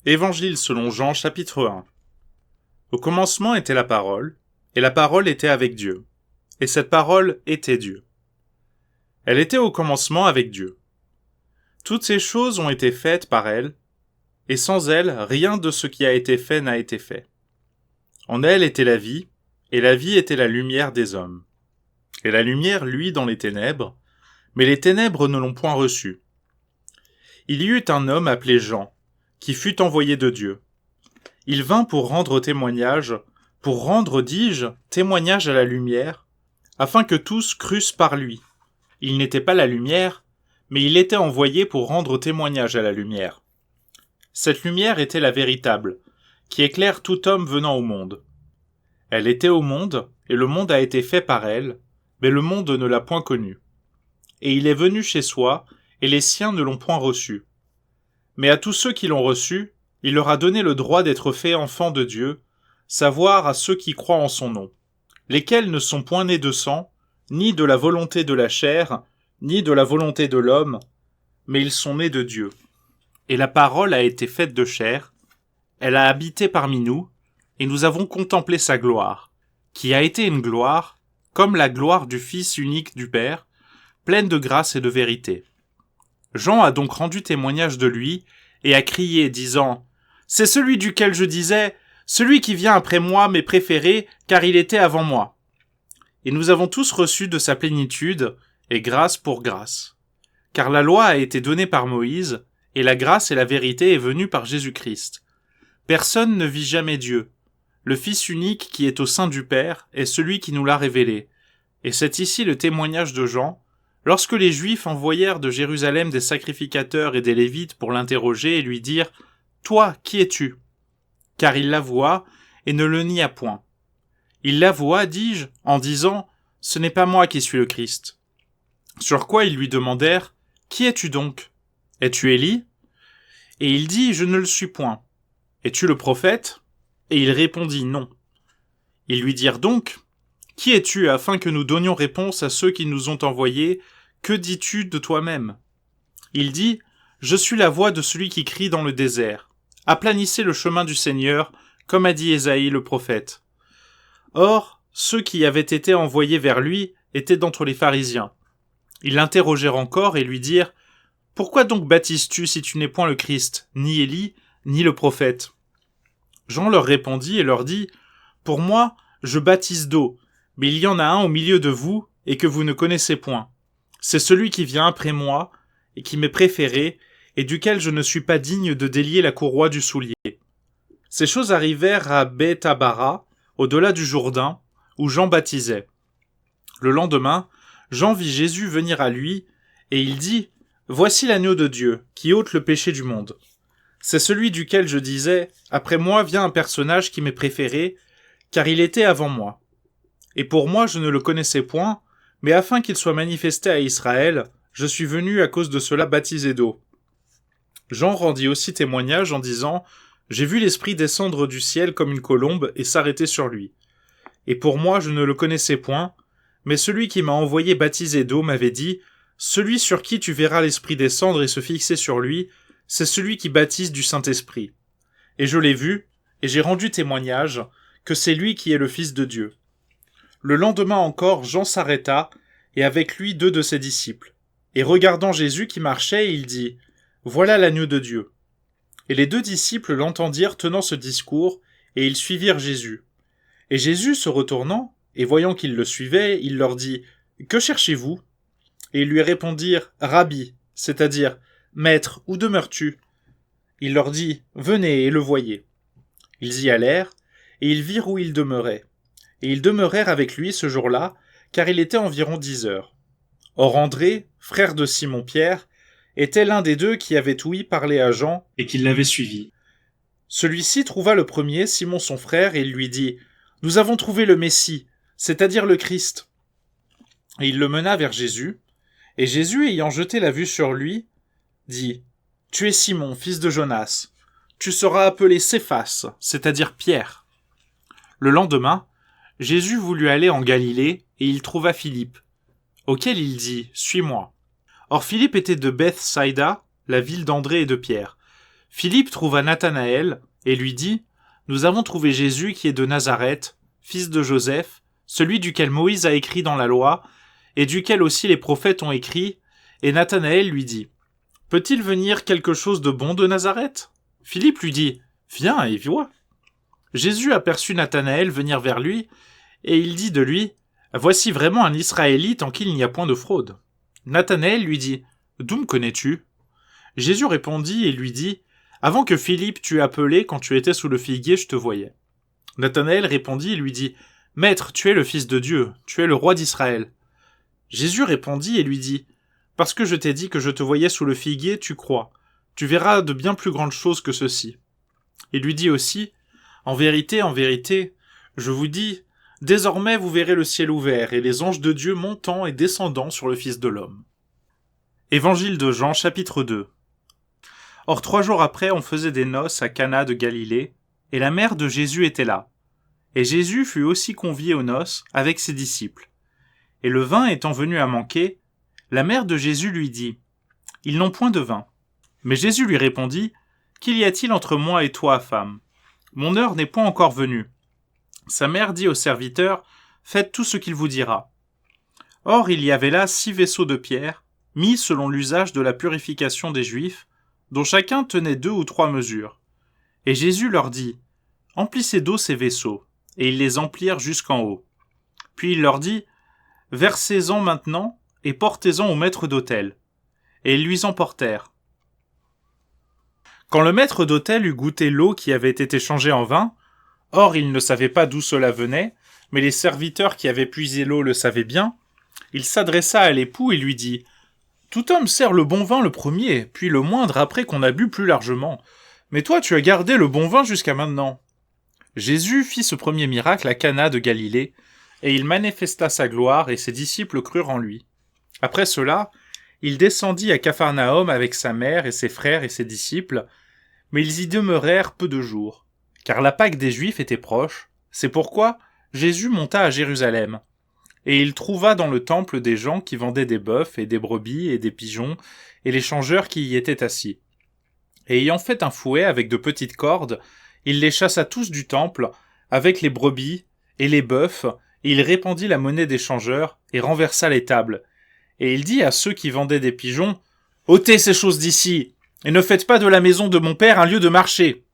Évangile selon Jean, chapitre 1. Au commencement était la parole, et la parole était avec Dieu, et cette parole était Dieu. Elle était au commencement avec Dieu. Toutes ces choses ont été faites par elle, et sans elle, rien de ce qui a été fait n'a été fait. En elle était la vie, et la vie était la lumière des hommes. Et la lumière luit dans les ténèbres, mais les ténèbres ne l'ont point reçue. Il y eut un homme appelé Jean, qui fut envoyé de Dieu. Il vint pour rendre témoignage, témoignage à la lumière, afin que tous crussent par lui. Il n'était pas la lumière, mais il était envoyé pour rendre témoignage à la lumière. Cette lumière était la véritable, qui éclaire tout homme venant au monde. Elle était au monde, et le monde a été fait par elle, mais le monde ne l'a point connue. Et il est venu chez soi, et les siens ne l'ont point reçu. Mais à tous ceux qui l'ont reçu, il leur a donné le droit d'être faits enfants de Dieu, savoir à ceux qui croient en son nom, lesquels ne sont point nés de sang, ni de la volonté de la chair, ni de la volonté de l'homme, mais ils sont nés de Dieu. Et la parole a été faite de chair, elle a habité parmi nous, et nous avons contemplé sa gloire, qui a été une gloire, comme la gloire du Fils unique du Père, pleine de grâce et de vérité. Jean a donc rendu témoignage de lui, et a crié, disant « C'est celui duquel je disais, celui qui vient après moi m'est préféré, car il était avant moi. » Et nous avons tous reçu de sa plénitude, et grâce pour grâce. Car la loi a été donnée par Moïse, et la grâce et la vérité est venue par Jésus-Christ. Personne ne vit jamais Dieu. Le Fils unique qui est au sein du Père est celui qui nous l'a révélé. Et c'est ici le témoignage de Jean, lorsque les Juifs envoyèrent de Jérusalem des sacrificateurs et des Lévites pour l'interroger et lui dire « Toi, qui es-tu » Car il l'avoua et ne le nia point. Il l'avoua, dis-je, en disant « Ce n'est pas moi qui suis le Christ ». Sur quoi ils lui demandèrent « Qui es-tu donc ? Es-tu Élie ?» Et il dit « Je ne le suis point. » « Es-tu le prophète ?» Et il répondit « Non. » Ils lui dirent donc « Qui es-tu afin que nous donnions réponse à ceux qui nous ont envoyés ? Que dis-tu de toi-même » Il dit « Je suis la voix de celui qui crie dans le désert. Aplanissez le chemin du Seigneur, comme a dit Ésaïe le prophète. » Or, ceux qui avaient été envoyés vers lui étaient d'entre les pharisiens. Ils l'interrogèrent encore et lui dirent « Pourquoi donc baptises-tu si tu n'es point le Christ, ni Élie, ni le prophète ?» Jean leur répondit et leur dit « Pour moi, je baptise d'eau, mais il y en a un au milieu de vous et que vous ne connaissez point. C'est celui qui vient après moi et qui m'est préféré et duquel je ne suis pas digne de délier la courroie du soulier. » Ces choses arrivèrent à Beth-Abara, au-delà du Jourdain, où Jean baptisait. Le lendemain, Jean vit Jésus venir à lui et il dit « Voici l'agneau de Dieu qui ôte le péché du monde. » C'est celui duquel je disais « Après moi vient un personnage qui m'est préféré, car il était avant moi. » Et pour moi je ne le connaissais point, mais afin qu'il soit manifesté à Israël, je suis venu à cause de cela baptiser d'eau. Jean rendit aussi témoignage en disant « J'ai vu l'Esprit descendre du ciel comme une colombe et s'arrêter sur lui. Et pour moi je ne le connaissais point, mais celui qui m'a envoyé baptiser d'eau m'avait dit « Celui sur qui tu verras l'Esprit descendre et se fixer sur lui, c'est celui qui baptise du Saint-Esprit. Et je l'ai vu, et j'ai rendu témoignage, que c'est lui qui est le Fils de Dieu. » Le lendemain encore, Jean s'arrêta, et avec lui 2 de ses disciples. Et regardant Jésus qui marchait, il dit « Voilà l'agneau de Dieu. » Et les 2 disciples l'entendirent tenant ce discours, et ils suivirent Jésus. Et Jésus, se retournant, et voyant qu'ils le suivaient, il leur dit « Que cherchez-vous » Et ils lui répondirent « Rabbi », c'est-à-dire « Maître, où demeures-tu » Il leur dit « Venez et le voyez. » Ils y allèrent, et ils virent où il demeurait. Et ils demeurèrent avec lui ce jour-là, car il était environ 10 heures. Or André, frère de Simon-Pierre, était l'un des 2 qui avaient ouï parler à Jean et qui l'avaient suivi. Celui-ci trouva le premier, Simon son frère, et il lui dit « Nous avons trouvé le Messie, c'est-à-dire le Christ. » Et il le mena vers Jésus, et Jésus, ayant jeté la vue sur lui, dit « Tu es Simon, fils de Jonas. Tu seras appelé Céphas, c'est-à-dire Pierre. » Le lendemain, Jésus voulut aller en Galilée, et il trouva Philippe, auquel il dit « Suis-moi. » Or Philippe était de Bethsaïda, la ville d'André et de Pierre. Philippe trouva Nathanaël et lui dit « Nous avons trouvé Jésus qui est de Nazareth, fils de Joseph, celui duquel Moïse a écrit dans la loi, et duquel aussi les prophètes ont écrit. » Et Nathanaël lui dit « Peut-il venir quelque chose de bon de Nazareth ?» Philippe lui dit « Viens et vois. » Jésus aperçut Nathanaël venir vers lui, et il dit de lui « Voici vraiment un Israélite en qui il n'y a point de fraude. » Nathanaël lui dit « D'où me connais-tu » Jésus répondit et lui dit « Avant que Philippe t'eût appelé, quand tu étais sous le figuier, je te voyais. » Nathanaël répondit et lui dit « Maître, tu es le Fils de Dieu, tu es le roi d'Israël. » Jésus répondit et lui dit « Parce que je t'ai dit que je te voyais sous le figuier, tu crois. Tu verras de bien plus grandes choses que ceci. » Il lui dit aussi « en vérité, je vous dis, désormais vous verrez le ciel ouvert et les anges de Dieu montant et descendant sur le Fils de l'homme. » Évangile de Jean, chapitre 2. Or 3 jours après, on faisait des noces à Cana de Galilée, et la mère de Jésus était là. Et Jésus fut aussi convié aux noces avec ses disciples. Et le vin étant venu à manquer, la mère de Jésus lui dit « Ils n'ont point de vin. » Mais Jésus lui répondit « Qu'y a-t-il entre moi et toi, femme ? Mon heure n'est point encore venue. » Sa mère dit aux serviteurs « Faites tout ce qu'il vous dira. » Or il y avait là 6 vaisseaux de pierre, mis selon l'usage de la purification des Juifs, dont chacun tenait 2 ou 3 mesures. Et Jésus leur dit « Emplissez d'eau ces vaisseaux. » Et ils les emplirent jusqu'en haut. Puis il leur dit « Versez-en maintenant, et portez-en au maître d'autel. » Et ils lui en portèrent. Quand le maître d'autel eut goûté l'eau qui avait été changée en vin, or il ne savait pas d'où cela venait, mais les serviteurs qui avaient puisé l'eau le savaient bien, il s'adressa à l'époux et lui dit « Tout homme sert le bon vin le premier, puis le moindre après qu'on a bu plus largement. Mais toi tu as gardé le bon vin jusqu'à maintenant. » Jésus fit ce premier miracle à Cana de Galilée, et il manifesta sa gloire, et ses disciples crurent en lui. Après cela, il descendit à Capharnaüm avec sa mère et ses frères et ses disciples, mais ils y demeurèrent peu de jours, car la Pâque des Juifs était proche. C'est pourquoi Jésus monta à Jérusalem. Et il trouva dans le temple des gens qui vendaient des bœufs et des brebis et des pigeons, et les changeurs qui y étaient assis. Et ayant fait un fouet avec de petites cordes, il les chassa tous du temple, avec les brebis et les bœufs, et il répandit la monnaie des changeurs, et renversa les tables. Et il dit à ceux qui vendaient des pigeons, « Ôtez ces choses d'ici, et ne faites pas de la maison de mon père un lieu de marché. »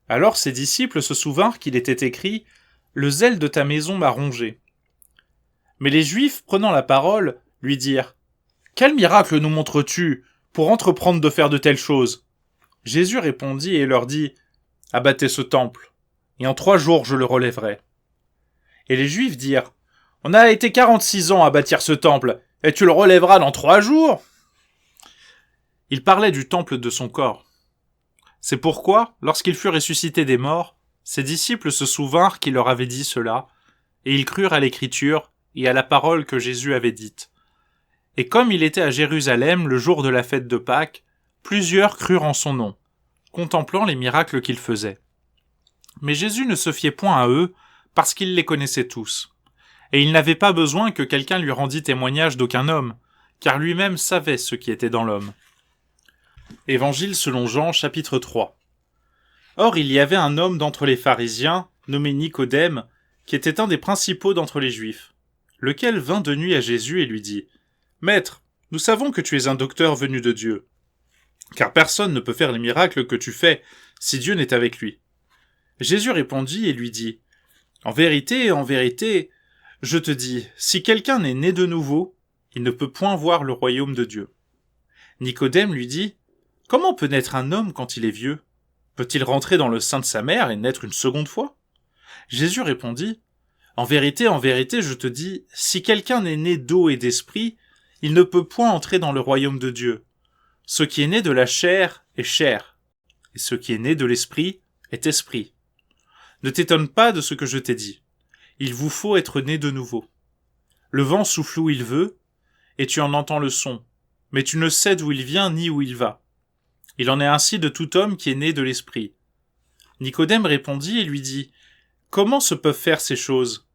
Alors ses disciples se souvinrent qu'il était écrit, « Le zèle de ta maison m'a rongé. » Mais les Juifs, prenant la parole, lui dirent, « Quel miracle nous montres-tu pour entreprendre de faire de telles choses ?» Jésus répondit et leur dit, « Abattez ce temple, et en 3 jours je le relèverai. » Et les Juifs dirent, « On a été 46 ans à bâtir ce temple, et tu le relèveras dans 3 jours ?» Il parlait du temple de son corps. C'est pourquoi, lorsqu'il fut ressuscité des morts, ses disciples se souvinrent qu'il leur avait dit cela, et ils crurent à l'écriture et à la parole que Jésus avait dite. Et comme il était à Jérusalem le jour de la fête de Pâques, plusieurs crurent en son nom, contemplant les miracles qu'il faisait. Mais Jésus ne se fiait point à eux, parce qu'il les connaissait tous. Et il n'avait pas besoin que quelqu'un lui rendît témoignage d'aucun homme, car lui-même savait ce qui était dans l'homme. Évangile selon Jean, chapitre 3. Or il y avait un homme d'entre les pharisiens, nommé Nicodème, qui était un des principaux d'entre les Juifs, lequel vint de nuit à Jésus et lui dit « Maître, nous savons que tu es un docteur venu de Dieu, car personne ne peut faire les miracles que tu fais si Dieu n'est avec lui. » Jésus répondit et lui dit « En vérité, je te dis, si quelqu'un n'est né de nouveau, il ne peut point voir le royaume de Dieu. » Nicodème lui dit « Comment peut naître un homme quand il est vieux ? Peut-il rentrer dans le sein de sa mère et naître une seconde fois ?» Jésus répondit « En vérité, je te dis, si quelqu'un n'est né d'eau et d'esprit, il ne peut point entrer dans le royaume de Dieu. Ce qui est né de la chair est chair, et ce qui est né de l'esprit est esprit. Ne t'étonne pas de ce que je t'ai dit. Il vous faut être né de nouveau. Le vent souffle où il veut, et tu en entends le son, mais tu ne sais d'où il vient ni où il va. Il en est ainsi de tout homme qui est né de l'esprit. » Nicodème répondit et lui dit « Comment se peuvent faire ces choses ?»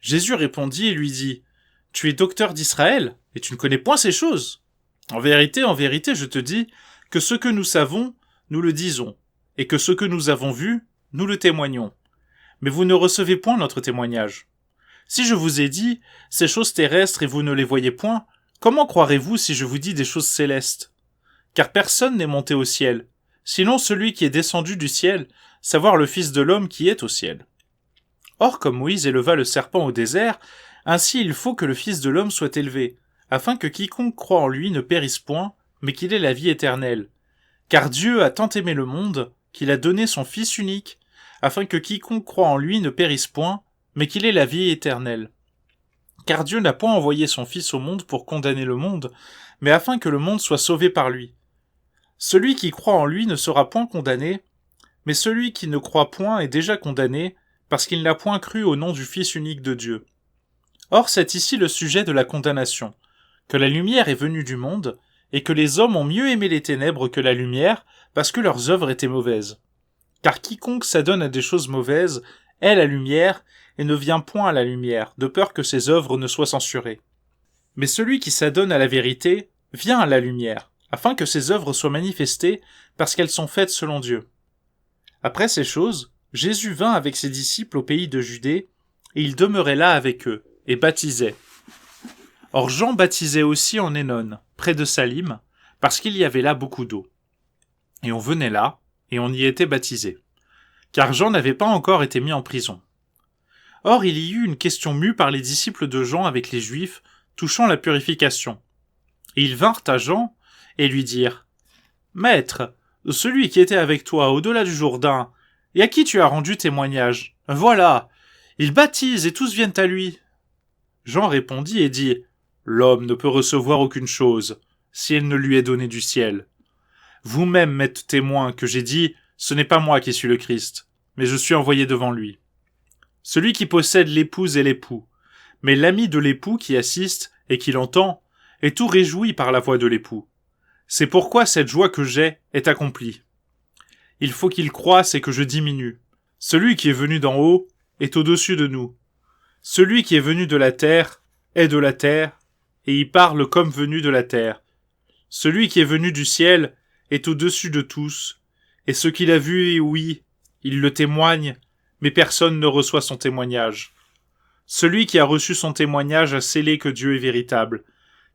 Jésus répondit et lui dit « Tu es docteur d'Israël, et tu ne connais point ces choses. En vérité, je te dis que ce que nous savons, nous le disons, et que ce que nous avons vu, nous le témoignons. Mais vous ne recevez point notre témoignage. Si je vous ai dit ces choses terrestres et vous ne les voyez point, comment croirez-vous si je vous dis des choses célestes? Car personne n'est monté au ciel, sinon celui qui est descendu du ciel, savoir le Fils de l'homme qui est au ciel. Or, comme Moïse éleva le serpent au désert, ainsi il faut que le Fils de l'homme soit élevé, afin que quiconque croit en lui ne périsse point, mais qu'il ait la vie éternelle. Car Dieu a tant aimé le monde, qu'il a donné son Fils unique, afin que quiconque croit en lui ne périsse point, mais qu'il ait la vie éternelle. Car Dieu n'a point envoyé son Fils au monde pour condamner le monde, mais afin que le monde soit sauvé par lui. Celui qui croit en lui ne sera point condamné, mais celui qui ne croit point est déjà condamné, parce qu'il n'a point cru au nom du Fils unique de Dieu. Or c'est ici le sujet de la condamnation, que la lumière est venue du monde, et que les hommes ont mieux aimé les ténèbres que la lumière, parce que leurs œuvres étaient mauvaises. Car quiconque s'adonne à des choses mauvaises est la lumière, et ne vient point à la lumière, de peur que ses œuvres ne soient censurées. Mais celui qui s'adonne à la vérité vient à la lumière, afin que ses œuvres soient manifestées, parce qu'elles sont faites selon Dieu. Après ces choses, Jésus vint avec ses disciples au pays de Judée, et il demeurait là avec eux, et baptisait. Or Jean baptisait aussi en Hénon, près de Salim, parce qu'il y avait là beaucoup d'eau. Et on venait là, et on y était baptisé. Car Jean n'avait pas encore été mis en prison. Or il y eut une question mue par les disciples de Jean avec les Juifs, touchant la purification. Et ils vinrent à Jean, et lui dirent, « Maître, celui qui était avec toi au-delà du Jourdain, et à qui tu as rendu témoignage, voilà, il baptise et tous viennent à lui. » Jean répondit et dit, « L'homme ne peut recevoir aucune chose, si elle ne lui est donnée du ciel. Vous-même m'êtes témoin que j'ai dit, ce n'est pas moi qui suis le Christ, mais je suis envoyé devant lui. Celui qui possède l'épouse est l'époux, mais l'ami de l'époux qui assiste et qui l'entend est tout réjoui par la voix de l'époux. C'est pourquoi cette joie que j'ai est accomplie. Il faut qu'il croisse et que je diminue. Celui qui est venu d'en haut est au-dessus de nous. Celui qui est venu de la terre est de la terre, et y parle comme venu de la terre. Celui qui est venu du ciel est au-dessus de tous, et ce qu'il a vu, oui, il le témoigne, mais personne ne reçoit son témoignage. Celui qui a reçu son témoignage a scellé que Dieu est véritable,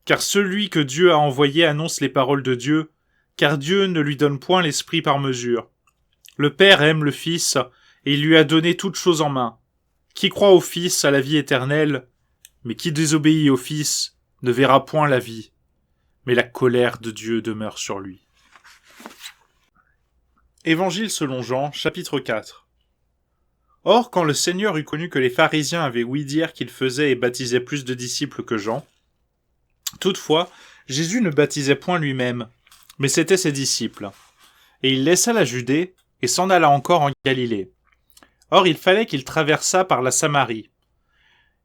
car celui que Dieu a envoyé annonce les paroles de Dieu, car Dieu ne lui donne point l'esprit par mesure. Le Père aime le Fils, et il lui a donné toutes choses en main. Qui croit au Fils a la vie éternelle, mais qui désobéit au Fils ne verra point la vie, mais la colère de Dieu demeure sur lui. Évangile selon Jean, chapitre 4. Or, quand le Seigneur eut connu que les pharisiens avaient ouï dire qu'il faisait et baptisait plus de disciples que Jean, toutefois, Jésus ne baptisait point lui-même, mais c'étaient ses disciples. Et il laissa la Judée, et s'en alla encore en Galilée. Or il fallait qu'il traversât par la Samarie.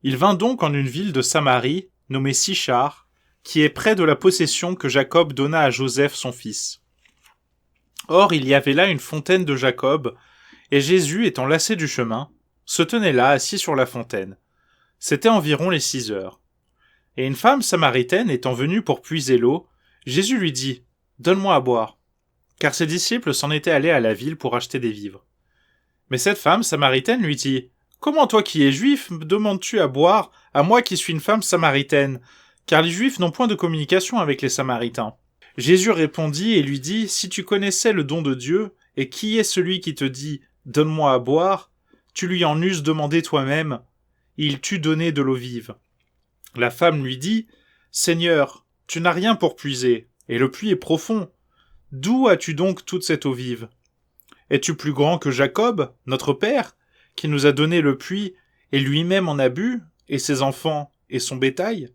Il vint donc en une ville de Samarie, nommée Sichar, qui est près de la possession que Jacob donna à Joseph son fils. Or il y avait là une fontaine de Jacob, et Jésus, étant lassé du chemin, se tenait là assis sur la fontaine. C'était environ les 6 heures. Et une femme samaritaine étant venue pour puiser l'eau, Jésus lui dit « Donne-moi à boire », car ses disciples s'en étaient allés à la ville pour acheter des vivres. Mais cette femme samaritaine lui dit « Comment toi qui es juif me demandes-tu à boire, à moi qui suis une femme samaritaine, car les Juifs n'ont point de communication avec les Samaritains. » Jésus répondit et lui dit « Si tu connaissais le don de Dieu, et qui est celui qui te dit « Donne-moi à boire », tu lui en eusses demandé toi-même, il t'eût donné de l'eau vive. » La femme lui dit « Seigneur, tu n'as rien pour puiser, et le puits est profond. D'où as-tu donc toute cette eau vive? Es-tu plus grand que Jacob, notre père, qui nous a donné le puits, et lui-même en a bu, et ses enfants, et son bétail? »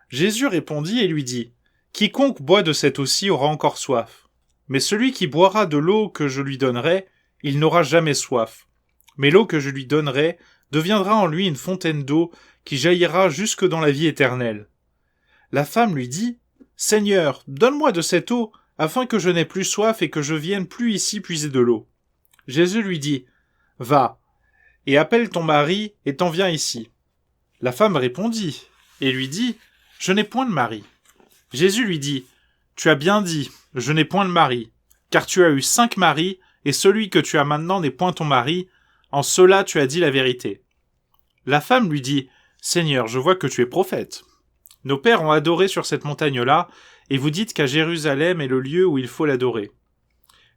Jésus répondit et lui dit « Quiconque boit de cette eau-ci aura encore soif. Mais celui qui boira de l'eau que je lui donnerai, il n'aura jamais soif. Mais l'eau que je lui donnerai deviendra en lui une fontaine d'eau qui jaillira jusque dans la vie éternelle. » La femme lui dit « Seigneur, donne-moi de cette eau, afin que je n'aie plus soif et que je vienne plus ici puiser de l'eau. » Jésus lui dit « Va, et appelle ton mari, et t'en viens ici. » La femme répondit, et lui dit « Je n'ai point de mari. » Jésus lui dit « Tu as bien dit, je n'ai point de mari, car tu as eu 5 maris, et celui que tu as maintenant n'est point ton mari, en cela tu as dit la vérité. » La femme lui dit, « Seigneur, je vois que tu es prophète. Nos pères ont adoré sur cette montagne-là, et vous dites qu'à Jérusalem est le lieu où il faut l'adorer. »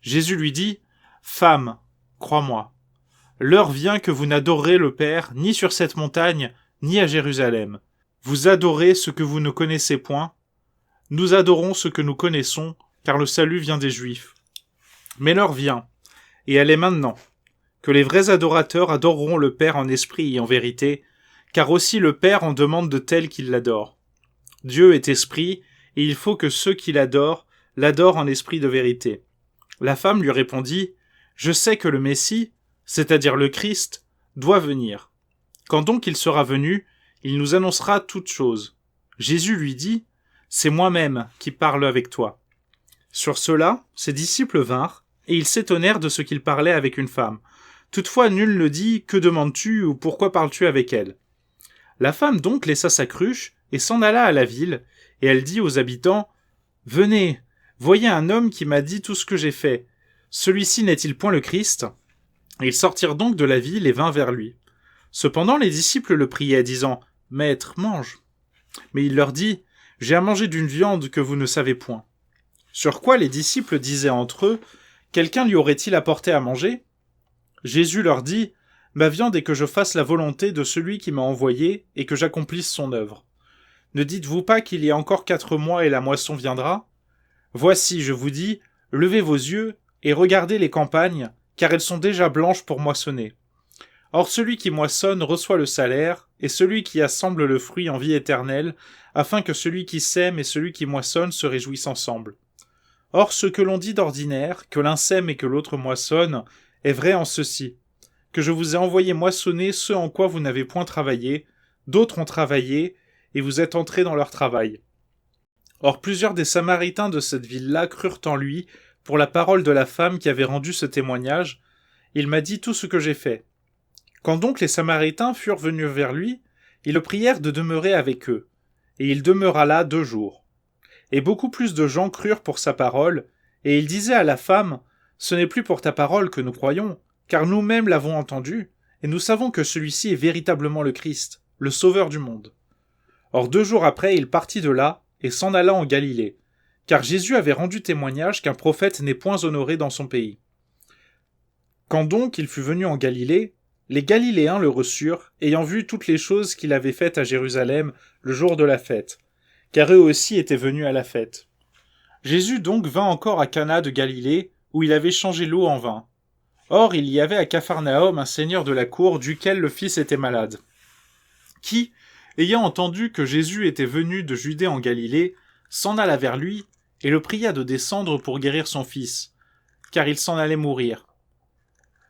Jésus lui dit, « Femme, crois-moi, l'heure vient que vous n'adorerez le Père ni sur cette montagne, ni à Jérusalem. Vous adorez ce que vous ne connaissez point. Nous adorons ce que nous connaissons, car le salut vient des Juifs. Mais l'heure vient, et elle est maintenant, que les vrais adorateurs adoreront le Père en esprit et en vérité, car aussi le Père en demande de tels qui l'adorent. Dieu est esprit, et il faut que ceux qui l'adorent en esprit de vérité. » La femme lui répondit, « Je sais que le Messie, c'est-à-dire le Christ, doit venir. Quand donc il sera venu, il nous annoncera toutes choses. » Jésus lui dit, « C'est moi-même qui parle avec toi. » Sur cela, ses disciples vinrent, et ils s'étonnèrent de ce qu'il parlait avec une femme. Toutefois, nul ne dit, « Que demandes-tu » ou « Pourquoi parles-tu avec elle ?» La femme donc laissa sa cruche et s'en alla à la ville, et elle dit aux habitants, « Venez, voyez un homme qui m'a dit tout ce que j'ai fait. Celui-ci n'est-il point le Christ ?» Et ils sortirent donc de la ville et vinrent vers lui. Cependant les disciples le priaient, disant, « Maître, mange. » Mais il leur dit, « J'ai à manger d'une viande que vous ne savez point. » Sur quoi les disciples disaient entre eux, « Quelqu'un lui aurait-il apporté à manger ?» Jésus leur dit, « Ma viande est que je fasse la volonté de celui qui m'a envoyé et que j'accomplisse son œuvre. Ne dites-vous pas qu'il y a encore 4 mois et la moisson viendra ? Voici, je vous dis, levez vos yeux et regardez les campagnes, car elles sont déjà blanches pour moissonner. Or celui qui moissonne reçoit le salaire, et celui qui assemble le fruit en vie éternelle, afin que celui qui sème et celui qui moissonne se réjouissent ensemble. Or ce que l'on dit d'ordinaire, que l'un sème et que l'autre moissonne, est vrai en ceci, que je vous ai envoyé moissonner ce en quoi vous n'avez point travaillé, d'autres ont travaillé, et vous êtes entrés dans leur travail. Or plusieurs des Samaritains de cette ville-là crurent en lui, pour la parole de la femme qui avait rendu ce témoignage. Il m'a dit tout ce que j'ai fait. Quand donc les Samaritains furent venus vers lui, ils le prièrent de demeurer avec eux, et il demeura là 2 jours. Et beaucoup plus de gens crurent pour sa parole, et il disait à la femme, « Ce n'est plus pour ta parole que nous croyons, car nous-mêmes l'avons entendu, et nous savons que celui-ci est véritablement le Christ, le Sauveur du monde. » Or 2 jours après, il partit de là, et s'en alla en Galilée, car Jésus avait rendu témoignage qu'un prophète n'est point honoré dans son pays. Quand donc il fut venu en Galilée, les Galiléens le reçurent, ayant vu toutes les choses qu'il avait faites à Jérusalem le jour de la fête, car eux aussi étaient venus à la fête. Jésus donc vint encore à Cana de Galilée, où il avait changé l'eau en vin. Or il y avait à Capharnaüm un seigneur de la cour, duquel le fils était malade, qui, ayant entendu que Jésus était venu de Judée en Galilée, s'en alla vers lui, et le pria de descendre pour guérir son fils, car il s'en allait mourir.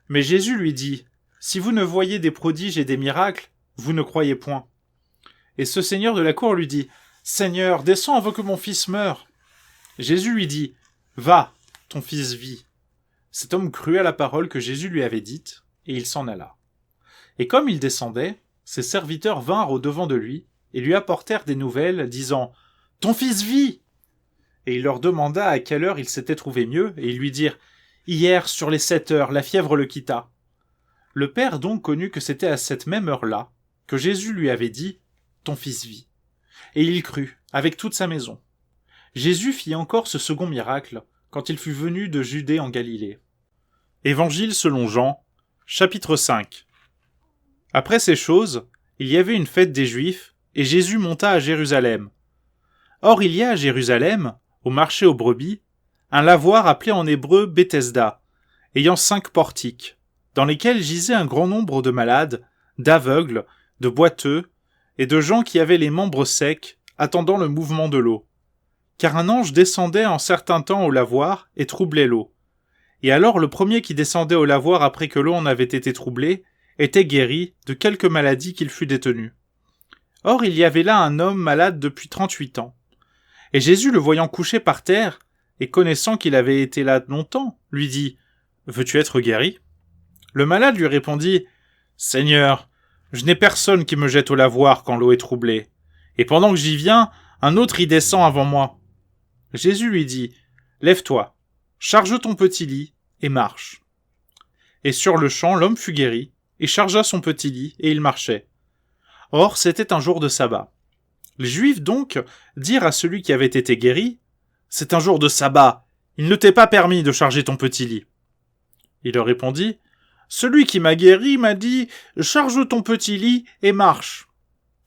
Mais Jésus lui dit, « Si vous ne voyez des prodiges et des miracles, vous ne croyez point. » Et ce seigneur de la cour lui dit, « Seigneur, descends avant que mon fils meure. » Jésus lui dit, « Va, ton fils vit. » Cet homme crut à la parole que Jésus lui avait dite, et il s'en alla. Et comme il descendait, ses serviteurs vinrent au-devant de lui, et lui apportèrent des nouvelles, disant, « Ton fils vit !» Et il leur demanda à quelle heure il s'était trouvé mieux, et ils lui dirent, « Hier, sur les 7 heures, la fièvre le quitta. » Le père donc connut que c'était à cette même heure-là que Jésus lui avait dit, « Ton fils vit. » Et il crut, avec toute sa maison. Jésus fit encore ce second miracle, quand il fut venu de Judée en Galilée. Évangile selon Jean, chapitre 5. Après ces choses, il y avait une fête des Juifs, et Jésus monta à Jérusalem. Or il y a à Jérusalem, au marché aux brebis, un lavoir appelé en hébreu Bethesda, ayant 5 portiques, dans lesquels gisait un grand nombre de malades, d'aveugles, de boiteux, et de gens qui avaient les membres secs, attendant le mouvement de l'eau. Car un ange descendait en certain temps au lavoir et troublait l'eau. Et alors le premier qui descendait au lavoir après que l'eau en avait été troublée, était guéri de quelque maladie qu'il fût détenu. Or il y avait là un homme malade depuis 38 ans. Et Jésus, le voyant couché par terre, et connaissant qu'il avait été là longtemps, lui dit, « Veux-tu être guéri ?» Le malade lui répondit, « Seigneur, je n'ai personne qui me jette au lavoir quand l'eau est troublée, et pendant que j'y viens, un autre y descend avant moi. » Jésus lui dit, « Lève-toi, charge ton petit lit et marche. Et sur le champ, l'homme fut guéri, et chargea son petit lit, et il marchait. Or, c'était un jour de sabbat. Les Juifs donc dirent à celui qui avait été guéri, « C'est un jour de sabbat, il ne t'est pas permis de charger ton petit lit. » Il leur répondit, « Celui qui m'a guéri m'a dit, charge ton petit lit et marche. »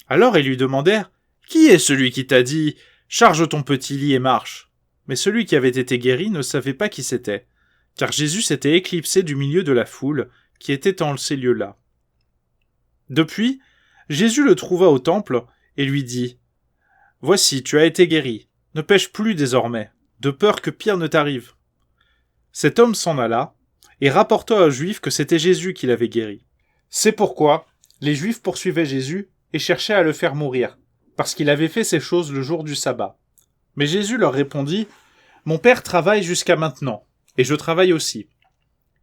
Alors ils lui demandèrent, « Qui est celui qui t'a dit, charge ton petit lit et marche ?» Mais celui qui avait été guéri ne savait pas qui c'était, car Jésus s'était éclipsé du milieu de la foule qui était en ces lieux-là. Depuis, Jésus le trouva au temple et lui dit, « Voici, tu as été guéri, ne pêche plus désormais, de peur que pire ne t'arrive. » Cet homme s'en alla et rapporta aux Juifs que c'était Jésus qui l'avait guéri. C'est pourquoi les Juifs poursuivaient Jésus et cherchaient à le faire mourir, parce qu'il avait fait ces choses le jour du sabbat. Mais Jésus leur répondit, « Mon Père travaille jusqu'à maintenant, et je travaille aussi. »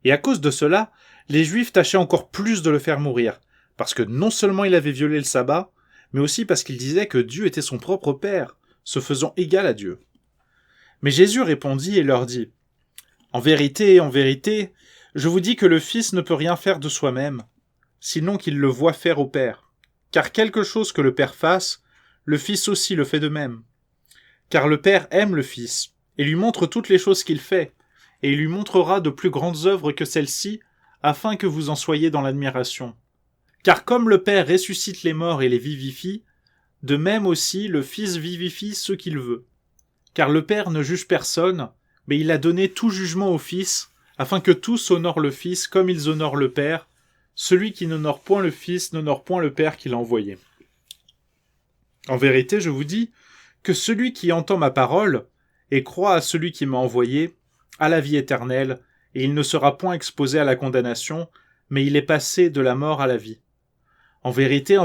Et à cause de cela, les Juifs tâchaient encore plus de le faire mourir, parce que non seulement il avait violé le sabbat, mais aussi parce qu'il disait que Dieu était son propre Père, se faisant égal à Dieu. Mais Jésus répondit et leur dit, « En vérité, je vous dis que le Fils ne peut rien faire de soi-même, sinon qu'il le voit faire au Père. Car quelque chose que le Père fasse, le Fils aussi le fait de même. Car le Père aime le Fils, et lui montre toutes les choses qu'il fait, et il lui montrera de plus grandes œuvres que celles-ci, afin que vous en soyez dans l'admiration. Car comme le Père ressuscite les morts et les vivifie, de même aussi le Fils vivifie ceux qu'il veut. Car le Père ne juge personne, mais il a donné tout jugement au Fils, afin que tous honorent le Fils comme ils honorent le Père. Celui qui n'honore point le Fils n'honore point le Père qui l'a envoyé. En vérité, je vous dis que celui qui entend ma parole et croit à celui qui m'a envoyé a la vie éternelle, et il ne sera point exposé à la condamnation, mais il est passé de la mort à la vie. En vérité,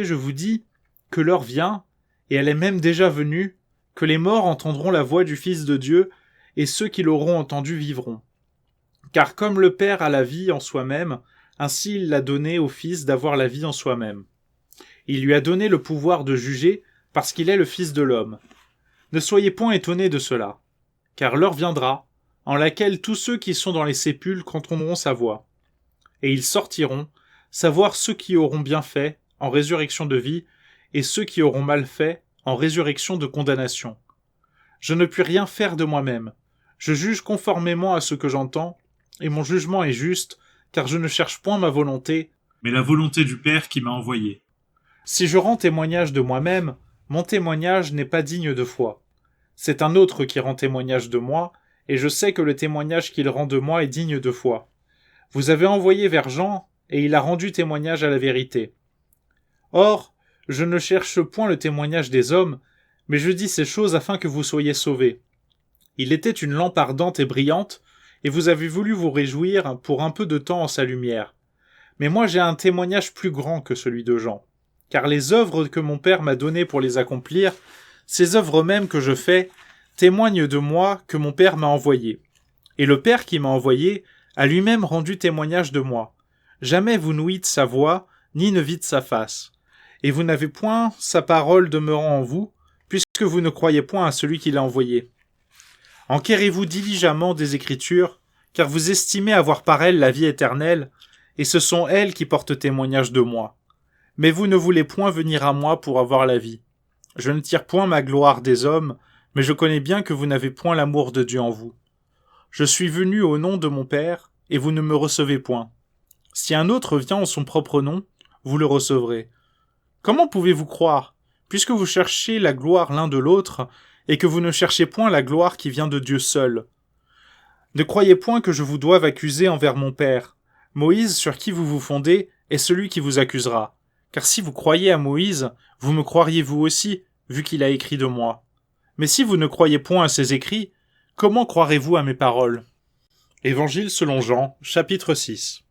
je vous dis que l'heure vient, et elle est même déjà venue, que les morts entendront la voix du Fils de Dieu, et ceux qui l'auront entendu vivront. Car comme le Père a la vie en soi-même, ainsi il l'a donné au Fils d'avoir la vie en soi-même. Il lui a donné le pouvoir de juger, parce qu'il est le Fils de l'homme. Ne soyez point étonnés de cela, car l'heure viendra, en laquelle tous ceux qui sont dans les sépulcres entendront sa voix. Et ils sortiront, savoir ceux qui auront bien fait, en résurrection de vie, et ceux qui auront mal fait, en résurrection de condamnation. Je ne puis rien faire de moi-même. Je juge conformément à ce que j'entends, et mon jugement est juste, car je ne cherche point ma volonté, mais la volonté du Père qui m'a envoyé. Si je rends témoignage de moi-même, mon témoignage n'est pas digne de foi. C'est un autre qui rend témoignage de moi, et je sais que le témoignage qu'il rend de moi est digne de foi. Vous avez envoyé vers Jean, et il a rendu témoignage à la vérité. Or, je ne cherche point le témoignage des hommes, mais je dis ces choses afin que vous soyez sauvés. Il était une lampe ardente et brillante, et vous avez voulu vous réjouir pour un peu de temps en sa lumière. Mais moi j'ai un témoignage plus grand que celui de Jean, car les œuvres que mon Père m'a données pour les accomplir, ces œuvres mêmes que je fais, témoignent de moi que mon Père m'a envoyé. Et le Père qui m'a envoyé a lui-même rendu témoignage de moi. Jamais vous n'ouïtes sa voix, ni ne vîtes sa face. Et vous n'avez point sa parole demeurant en vous, puisque vous ne croyez point à celui qui l'a envoyé. Enquérez-vous diligemment des Écritures, car vous estimez avoir par elles la vie éternelle, et ce sont elles qui portent témoignage de moi. Mais vous ne voulez point venir à moi pour avoir la vie. Je ne tire point ma gloire des hommes, mais je connais bien que vous n'avez point l'amour de Dieu en vous. Je suis venu au nom de mon Père, et vous ne me recevez point. Si un autre vient en son propre nom, vous le recevrez. Comment pouvez-vous croire, puisque vous cherchez la gloire l'un de l'autre, et que vous ne cherchez point la gloire qui vient de Dieu seul? Ne croyez point que je vous doive accuser envers mon Père. Moïse, sur qui vous vous fondez, est celui qui vous accusera. Car si vous croyez à Moïse, vous me croiriez vous aussi, vu qu'il a écrit de moi. Mais si vous ne croyez point à ses écrits, comment croirez-vous à mes paroles? Évangile selon Jean, chapitre 6.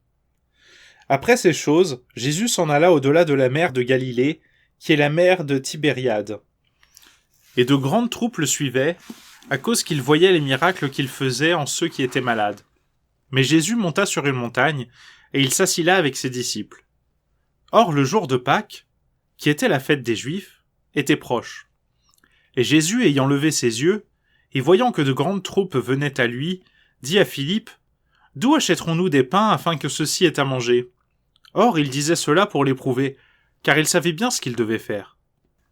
Après ces choses, Jésus s'en alla au-delà de la mer de Galilée, qui est la mer de Tibériade. Et de grandes troupes le suivaient, à cause qu'ils voyaient les miracles qu'il faisait en ceux qui étaient malades. Mais Jésus monta sur une montagne, et il s'assit là avec ses disciples. Or le jour de Pâques, qui était la fête des Juifs, était proche. Et Jésus ayant levé ses yeux, et voyant que de grandes troupes venaient à lui, dit à Philippe « D'où achèterons-nous des pains afin que ceci ait à manger ?» Or, il disait cela pour l'éprouver, car il savait bien ce qu'il devait faire.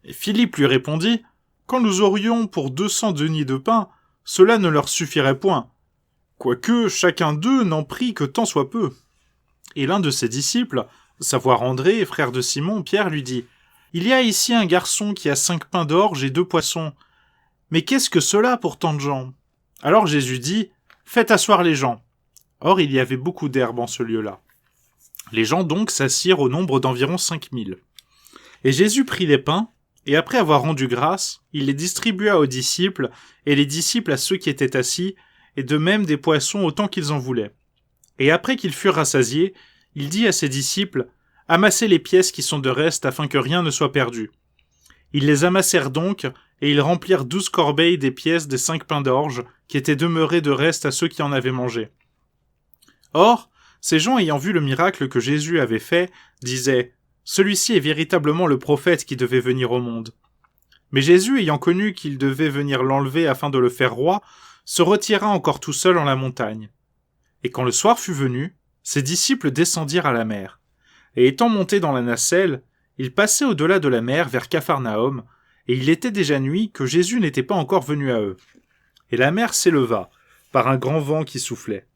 Et Philippe lui répondit « Quand nous aurions pour 200 deniers de pain, cela ne leur suffirait point. Quoique chacun d'eux n'en prie que tant soit peu. » Et l'un de ses disciples, savoir André, frère de Simon, Pierre, lui dit « Il y a ici un garçon qui a 5 pains d'orge et 2 poissons. Mais qu'est-ce que cela pour tant de gens ?» Alors Jésus dit « Faites asseoir les gens. » Or il y avait beaucoup d'herbe en ce lieu-là. Les gens donc s'assirent au nombre d'environ 5000. Et Jésus prit les pains, et après avoir rendu grâce, il les distribua aux disciples, et les disciples à ceux qui étaient assis, et de même des poissons autant qu'ils en voulaient. Et après qu'ils furent rassasiés, il dit à ses disciples « Amassez les pièces qui sont de reste afin que rien ne soit perdu. » Ils les amassèrent donc, et ils remplirent 12 corbeilles des pièces des 5 pains d'orge qui étaient demeurés de reste à ceux qui en avaient mangé. Or, ces gens ayant vu le miracle que Jésus avait fait, disaient « Celui-ci est véritablement le prophète qui devait venir au monde. » Mais Jésus, ayant connu qu'il devait venir l'enlever afin de le faire roi, se retira encore tout seul en la montagne. Et quand le soir fut venu, ses disciples descendirent à la mer. Et étant montés dans la nacelle, ils passaient au-delà de la mer vers Capharnaüm, et il était déjà nuit que Jésus n'était pas encore venu à eux. Et la mer s'éleva, par un grand vent qui soufflait.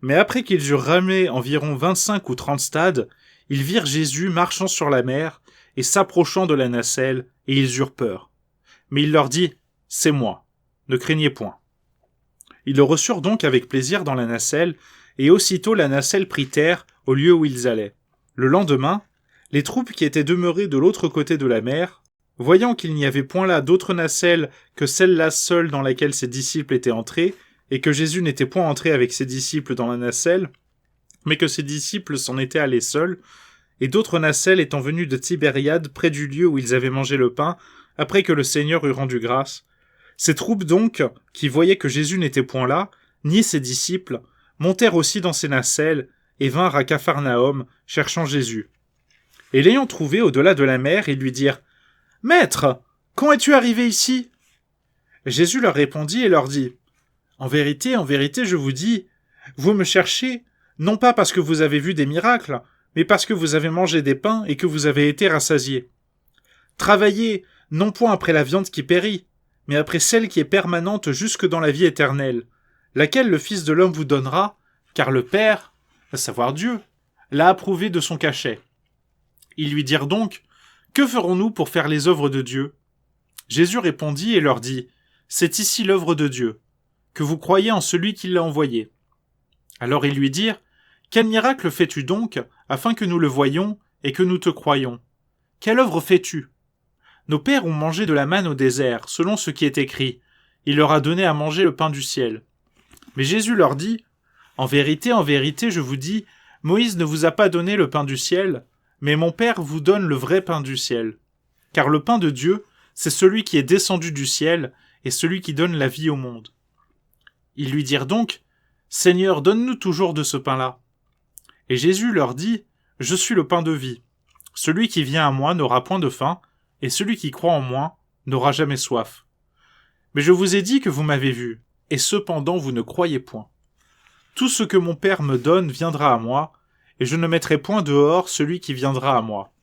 Mais après qu'ils eurent ramé environ 25 ou 30 stades, ils virent Jésus marchant sur la mer et s'approchant de la nacelle, et ils eurent peur. Mais il leur dit « C'est moi, ne craignez point. » Ils le reçurent donc avec plaisir dans la nacelle, et aussitôt la nacelle prit terre au lieu où ils allaient. Le lendemain, les troupes qui étaient demeurées de l'autre côté de la mer, voyant qu'il n'y avait point là d'autre nacelle que celle-là seule dans laquelle ses disciples étaient entrés, et que Jésus n'était point entré avec ses disciples dans la nacelle, mais que ses disciples s'en étaient allés seuls, et d'autres nacelles étant venues de Tibériade près du lieu où ils avaient mangé le pain, après que le Seigneur eut rendu grâce. Ces troupes donc, qui voyaient que Jésus n'était point là, ni ses disciples, montèrent aussi dans ces nacelles, et vinrent à Capharnaüm, cherchant Jésus. Et l'ayant trouvé au-delà de la mer, ils lui dirent « Maître, quand es-tu arrivé ici ?» Jésus leur répondit et leur dit « en vérité, je vous dis, vous me cherchez, non pas parce que vous avez vu des miracles, mais parce que vous avez mangé des pains et que vous avez été rassasiés. Travaillez, non point après la viande qui périt, mais après celle qui est permanente jusque dans la vie éternelle, laquelle le Fils de l'homme vous donnera, car le Père, à savoir Dieu, l'a approuvé de son cachet. » Ils lui dirent donc « Que ferons-nous pour faire les œuvres de Dieu ?» Jésus répondit et leur dit « C'est ici l'œuvre de Dieu, que vous croyez en celui qui l'a envoyé. » Alors ils lui dirent « Quel miracle fais-tu donc, afin que nous le voyions et que nous te croyions? Quelle œuvre fais-tu? Nos pères ont mangé de la manne au désert, selon ce qui est écrit. Il leur a donné à manger le pain du ciel. » Mais Jésus leur dit « en vérité, je vous dis, Moïse ne vous a pas donné le pain du ciel, mais mon Père vous donne le vrai pain du ciel. Car le pain de Dieu, c'est celui qui est descendu du ciel et celui qui donne la vie au monde. » Ils lui dirent donc « Seigneur, donne-nous toujours de ce pain-là. » Et Jésus leur dit « Je suis le pain de vie. Celui qui vient à moi n'aura point de faim, et celui qui croit en moi n'aura jamais soif. Mais je vous ai dit que vous m'avez vu, et cependant vous ne croyez point. Tout ce que mon Père me donne viendra à moi, et je ne mettrai point dehors celui qui viendra à moi.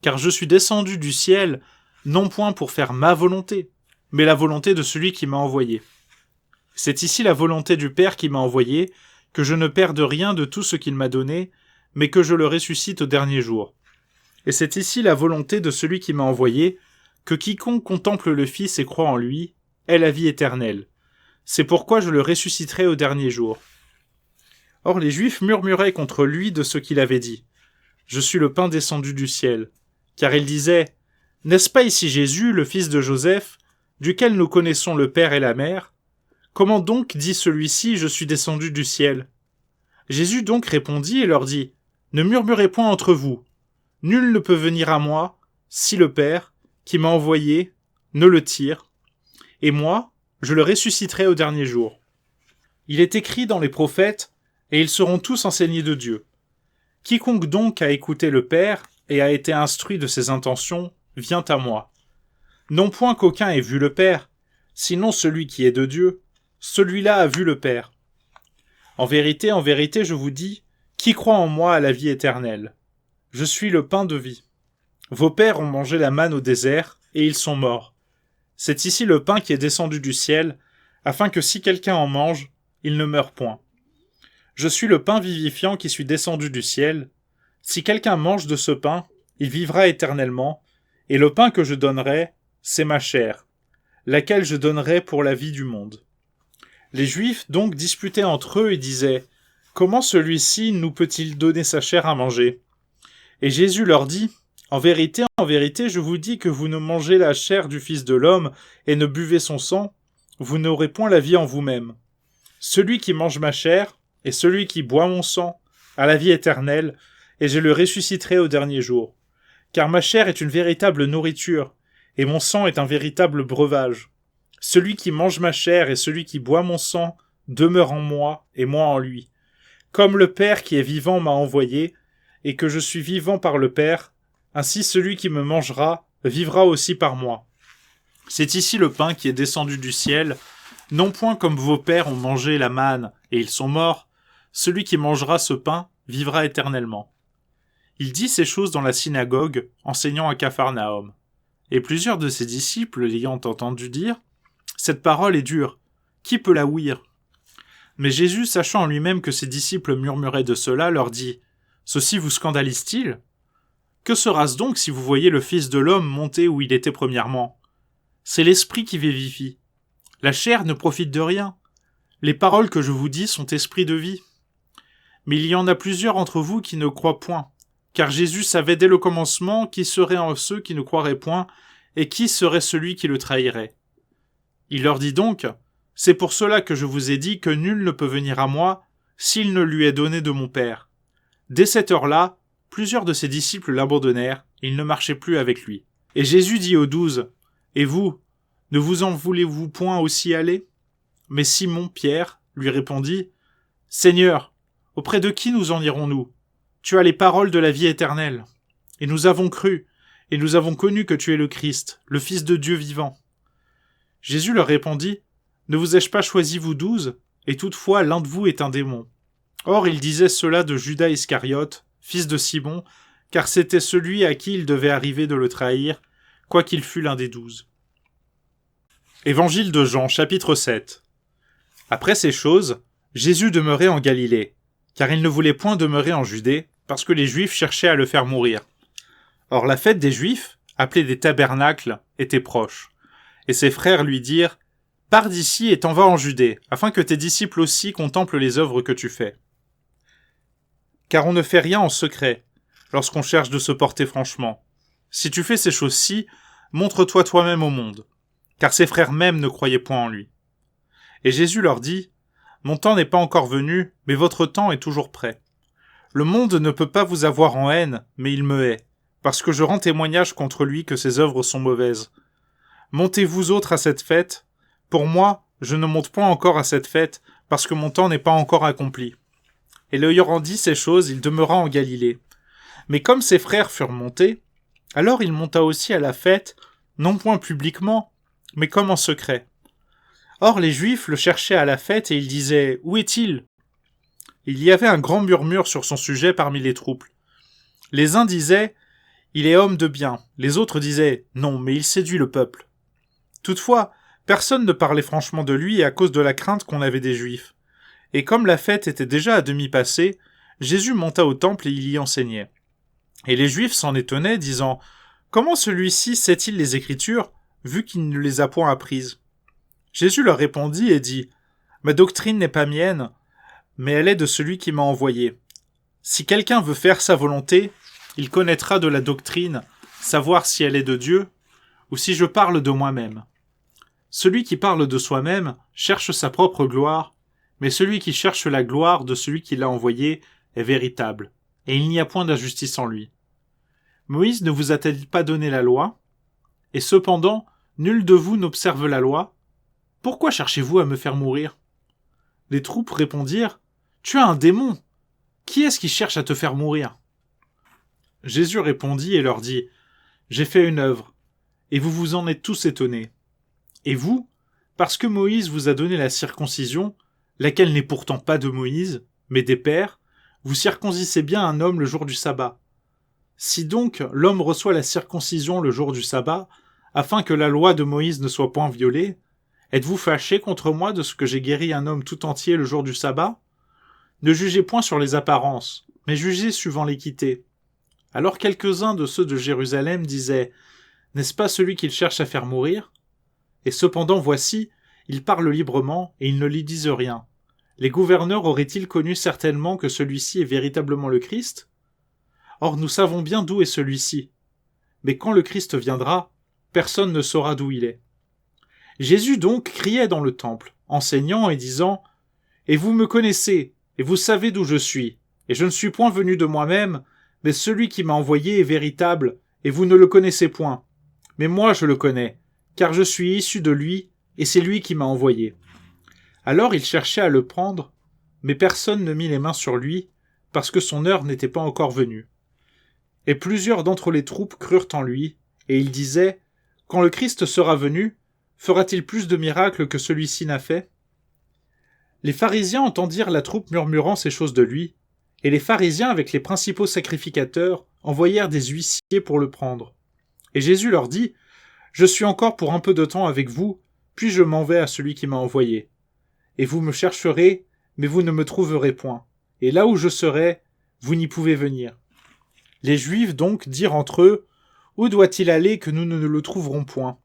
Car je suis descendu du ciel, non point pour faire ma volonté, mais la volonté de celui qui m'a envoyé. C'est ici la volonté du Père qui m'a envoyé, que je ne perde rien de tout ce qu'il m'a donné, mais que je le ressuscite au dernier jour. Et c'est ici la volonté de celui qui m'a envoyé, que quiconque contemple le Fils et croit en lui ait la vie éternelle. C'est pourquoi je le ressusciterai au dernier jour. » Or les Juifs murmuraient contre lui de ce qu'il avait dit. « Je suis le pain descendu du ciel. » Car ils disaient « N'est-ce pas ici Jésus, le fils de Joseph, duquel nous connaissons le Père et la Mère? Comment donc dit celui-ci « Je suis descendu du ciel » Jésus donc répondit et leur dit « Ne murmurez point entre vous. Nul ne peut venir à moi, si le Père, qui m'a envoyé, ne le tire. Et moi, je le ressusciterai au dernier jour. Il est écrit dans les prophètes, et ils seront tous enseignés de Dieu. Quiconque donc a écouté le Père et a été instruit de ses intentions, vient à moi. Non point qu'aucun ait vu le Père, sinon celui qui est de Dieu, celui-là a vu le Père. En vérité, je vous dis, qui croit en moi a la vie éternelle. Je suis le pain de vie. Vos pères ont mangé la manne au désert, et ils sont morts. C'est ici le pain qui est descendu du ciel, afin que si quelqu'un en mange, il ne meure point. Je suis le pain vivifiant qui suis descendu du ciel. Si quelqu'un mange de ce pain, il vivra éternellement, et le pain que je donnerai, c'est ma chair, laquelle je donnerai pour la vie du monde. Les Juifs donc disputaient entre eux et disaient « Comment celui-ci nous peut-il donner sa chair à manger ?» Et Jésus leur dit « En vérité, je vous dis que vous ne mangez la chair du Fils de l'homme et ne buvez son sang, vous n'aurez point la vie en vous-même. Celui qui mange ma chair et celui qui boit mon sang a la vie éternelle, et je le ressusciterai au dernier jour. Car ma chair est une véritable nourriture, et mon sang est un véritable breuvage. Celui qui mange ma chair et celui qui boit mon sang demeure en moi et moi en lui. Comme le Père qui est vivant m'a envoyé, et que je suis vivant par le Père, ainsi celui qui me mangera vivra aussi par moi. C'est ici le pain qui est descendu du ciel, non point comme vos pères ont mangé la manne et ils sont morts, celui qui mangera ce pain vivra éternellement. Il dit ces choses dans la synagogue, enseignant à Capharnaüm. Et plusieurs de ses disciples l'ayant entendu dire « Cette parole est dure, qui peut la ouïr ?» Mais Jésus, sachant en lui-même que ses disciples murmuraient de cela, leur dit « Ceci vous scandalise-t-il ? Que sera-ce donc si vous voyez le Fils de l'homme monter où il était premièrement ? C'est l'esprit qui vivifie. La chair ne profite de rien. Les paroles que je vous dis sont esprit de vie. Mais il y en a plusieurs entre vous qui ne croient point, car Jésus savait dès le commencement qui seraient en ceux qui ne croiraient point, et qui serait celui qui le trahirait. Il leur dit donc, « C'est pour cela que je vous ai dit que nul ne peut venir à moi, s'il ne lui est donné de mon Père. » Dès cette heure-là, plusieurs de ses disciples l'abandonnèrent, et ils ne marchaient plus avec lui. Et Jésus dit aux 12, « Et vous, ne vous en voulez-vous point aussi aller ?» Mais Simon, Pierre, lui répondit, « Seigneur, auprès de qui nous en irons-nous ? Tu as les paroles de la vie éternelle. Et nous avons cru, et nous avons connu que tu es le Christ, le Fils de Dieu vivant. » Jésus leur répondit, « Ne vous ai-je pas choisi vous 12, et toutefois l'un de vous est un démon. » Or il disait cela de Judas Iscariote, fils de Simon, car c'était celui à qui il devait arriver de le trahir, quoiqu'il fût l'un des 12. Évangile de Jean, chapitre 7. Après ces choses, Jésus demeurait en Galilée, car il ne voulait point demeurer en Judée, parce que les Juifs cherchaient à le faire mourir. Or la fête des Juifs, appelée des tabernacles, était proche. Et ses frères lui dirent « Pars d'ici et t'en vas en Judée, afin que tes disciples aussi contemplent les œuvres que tu fais. » Car on ne fait rien en secret, lorsqu'on cherche de se porter franchement. Si tu fais ces choses-ci, montre-toi toi-même au monde. Car ses frères même ne croyaient point en lui. Et Jésus leur dit « Mon temps n'est pas encore venu, mais votre temps est toujours prêt. Le monde ne peut pas vous avoir en haine, mais il me hait, parce que je rends témoignage contre lui que ses œuvres sont mauvaises. Montez-vous autres à cette fête. Pour moi, je ne monte point encore à cette fête, parce que mon temps n'est pas encore accompli. » Et l'ayant dit ces choses, il demeura en Galilée. Mais comme ses frères furent montés, alors il monta aussi à la fête, non point publiquement, mais comme en secret. Or les Juifs le cherchaient à la fête et ils disaient « Où est-il » Il y avait un grand murmure sur son sujet parmi les troupes. Les uns disaient « Il est homme de bien », les autres disaient « Non, mais il séduit le peuple ». Toutefois, personne ne parlait franchement de lui à cause de la crainte qu'on avait des Juifs. Et comme la fête était déjà à demi passée, Jésus monta au temple et il y enseignait. Et les Juifs s'en étonnaient, disant « Comment celui-ci sait-il les Écritures, vu qu'il ne les a point apprises ?» Jésus leur répondit et dit « Ma doctrine n'est pas mienne, mais elle est de celui qui m'a envoyé. Si quelqu'un veut faire sa volonté, il connaîtra de la doctrine, savoir si elle est de Dieu, ou si je parle de moi-même. Celui qui parle de soi-même cherche sa propre gloire, mais celui qui cherche la gloire de celui qui l'a envoyé est véritable, et il n'y a point d'injustice en lui. Moïse ne vous a-t-il pas donné la loi ? Et cependant, nul de vous n'observe la loi. Pourquoi cherchez-vous à me faire mourir ? » Les troupes répondirent « Tu as un démon. Qui est-ce qui cherche à te faire mourir ?» Jésus répondit et leur dit « J'ai fait une œuvre, et vous vous en êtes tous étonnés. Et vous, parce que Moïse vous a donné la circoncision, laquelle n'est pourtant pas de Moïse, mais des pères, vous circoncisez bien un homme le jour du sabbat. Si donc l'homme reçoit la circoncision le jour du sabbat, afin que la loi de Moïse ne soit point violée, êtes-vous fâché contre moi de ce que j'ai guéri un homme tout entier le jour du sabbat? Ne jugez point sur les apparences, mais jugez suivant l'équité. Alors quelques-uns de ceux de Jérusalem disaient « N'est-ce pas celui qu'il cherche à faire mourir ?» Et cependant voici, ils parlent librement et ils ne lui disent rien. Les gouverneurs auraient-ils connu certainement que celui-ci est véritablement le Christ? Or nous savons bien d'où est celui-ci. Mais quand le Christ viendra, personne ne saura d'où il est. Jésus donc criait dans le temple, enseignant et disant « Et vous me connaissez, et vous savez d'où je suis, et je ne suis point venu de moi-même, mais celui qui m'a envoyé est véritable, et vous ne le connaissez point. Mais moi je le connais, car je suis issu de lui, et c'est lui qui m'a envoyé. » Alors il cherchait à le prendre, mais personne ne mit les mains sur lui, parce que son heure n'était pas encore venue. Et plusieurs d'entre les troupes crurent en lui, et ils disaient « Quand le Christ sera venu, fera-t-il plus de miracles que celui-ci n'a fait ?» Les pharisiens entendirent la troupe murmurant ces choses de lui, et les pharisiens avec les principaux sacrificateurs envoyèrent des huissiers pour le prendre. Et Jésus leur dit « Je suis encore pour un peu de temps avec vous, puis je m'en vais à celui qui m'a envoyé. Et vous me chercherez, mais vous ne me trouverez point. Et là où je serai, vous n'y pouvez venir. » Les Juifs donc dirent entre eux « Où doit-il aller que nous ne le trouverons point?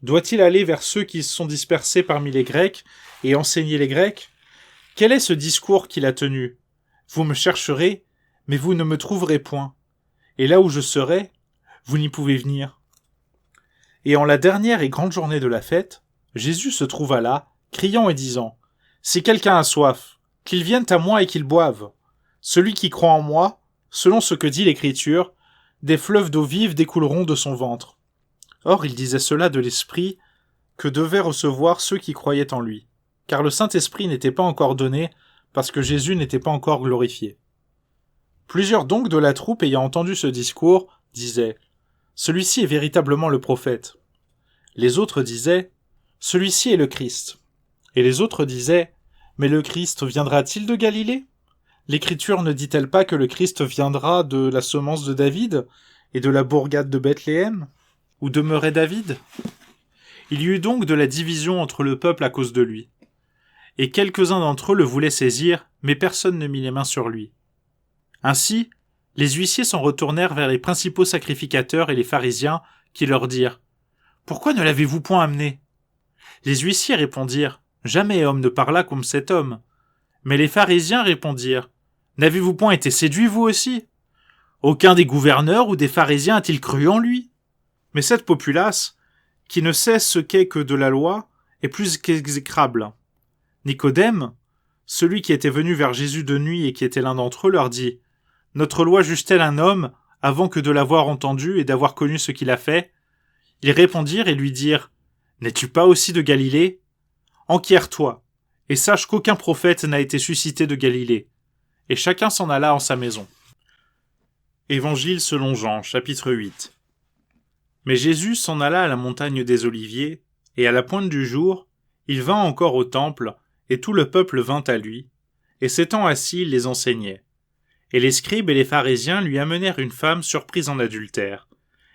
Doit-il aller vers ceux qui se sont dispersés parmi les Grecs et enseigner les Grecs? Quel est ce discours qu'il a tenu? Vous me chercherez, mais vous ne me trouverez point. Et là où je serai, vous n'y pouvez venir. » Et en la dernière et grande journée de la fête, Jésus se trouva là, criant et disant « Si quelqu'un a soif, qu'il vienne à moi et qu'il boive. Celui qui croit en moi, selon ce que dit l'Écriture, des fleuves d'eau vive découleront de son ventre. » Or il disait cela de l'Esprit que devaient recevoir ceux qui croyaient en lui, car le Saint-Esprit n'était pas encore donné, parce que Jésus n'était pas encore glorifié. Plusieurs donc de la troupe ayant entendu ce discours disaient « Celui-ci est véritablement le prophète. » Les autres disaient « Celui-ci est le Christ. » Et les autres disaient « Mais le Christ viendra-t-il de Galilée? L'Écriture ne dit-elle pas que le Christ viendra de la semence de David et de la bourgade de Bethléem, où demeurait David? » Il y eut donc de la division entre le peuple à cause de lui. Et quelques-uns d'entre eux le voulaient saisir, mais personne ne mit les mains sur lui. Ainsi, les huissiers s'en retournèrent vers les principaux sacrificateurs et les pharisiens, qui leur dirent « Pourquoi ne l'avez-vous point amené ?» Les huissiers répondirent « Jamais homme ne parla comme cet homme. » Mais les pharisiens répondirent « N'avez-vous point été séduits vous aussi? Aucun des gouverneurs ou des pharisiens a-t-il cru en lui? Mais cette populace, qui ne sait ce qu'est que de la loi, est plus qu'exécrable. » Nicodème, celui qui était venu vers Jésus de nuit et qui était l'un d'entre eux, leur dit « Notre loi juge-t-elle un homme avant que de l'avoir entendu et d'avoir connu ce qu'il a fait ?» Ils répondirent et lui dirent « N'es-tu pas aussi de Galilée? Enquiers-toi, et sache qu'aucun prophète n'a été suscité de Galilée. » Et chacun s'en alla en sa maison. Évangile selon Jean, chapitre 8. Mais Jésus s'en alla à la montagne des Oliviers, et à la pointe du jour, il vint encore au temple, et tout le peuple vint à lui, et s'étant assis, il les enseignait. Et les scribes et les pharisiens lui amenèrent une femme surprise en adultère.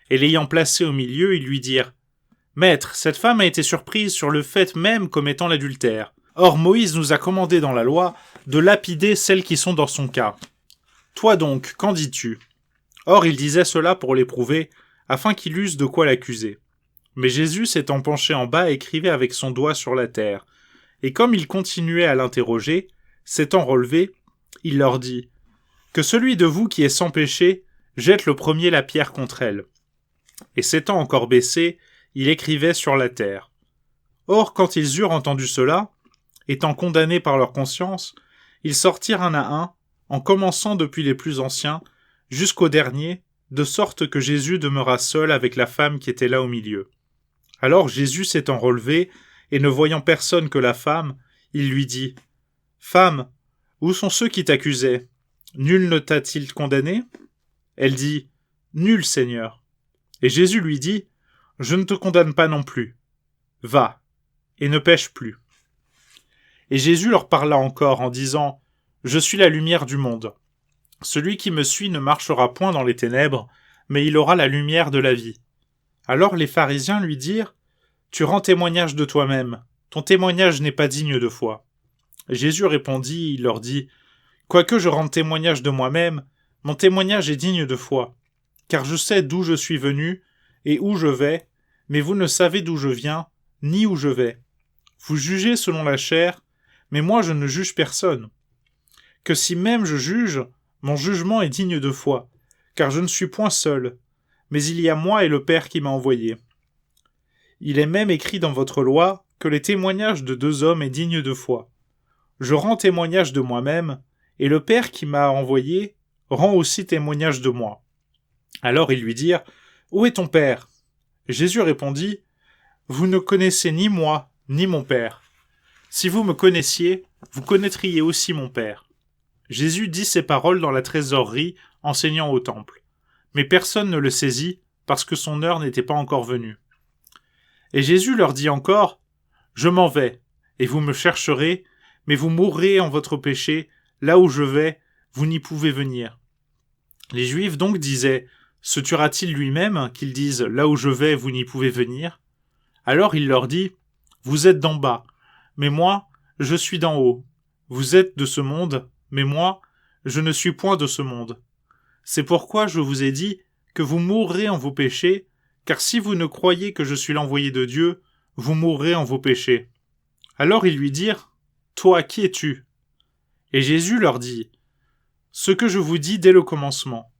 Et l'ayant placée au milieu, ils lui dirent « Maître, cette femme a été surprise sur le fait même commettant l'adultère. Or Moïse nous a commandé dans la loi de lapider celles qui sont dans son cas. Toi donc, qu'en dis-tu » Or il disait cela pour l'éprouver, afin qu'ils eussent de quoi l'accuser. Mais Jésus s'étant penché en bas écrivait avec son doigt sur la terre. Et comme il continuait à l'interroger, s'étant relevé, il leur dit « Que celui de vous qui est sans péché jette le premier la pierre contre elle. » Et s'étant encore baissé, il écrivait sur la terre. Or, quand ils eurent entendu cela, étant condamnés par leur conscience, ils sortirent un à un, en commençant depuis les plus anciens, jusqu'au dernier, de sorte que Jésus demeura seul avec la femme qui était là au milieu. Alors Jésus s'étant relevé, et ne voyant personne que la femme, il lui dit « Femme, où sont ceux qui t'accusaient? Nul ne t'a-t-il condamné ?» Elle dit « Nul, Seigneur. » Et Jésus lui dit « Je ne te condamne pas non plus. Va, et ne pêche plus. » Et Jésus leur parla encore en disant « Je suis la lumière du monde. Celui qui me suit ne marchera point dans les ténèbres, mais il aura la lumière de la vie. » Alors les pharisiens lui dirent « Tu rends témoignage de toi-même, ton témoignage n'est pas digne de foi. » Jésus répondit, il leur dit « Quoique je rende témoignage de moi-même, mon témoignage est digne de foi, car je sais d'où je suis venu et où je vais, mais vous ne savez d'où je viens, ni où je vais. Vous jugez selon la chair, mais moi je ne juge personne. Que si même je juge, mon jugement est digne de foi, car je ne suis point seul, mais il y a moi et le Père qui m'a envoyé. Il est même écrit dans votre loi que les témoignages de 2 hommes est digne de foi. Je rends témoignage de moi-même, et le Père qui m'a envoyé rend aussi témoignage de moi. » Alors ils lui dirent « Où est ton Père ?» Jésus répondit « Vous ne connaissez ni moi, ni mon Père. Si vous me connaissiez, vous connaîtriez aussi mon Père. » Jésus dit ces paroles dans la trésorerie, enseignant au temple. Mais personne ne le saisit, parce que son heure n'était pas encore venue. Et Jésus leur dit encore « Je m'en vais, et vous me chercherez, mais vous mourrez en votre péché, là où je vais, vous n'y pouvez venir. » Les Juifs donc disaient « Se tuera-t-il lui-même qu'il dise « Là où je vais, vous n'y pouvez venir ?» » Alors il leur dit « Vous êtes d'en bas, mais moi, je suis d'en haut. Vous êtes de ce monde, mais moi, je ne suis point de ce monde. C'est pourquoi je vous ai dit que vous mourrez en vos péchés, car si vous ne croyez que je suis l'envoyé de Dieu, vous mourrez en vos péchés. » Alors ils lui dirent « Toi, qui es-tu » Et Jésus leur dit « Ce que je vous dis dès le commencement.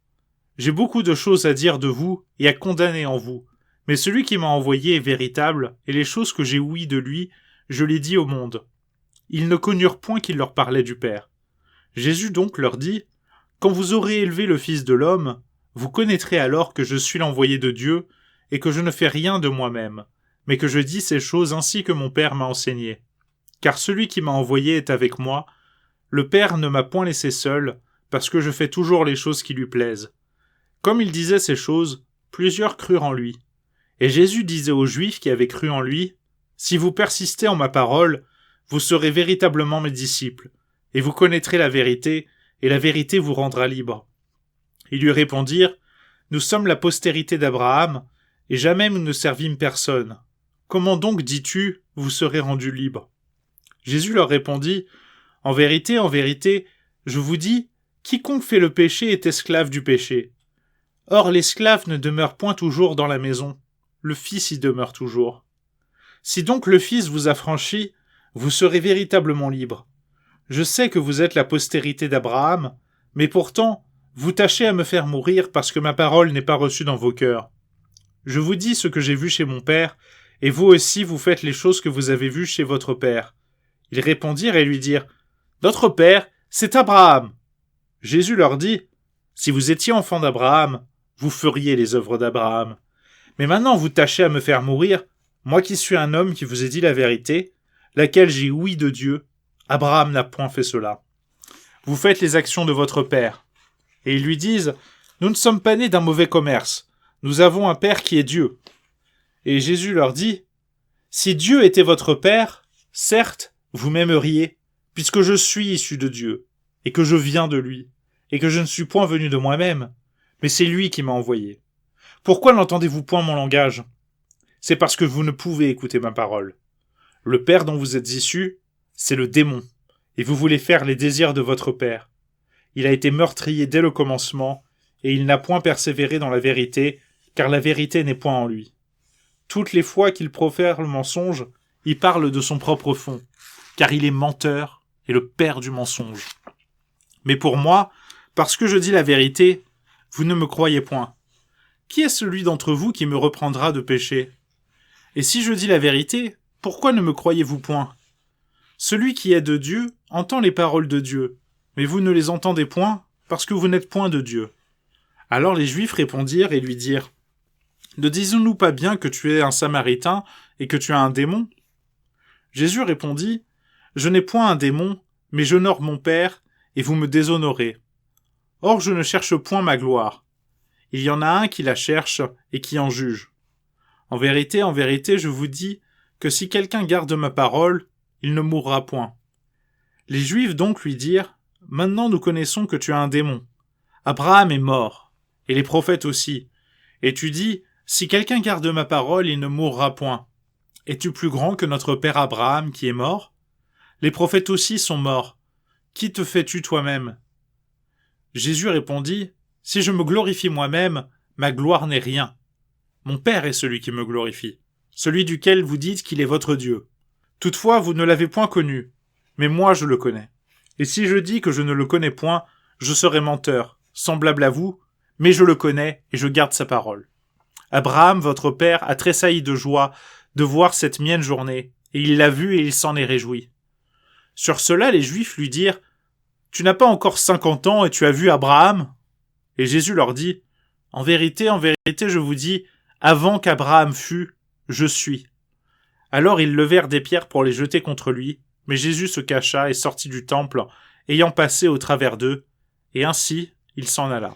J'ai beaucoup de choses à dire de vous et à condamner en vous, mais celui qui m'a envoyé est véritable, et les choses que j'ai ouïes de lui, je les dis au monde. » Ils ne connurent point qu'il leur parlait du Père. Jésus donc leur dit « Quand vous aurez élevé le Fils de l'homme, vous connaîtrez alors que je suis l'envoyé de Dieu, et que je ne fais rien de moi-même, mais que je dis ces choses ainsi que mon Père m'a enseigné. Car celui qui m'a envoyé est avec moi. Le Père ne m'a point laissé seul, parce que je fais toujours les choses qui lui plaisent. » Comme il disait ces choses, plusieurs crurent en lui. Et Jésus disait aux Juifs qui avaient cru en lui « Si vous persistez en ma parole, vous serez véritablement mes disciples, et vous connaîtrez la vérité, et la vérité vous rendra libre. » Ils lui répondirent « Nous sommes la postérité d'Abraham, et jamais nous ne servimes personne. Comment donc, dis-tu, vous serez rendus libres ?» Jésus leur répondit « En vérité, je vous dis, quiconque fait le péché est esclave du péché. Or l'esclave ne demeure point toujours dans la maison, le Fils y demeure toujours. Si donc le Fils vous affranchit, vous serez véritablement libres. Je sais que vous êtes la postérité d'Abraham, mais pourtant, vous tâchez à me faire mourir parce que ma parole n'est pas reçue dans vos cœurs. Je vous dis ce que j'ai vu chez mon Père, et vous aussi vous faites les choses que vous avez vues chez votre Père. » Ils répondirent et lui dirent « Notre Père, c'est Abraham. » Jésus leur dit « Si vous étiez enfant d'Abraham, vous feriez les œuvres d'Abraham. Mais maintenant vous tâchez à me faire mourir, moi qui suis un homme qui vous ai dit la vérité, laquelle j'ai ouï de Dieu. Abraham n'a point fait cela. Vous faites les actions de votre père. » Et ils lui disent « Nous ne sommes pas nés d'un mauvais commerce. Nous avons un Père qui est Dieu. » Et Jésus leur dit « Si Dieu était votre Père, certes, vous m'aimeriez, puisque je suis issu de Dieu, et que je viens de lui, et que je ne suis point venu de moi-même, mais c'est lui qui m'a envoyé. Pourquoi n'entendez-vous point mon langage ? C'est parce que vous ne pouvez écouter ma parole. Le père dont vous êtes issus, c'est le démon, et vous voulez faire les désirs de votre père. Il a été meurtrier dès le commencement, et il n'a point persévéré dans la vérité, car la vérité n'est point en lui. Toutes les fois qu'il profère le mensonge, il parle de son propre fond, car il est menteur et le père du mensonge. Mais pour moi, parce que je dis la vérité, vous ne me croyez point. Qui est celui d'entre vous qui me reprendra de péché ? Et si je dis la vérité, pourquoi ne me croyez-vous point ? Celui qui est de Dieu entend les paroles de Dieu, mais vous ne les entendez point, parce que vous n'êtes point de Dieu. Alors les Juifs répondirent et lui dirent « Ne disons-nous pas bien que tu es un Samaritain et que tu as un démon ?» Jésus répondit « Je n'ai point un démon, mais j'honore mon Père, et vous me déshonorez. Or je ne cherche point ma gloire. Il y en a un qui la cherche et qui en juge. En vérité, je vous dis que si quelqu'un garde ma parole, il ne mourra point. Les Juifs donc lui dirent « Maintenant nous connaissons que tu as un démon. Abraham est mort, et les prophètes aussi. Et tu dis « Si quelqu'un garde ma parole, il ne mourra point. Es-tu plus grand que notre père Abraham qui est mort? Les prophètes aussi sont morts. Qui te fais-tu toi-même » Jésus répondit « Si je me glorifie moi-même, ma gloire n'est rien. Mon Père est celui qui me glorifie, celui duquel vous dites qu'il est votre Dieu. Toutefois, vous ne l'avez point connu, mais moi je le connais. Et si je dis que je ne le connais point, je serai menteur, semblable à vous, mais je le connais et je garde sa parole. Abraham, votre père, a tressailli de joie de voir cette mienne journée, et il l'a vue et il s'en est réjoui. » Sur cela, les Juifs lui dirent « Tu n'as pas encore 50 ans et tu as vu Abraham ?» Et Jésus leur dit « en vérité, je vous dis, avant qu'Abraham fût, je suis. » Alors ils levèrent des pierres pour les jeter contre lui, mais Jésus se cacha et sortit du temple, ayant passé au travers d'eux, et ainsi il s'en alla.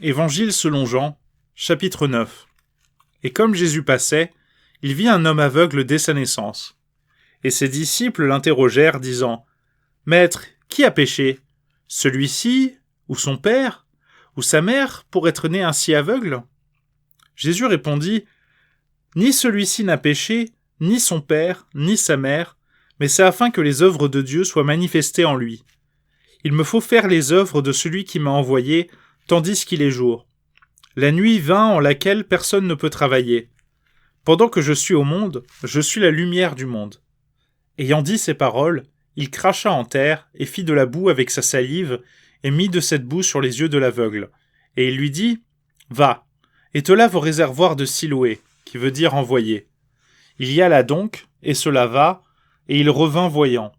Évangile selon Jean, chapitre 9. Et comme Jésus passait, il vit un homme aveugle dès sa naissance. Et ses disciples l'interrogèrent, disant « Maître, qui a péché? Celui-ci, ou son père, ou sa mère, pour être né ainsi aveugle ?» Jésus répondit « Ni celui-ci n'a péché, ni son père, ni sa mère, mais c'est afin que les œuvres de Dieu soient manifestées en lui. Il me faut faire les œuvres de celui qui m'a envoyé, tandis qu'il est jour. La nuit vint en laquelle personne ne peut travailler. Pendant que je suis au monde, je suis la lumière du monde. » Ayant dit ces paroles, il cracha en terre et fit de la boue avec sa salive et mit de cette boue sur les yeux de l'aveugle. Et il lui dit « Va, et te lave au réservoir de Siloé, qui veut dire envoyé. » Il y alla donc, et se lava, et il revint voyant.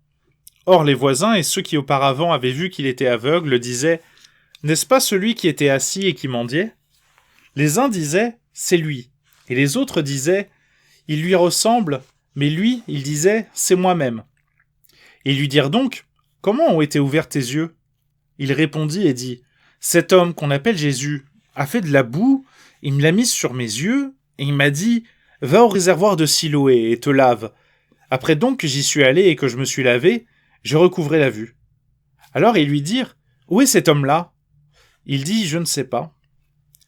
Or les voisins et ceux qui auparavant avaient vu qu'il était aveugle disaient « N'est-ce pas celui qui était assis et qui mendiait ?» Les uns disaient « C'est lui », et les autres disaient « Il lui ressemble », mais lui, il disait « C'est moi-même ». Ils lui dirent donc « Comment ont été ouverts tes yeux ?» Il répondit et dit « Cet homme qu'on appelle Jésus a fait de la boue, il me l'a mise sur mes yeux, et il m'a dit « Va au réservoir de Siloé et te lave ». Après donc que j'y suis allé et que je me suis lavé, j'ai recouvré la vue. Alors ils lui dirent « Où est cet homme-là » Il dit « Je ne sais pas ».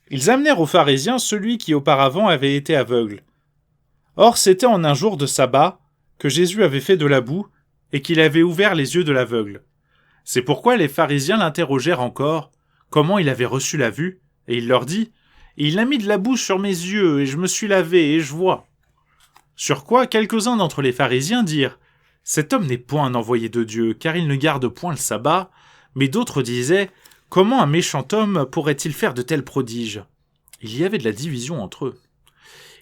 Ils amenèrent aux pharisiens celui qui auparavant avait été aveugle. Or c'était en un jour de sabbat que Jésus avait fait de la boue et qu'il avait ouvert les yeux de l'aveugle. C'est pourquoi les pharisiens l'interrogèrent encore, comment il avait reçu la vue, et il leur dit « Il a mis de la boue sur mes yeux, et je me suis lavé, et je vois. » Sur quoi quelques-uns d'entre les pharisiens dirent « Cet homme n'est point un envoyé de Dieu, car il ne garde point le sabbat. » Mais d'autres disaient « Comment un méchant homme pourrait-il faire de tels prodiges ?» Il y avait de la division entre eux.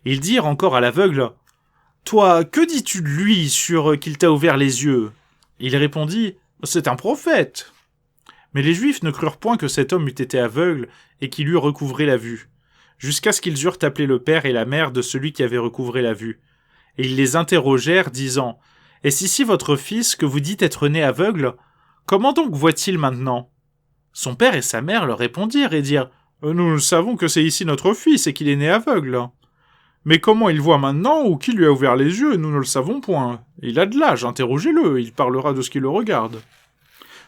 Ils dirent encore à l'aveugle « Toi, que dis-tu de lui sur qu'il t'a ouvert les yeux ?» Il répondit « C'est un prophète. » Mais les Juifs ne crurent point que cet homme eût été aveugle et qu'il eût recouvré la vue, jusqu'à ce qu'ils eurent appelé le père et la mère de celui qui avait recouvré la vue. Et ils les interrogèrent, disant « Est-ce ici votre fils que vous dites être né aveugle? Comment donc voit-il maintenant ?» Son père et sa mère leur répondirent et dirent « Nous savons que c'est ici notre fils et qu'il est né aveugle. Mais comment il voit maintenant ou qui lui a ouvert les yeux, nous ne le savons point. Il a de l'âge, interrogez-le, il parlera de ce qui le regarde. »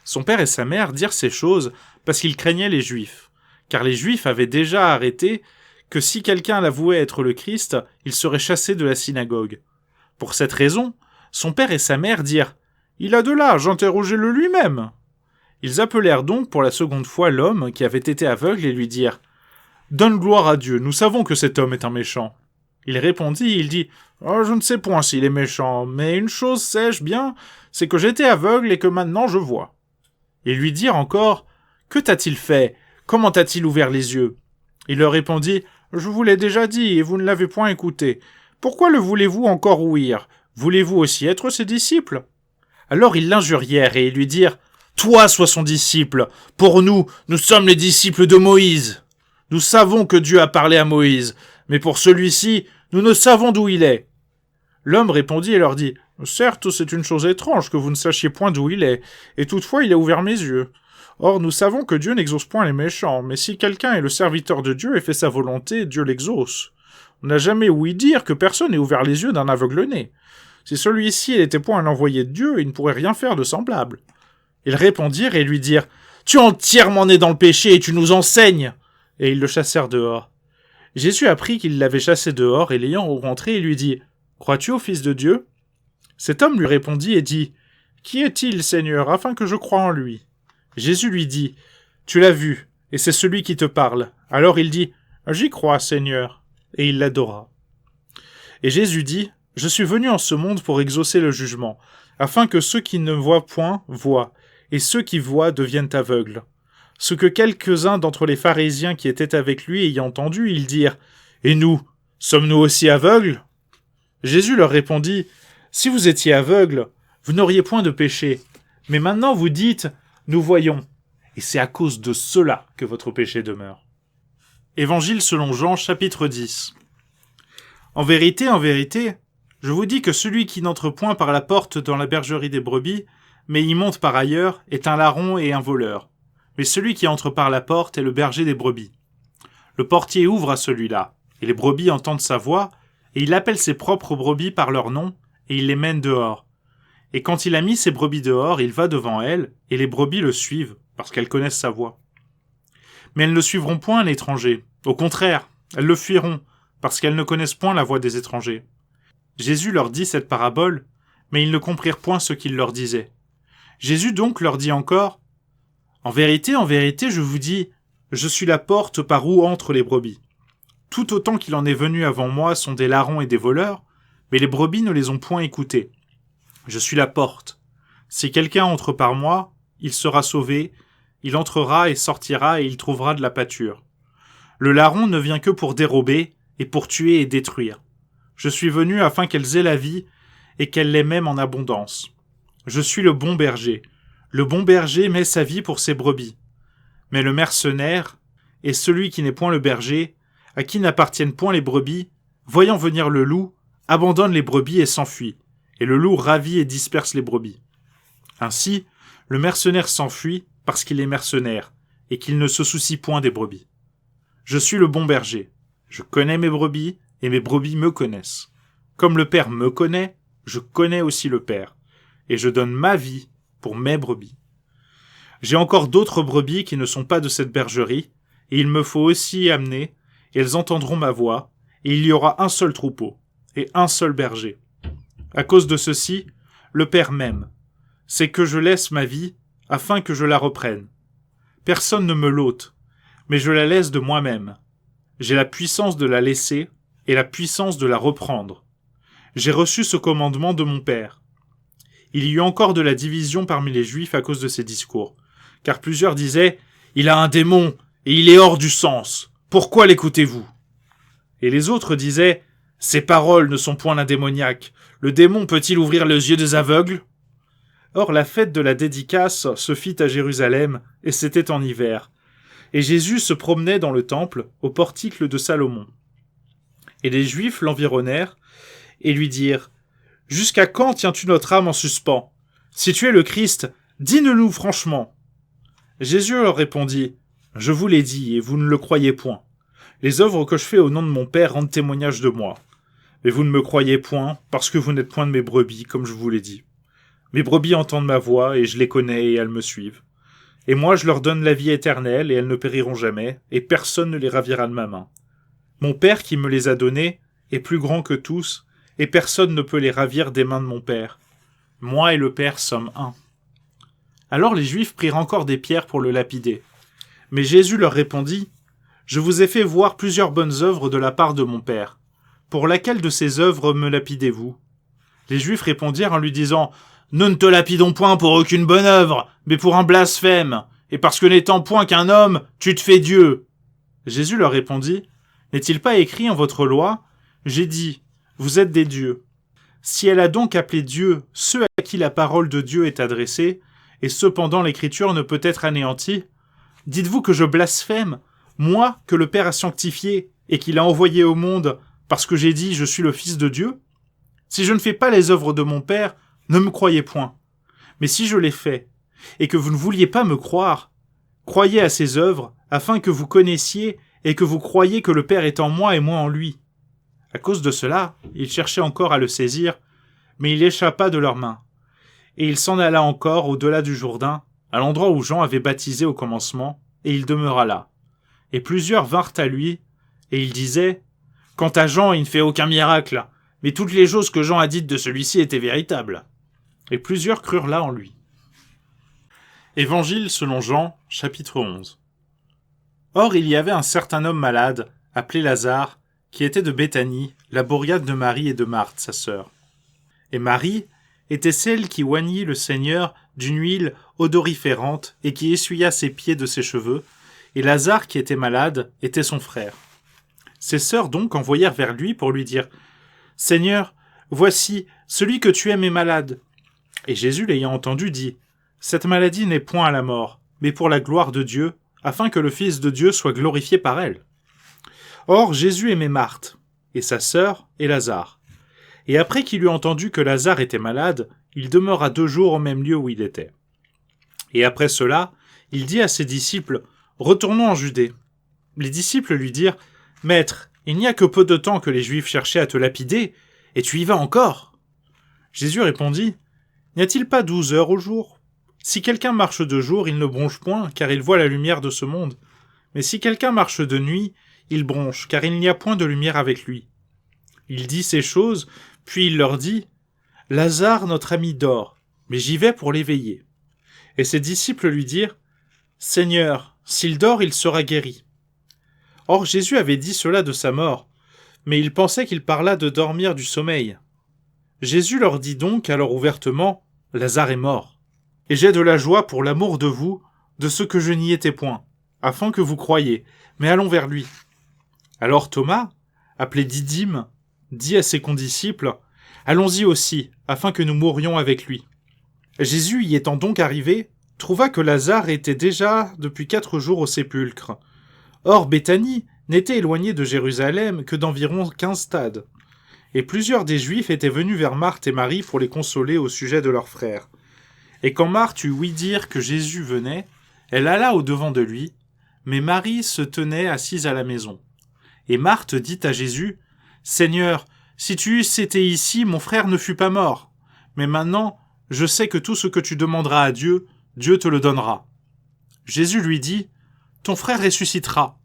Son père et sa mère dirent ces choses parce qu'ils craignaient les Juifs, car les Juifs avaient déjà arrêté que si quelqu'un l'avouait être le Christ, il serait chassé de la synagogue. Pour cette raison, son père et sa mère dirent « Il a de l'âge, interrogez-le lui-même. » Ils appelèrent donc pour la seconde fois l'homme qui avait été aveugle et lui dirent « Donne gloire à Dieu, nous savons que cet homme est un méchant. » Il répondit, il dit « Je ne sais point s'il est méchant, mais une chose sais-je bien, c'est que j'étais aveugle et que maintenant je vois. » Ils lui dirent encore « Que t'a-t-il fait? Comment t'a-t-il ouvert les yeux ?» Il leur répondit « Je vous l'ai déjà dit, et vous ne l'avez point écouté. Pourquoi le voulez-vous encore ouïr? Voulez-vous aussi être ses disciples ?» Alors ils l'injurièrent et lui dirent « Toi sois son disciple. Pour nous, nous sommes les disciples de Moïse. Nous savons que Dieu a parlé à Moïse, mais pour celui-ci, nous ne savons d'où il est. » L'homme répondit et leur dit « Certes, c'est une chose étrange que vous ne sachiez point d'où il est, et toutefois il a ouvert mes yeux. Or, nous savons que Dieu n'exauce point les méchants, mais si quelqu'un est le serviteur de Dieu et fait sa volonté, Dieu l'exauce. On n'a jamais ouï dire que personne ait ouvert les yeux d'un aveugle-né. Si celui-ci n'était point un envoyé de Dieu, il ne pourrait rien faire de semblable. » Ils répondirent et lui dirent « Tu es entièrement né dans le péché et tu nous enseignes !» Et ils le chassèrent dehors. Jésus apprit qu'il l'avait chassé dehors et l'ayant rentré, il lui dit « Crois-tu au Fils de Dieu ?» Cet homme lui répondit et dit « Qui est-il, Seigneur, afin que je croie en lui ?» Jésus lui dit « Tu l'as vu, et c'est celui qui te parle. » Alors il dit « J'y crois, Seigneur. » Et il l'adora. Et Jésus dit « Je suis venu en ce monde pour exaucer le jugement, afin que ceux qui ne voient point voient, et ceux qui voient deviennent aveugles. » Ce que quelques-uns d'entre les pharisiens qui étaient avec lui ayant entendu, ils dirent « Et nous, sommes-nous aussi aveugles ?» Jésus leur répondit « Si vous étiez aveugles, vous n'auriez point de péché. Mais maintenant vous dites « Nous voyons ». Et c'est à cause de cela que votre péché demeure. Évangile selon Jean, chapitre 10. En vérité, je vous dis que celui qui n'entre point par la porte dans la bergerie des brebis, mais y monte par ailleurs, est un larron et un voleur. Mais celui qui entre par la porte est le berger des brebis. Le portier ouvre à celui-là, et les brebis entendent sa voix, et il appelle ses propres brebis par leur nom, et il les mène dehors. Et quand il a mis ses brebis dehors, il va devant elles, et les brebis le suivent, parce qu'elles connaissent sa voix. Mais elles ne suivront point l'étranger. Au contraire, elles le fuiront, parce qu'elles ne connaissent point la voix des étrangers. Jésus leur dit cette parabole, mais ils ne comprirent point ce qu'il leur disait. Jésus donc leur dit encore, « En vérité, je vous dis, je suis la porte par où entrent les brebis. Tout autant qu'il en est venu avant moi sont des larrons et des voleurs, mais les brebis ne les ont point écoutés. Je suis la porte. Si quelqu'un entre par moi, il sera sauvé, il entrera et sortira et il trouvera de la pâture. Le larron ne vient que pour dérober, et pour tuer et détruire. Je suis venu afin qu'elles aient la vie, et qu'elles l'aient même en abondance. Je suis le bon berger. Le bon berger met sa vie pour ses brebis. Mais le mercenaire, et celui qui n'est point le berger, à qui n'appartiennent point les brebis, voyant venir le loup, abandonne les brebis et s'enfuit, et le loup ravit et disperse les brebis. Ainsi, le mercenaire s'enfuit parce qu'il est mercenaire, et qu'il ne se soucie point des brebis. Je suis le bon berger. Je connais mes brebis, et mes brebis me connaissent. Comme le Père me connaît, je connais aussi le Père, et je donne ma vie pour mes brebis. J'ai encore d'autres brebis qui ne sont pas de cette bergerie, et il me faut aussi y amener, et elles entendront ma voix, et il y aura un seul troupeau, et un seul berger. À cause de ceci, le Père m'aime. C'est que je laisse ma vie, afin que je la reprenne. Personne ne me l'ôte, mais je la laisse de moi-même. J'ai la puissance de la laisser, et la puissance de la reprendre. J'ai reçu ce commandement de mon Père. Il y eut encore de la division parmi les Juifs à cause de ces discours, car plusieurs disaient « Il a un démon, et il est hors du sens. Pourquoi l'écoutez-vous » Et les autres disaient « Ces paroles ne sont point d'un démoniaque. Le démon peut-il ouvrir les yeux des aveugles ?» Or la fête de la dédicace se fit à Jérusalem, et c'était en hiver. Et Jésus se promenait dans le temple, au portique de Salomon. Et les Juifs l'environnèrent, et lui dirent « Jusqu'à quand tiens-tu notre âme en suspens ? Si tu es le Christ, dis-le-nous franchement. » Jésus leur répondit « Je vous l'ai dit, et vous ne le croyez point. Les œuvres que je fais au nom de mon Père rendent témoignage de moi. Mais vous ne me croyez point, parce que vous n'êtes point de mes brebis, comme je vous l'ai dit. Mes brebis entendent ma voix, et je les connais, et elles me suivent. Et moi je leur donne la vie éternelle, et elles ne périront jamais, et personne ne les ravira de ma main. Mon Père qui me les a donnés est plus grand que tous, et personne ne peut les ravir des mains de mon Père. Moi et le Père sommes un. » Alors les Juifs prirent encore des pierres pour le lapider. Mais Jésus leur répondit « Je vous ai fait voir plusieurs bonnes œuvres de la part de mon Père. Pour laquelle de ces œuvres me lapidez-vous » Les Juifs répondirent en lui disant « Nous ne te lapidons point pour aucune bonne œuvre, mais pour un blasphème, et parce que n'étant point qu'un homme, tu te fais Dieu. » Jésus leur répondit « N'est-il pas écrit en votre loi ? J'ai dit, vous êtes des dieux. Si elle a donc appelé Dieu ceux à qui la parole de Dieu est adressée, et cependant l'écriture ne peut être anéantie, dites-vous que je blasphème, moi que le Père a sanctifié et qu'il a envoyé au monde parce que j'ai dit je suis le Fils de Dieu ? Si je ne fais pas les œuvres de mon Père, ne me croyez point. Mais si je les fais, et que vous ne vouliez pas me croire, croyez à ces œuvres, afin que vous connaissiez et que vous croyiez que le Père est en moi et moi en lui. À cause de cela, ils cherchaient encore à le saisir, mais il échappa de leurs mains. Et il s'en alla encore au-delà du Jourdain, à l'endroit où Jean avait baptisé au commencement, et il demeura là. Et plusieurs vinrent à lui, et ils disaient « Quant à Jean, il ne fait aucun miracle, mais toutes les choses que Jean a dites de celui-ci étaient véritables. » Et plusieurs crurent là en lui. Évangile selon Jean, chapitre 11. Or il y avait un certain homme malade, appelé Lazare, qui était de Béthanie, la bourgade de Marie et de Marthe, sa sœur. Et Marie était celle qui oignit le Seigneur d'une huile odoriférante et qui essuya ses pieds de ses cheveux, et Lazare, qui était malade, était son frère. Ses sœurs donc envoyèrent vers lui pour lui dire « Seigneur, voici, celui que tu aimes est malade. » Et Jésus, l'ayant entendu, dit « Cette maladie n'est point à la mort, mais pour la gloire de Dieu, afin que le Fils de Dieu soit glorifié par elle. » Or Jésus aimait Marthe, et sa sœur, et Lazare. Et après qu'il eut entendu que Lazare était malade, il demeura 2 jours au même lieu où il était. Et après cela, il dit à ses disciples « Retournons en Judée. » Les disciples lui dirent « Maître, il n'y a que peu de temps que les Juifs cherchaient à te lapider, et tu y vas encore ?» Jésus répondit « N'y a-t-il pas 12 heures au jour ? Si quelqu'un marche de jour, il ne bronche point, car il voit la lumière de ce monde. Mais si quelqu'un marche de nuit, il bronche, car il n'y a point de lumière avec lui. » Il dit ces choses, puis il leur dit « Lazare, notre ami, dort, mais j'y vais pour l'éveiller. » Et ses disciples lui dirent « Seigneur, s'il dort, il sera guéri. » Or Jésus avait dit cela de sa mort, mais ils pensaient qu'il parla de dormir du sommeil. Jésus leur dit donc alors ouvertement « Lazare est mort. Et j'ai de la joie pour l'amour de vous, de ce que je n'y étais point, afin que vous croyiez, mais allons vers lui. » Alors Thomas, appelé Didyme, dit à ses condisciples « Allons-y aussi, afin que nous mourions avec lui. » Jésus, y étant donc arrivé, trouva que Lazare était déjà depuis 4 jours au sépulcre. Or Béthanie n'était éloignée de Jérusalem que d'environ 15 stades. Et plusieurs des Juifs étaient venus vers Marthe et Marie pour les consoler au sujet de leur frère. Et quand Marthe eut ouï dire que Jésus venait, elle alla au-devant de lui, mais Marie se tenait assise à la maison. Et Marthe dit à Jésus « Seigneur, si tu eusses été ici, mon frère ne fût pas mort. Mais maintenant, je sais que tout ce que tu demanderas à Dieu, Dieu te le donnera. » Jésus lui dit « Ton frère ressuscitera. »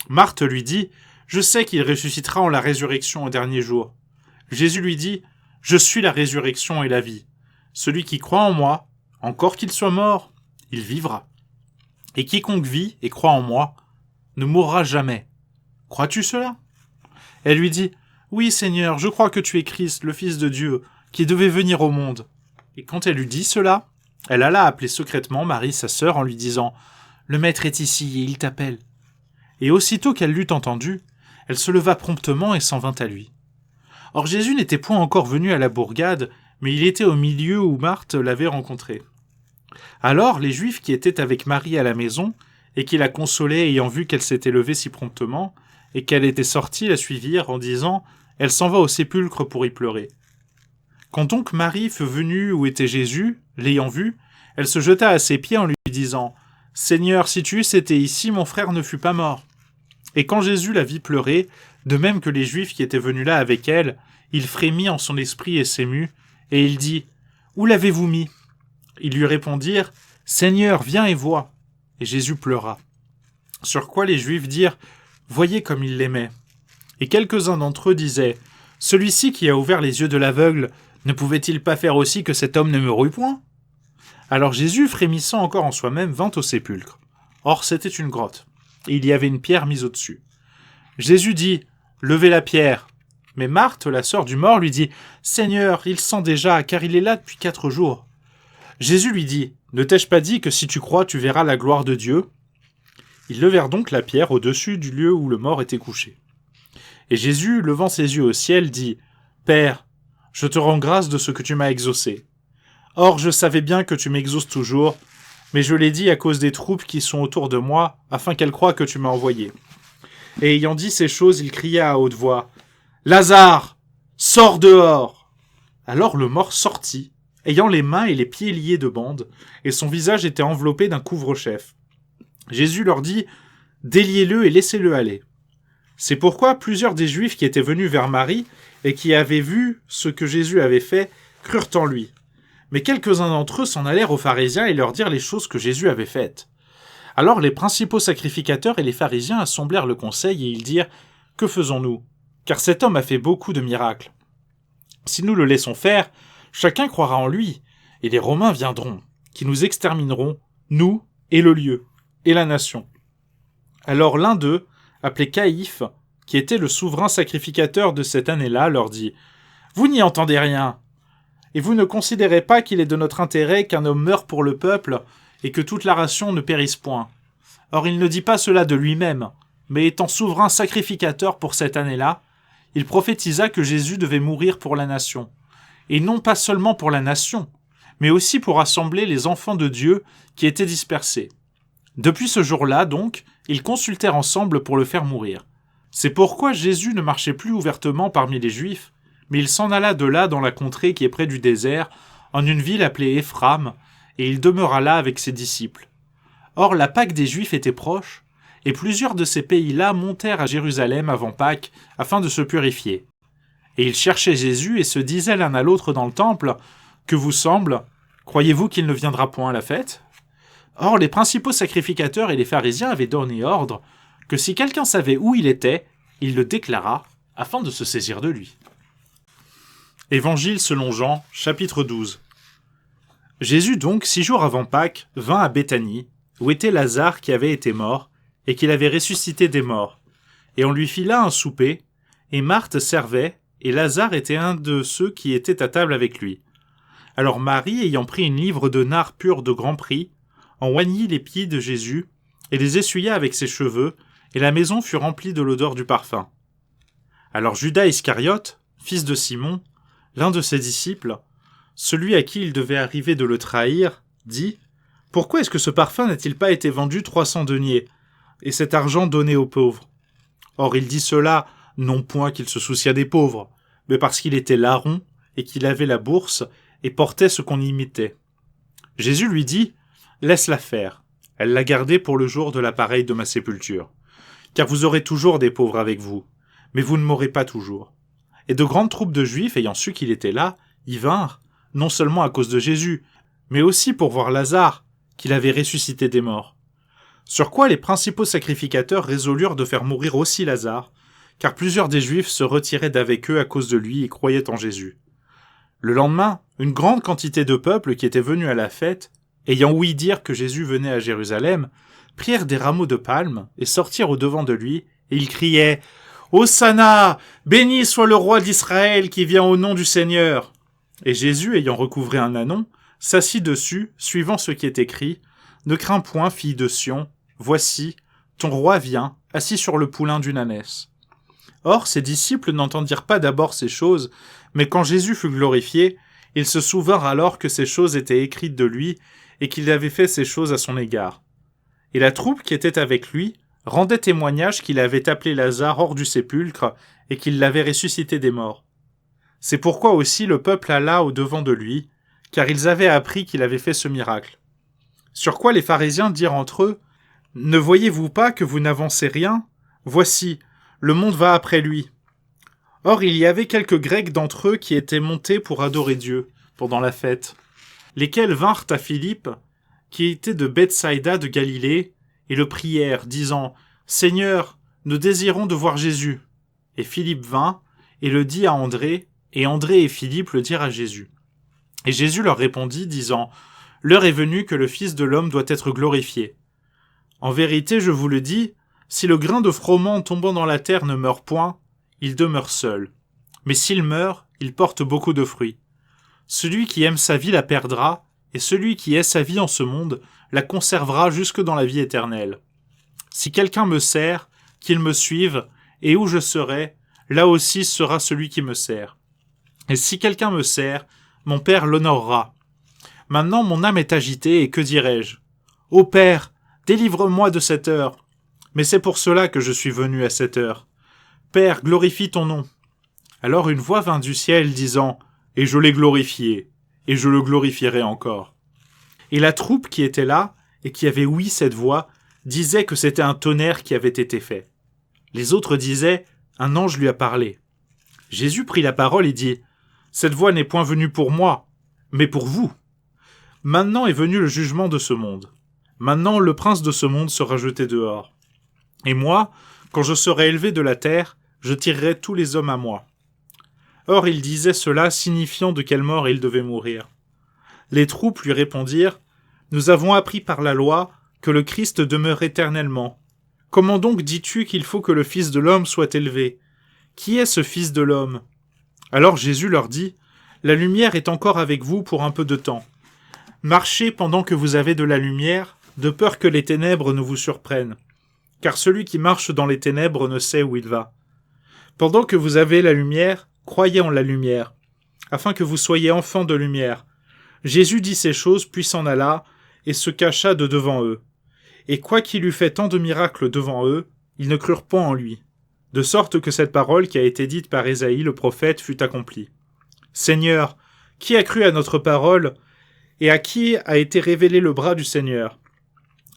Marthe lui dit « Je sais qu'il ressuscitera en la résurrection au dernier jour. » Jésus lui dit « Je suis la résurrection et la vie. Celui qui croit en moi, encore qu'il soit mort, il vivra. Et quiconque vit et croit en moi, ne mourra jamais. Crois-tu cela ? » Elle lui dit « Oui, Seigneur, je crois que tu es Christ, le Fils de Dieu, qui devait venir au monde. » Et quand elle eut dit cela, elle alla appeler secrètement Marie, sa sœur, en lui disant « Le Maître est ici et il t'appelle. » Et aussitôt qu'elle l'eut entendu, elle se leva promptement et s'en vint à lui. Or Jésus n'était point encore venu à la bourgade, mais il était au milieu où Marthe l'avait rencontré. Alors les Juifs qui étaient avec Marie à la maison, et qui la consolaient ayant vu qu'elle s'était levée si promptement, et qu'elle était sortie, la suivirent en disant « Elle s'en va au sépulcre pour y pleurer. » Quand donc Marie fut venue où était Jésus, l'ayant vu, elle se jeta à ses pieds en lui disant « Seigneur, si tu eusses été ici, mon frère ne fût pas mort. » Et quand Jésus la vit pleurer, de même que les Juifs qui étaient venus là avec elle, il frémit en son esprit et s'émut, et il dit « Où l'avez-vous mis » Ils lui répondirent « Seigneur, viens et vois. » Et Jésus pleura. Sur quoi les Juifs dirent « Voyez comme il l'aimait. » Et quelques-uns d'entre eux disaient « Celui-ci qui a ouvert les yeux de l'aveugle, ne pouvait-il pas faire aussi que cet homme ne mourût point ?» Alors Jésus, frémissant encore en soi-même, vint au sépulcre. Or c'était une grotte, et il y avait une pierre mise au-dessus. Jésus dit « Levez la pierre. » Mais Marthe, la sœur du mort, lui dit « Seigneur, il sent déjà, car il est là depuis 4 jours. » Jésus lui dit « Ne t'ai-je pas dit que si tu crois, tu verras la gloire de Dieu ?» Ils levèrent donc la pierre au-dessus du lieu où le mort était couché. Et Jésus, levant ses yeux au ciel, dit « Père, je te rends grâce de ce que tu m'as exaucé. Or, je savais bien que tu m'exauces toujours, mais je l'ai dit à cause des troupes qui sont autour de moi, afin qu'elles croient que tu m'as envoyé. » Et ayant dit ces choses, il cria à haute voix « Lazare, sors dehors !» Alors le mort sortit, ayant les mains et les pieds liés de bandes, et son visage était enveloppé d'un couvre-chef. Jésus leur dit « Déliez-le et laissez-le aller. » C'est pourquoi plusieurs des Juifs qui étaient venus vers Marie et qui avaient vu ce que Jésus avait fait crurent en lui. Mais quelques-uns d'entre eux s'en allèrent aux pharisiens et leur dirent les choses que Jésus avait faites. Alors les principaux sacrificateurs et les pharisiens assemblèrent le conseil et ils dirent « Que faisons-nous ? Car cet homme a fait beaucoup de miracles. Si nous le laissons faire, chacun croira en lui, et les Romains viendront, qui nous extermineront, nous et le lieu, et la nation. » Alors l'un d'eux, appelé Caïphe, qui était le souverain sacrificateur de cette année-là, leur dit « Vous n'y entendez rien, et vous ne considérez pas qu'il est de notre intérêt qu'un homme meure pour le peuple et que toute la ration ne périsse point. Or il ne dit pas cela de lui-même, mais étant souverain sacrificateur pour cette année-là, il prophétisa que Jésus devait mourir pour la nation, et non pas seulement pour la nation, mais aussi pour rassembler les enfants de Dieu qui étaient dispersés. Depuis ce jour-là, donc, ils consultèrent ensemble pour le faire mourir. C'est pourquoi Jésus ne marchait plus ouvertement parmi les Juifs, mais il s'en alla de là dans la contrée qui est près du désert, en une ville appelée Éphraim, et il demeura là avec ses disciples. Or la Pâque des Juifs était proche, et plusieurs de ces pays-là montèrent à Jérusalem avant Pâques, afin de se purifier. Et ils cherchaient Jésus et se disaient l'un à l'autre dans le temple, « Que vous semble ? Croyez-vous qu'il ne viendra point à la fête ?» Or les principaux sacrificateurs et les pharisiens avaient donné ordre que si quelqu'un savait où il était, il le déclarât, afin de se saisir de lui. Évangile selon Jean, chapitre 12. Jésus donc, 6 jours avant Pâques, vint à Béthanie, où était Lazare qui avait été mort, et qu'il avait ressuscité des morts. Et on lui fit là un souper, et Marthe servait, et Lazare était un de ceux qui étaient à table avec lui. Alors Marie, ayant pris une livre de nard pur de grand prix, en oignit les pieds de Jésus, et les essuya avec ses cheveux, et la maison fut remplie de l'odeur du parfum. Alors Judas Iscariote, fils de Simon, l'un de ses disciples, celui à qui il devait arriver de le trahir, dit « Pourquoi est-ce que ce parfum n'a-t-il pas été vendu 300 deniers, et cet argent donné aux pauvres ?» Or il dit cela, non point qu'il se souciât des pauvres, mais parce qu'il était larron, et qu'il avait la bourse, et portait ce qu'on imitait. Jésus lui dit « Laisse-la faire, elle l'a gardée pour le jour de l'appareil de ma sépulture. Car vous aurez toujours des pauvres avec vous, mais vous ne m'aurez pas toujours. » Et de grandes troupes de Juifs, ayant su qu'il était là, y vinrent, non seulement à cause de Jésus, mais aussi pour voir Lazare, qu'il avait ressuscité des morts. Sur quoi les principaux sacrificateurs résolurent de faire mourir aussi Lazare, car plusieurs des Juifs se retiraient d'avec eux à cause de lui et croyaient en Jésus. Le lendemain, une grande quantité de peuple qui était venu à la fête, ayant ouï dire que Jésus venait à Jérusalem, prirent des rameaux de palme et sortirent au-devant de lui, et ils criaient « Hosanna ! Béni soit le roi d'Israël qui vient au nom du Seigneur !» Et Jésus, ayant recouvré un ânon, s'assit dessus, suivant ce qui est écrit « Ne crains point, fille de Sion, voici, ton roi vient, assis sur le poulain d'une ânesse. » Or, ses disciples n'entendirent pas d'abord ces choses, mais quand Jésus fut glorifié, ils se souvinrent alors que ces choses étaient écrites de lui et qu'il avait fait ces choses à son égard. Et la troupe qui était avec lui rendait témoignage qu'il avait appelé Lazare hors du sépulcre et qu'il l'avait ressuscité des morts. C'est pourquoi aussi le peuple alla au-devant de lui, car ils avaient appris qu'il avait fait ce miracle. Sur quoi les pharisiens dirent entre eux « Ne voyez-vous pas que vous n'avancez rien ? Voici, le monde va après lui. » Or il y avait quelques Grecs d'entre eux qui étaient montés pour adorer Dieu pendant la fête, lesquels vinrent à Philippe, qui était de Bethsaïda de Galilée, et le prièrent, disant « Seigneur, nous désirons de voir Jésus. » Et Philippe vint, et le dit à André, et André et Philippe le dirent à Jésus. Et Jésus leur répondit, disant « L'heure est venue que le Fils de l'homme doit être glorifié. En vérité, je vous le dis, si le grain de froment tombant dans la terre ne meurt point, il demeure seul. Mais s'il meurt, il porte beaucoup de fruits. Celui qui aime sa vie la perdra, et celui qui hait sa vie en ce monde la conservera jusque dans la vie éternelle. Si quelqu'un me sert, qu'il me suive, et où je serai, là aussi sera celui qui me sert. Et si quelqu'un me sert, mon Père l'honorera. Maintenant mon âme est agitée, et que dirai-je ? Ô Père, délivre-moi de cette heure. Mais c'est pour cela que je suis venu à cette heure. Père, glorifie ton nom. Alors une voix vint du ciel disant « Et je l'ai glorifié, et je le glorifierai encore. » Et la troupe qui était là, et qui avait ouï cette voix, disait que c'était un tonnerre qui avait été fait. Les autres disaient « Un ange lui a parlé. » Jésus prit la parole et dit « Cette voix n'est point venue pour moi, mais pour vous. Maintenant est venu le jugement de ce monde. Maintenant le prince de ce monde sera jeté dehors. Et moi, quand je serai élevé de la terre, je tirerai tous les hommes à moi. » Or il disait cela, signifiant de quelle mort il devait mourir. Les troupes lui répondirent : « Nous avons appris par la loi que le Christ demeure éternellement. Comment donc dis-tu qu'il faut que le Fils de l'homme soit élevé ? Qui est ce Fils de l'homme ? » Alors Jésus leur dit : « La lumière est encore avec vous pour un peu de temps. Marchez pendant que vous avez de la lumière, de peur que les ténèbres ne vous surprennent. Car celui qui marche dans les ténèbres ne sait où il va. Pendant que vous avez la lumière, croyez en la lumière, afin que vous soyez enfants de lumière. » Jésus dit ces choses, puis s'en alla, et se cacha de devant eux. Et quoiqu'il eût fait tant de miracles devant eux, ils ne crurent point en lui. De sorte que cette parole qui a été dite par Ésaïe le prophète fut accomplie. « Seigneur, qui a cru à notre parole, et à qui a été révélé le bras du Seigneur ?»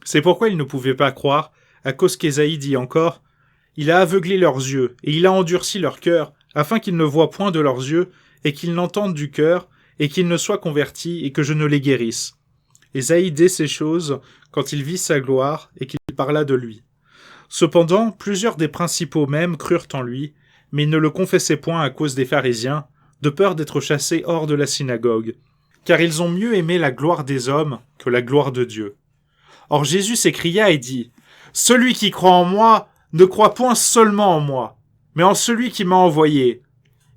C'est pourquoi ils ne pouvaient pas croire, à cause qu'Ésaïe dit encore : « Il a aveuglé leurs yeux, et il a endurci leur cœur, afin qu'ils ne voient point de leurs yeux, et qu'ils n'entendent du cœur, et qu'ils ne soient convertis, et que je ne les guérisse. » Ésaïe dit ces choses quand il vit sa gloire, et qu'il parla de lui. Cependant, plusieurs des principaux même crurent en lui, mais ils ne le confessaient point à cause des pharisiens, de peur d'être chassés hors de la synagogue, car ils ont mieux aimé la gloire des hommes que la gloire de Dieu. Or Jésus s'écria et dit : « Celui qui croit en moi ne croit point seulement en moi, mais en celui qui m'a envoyé.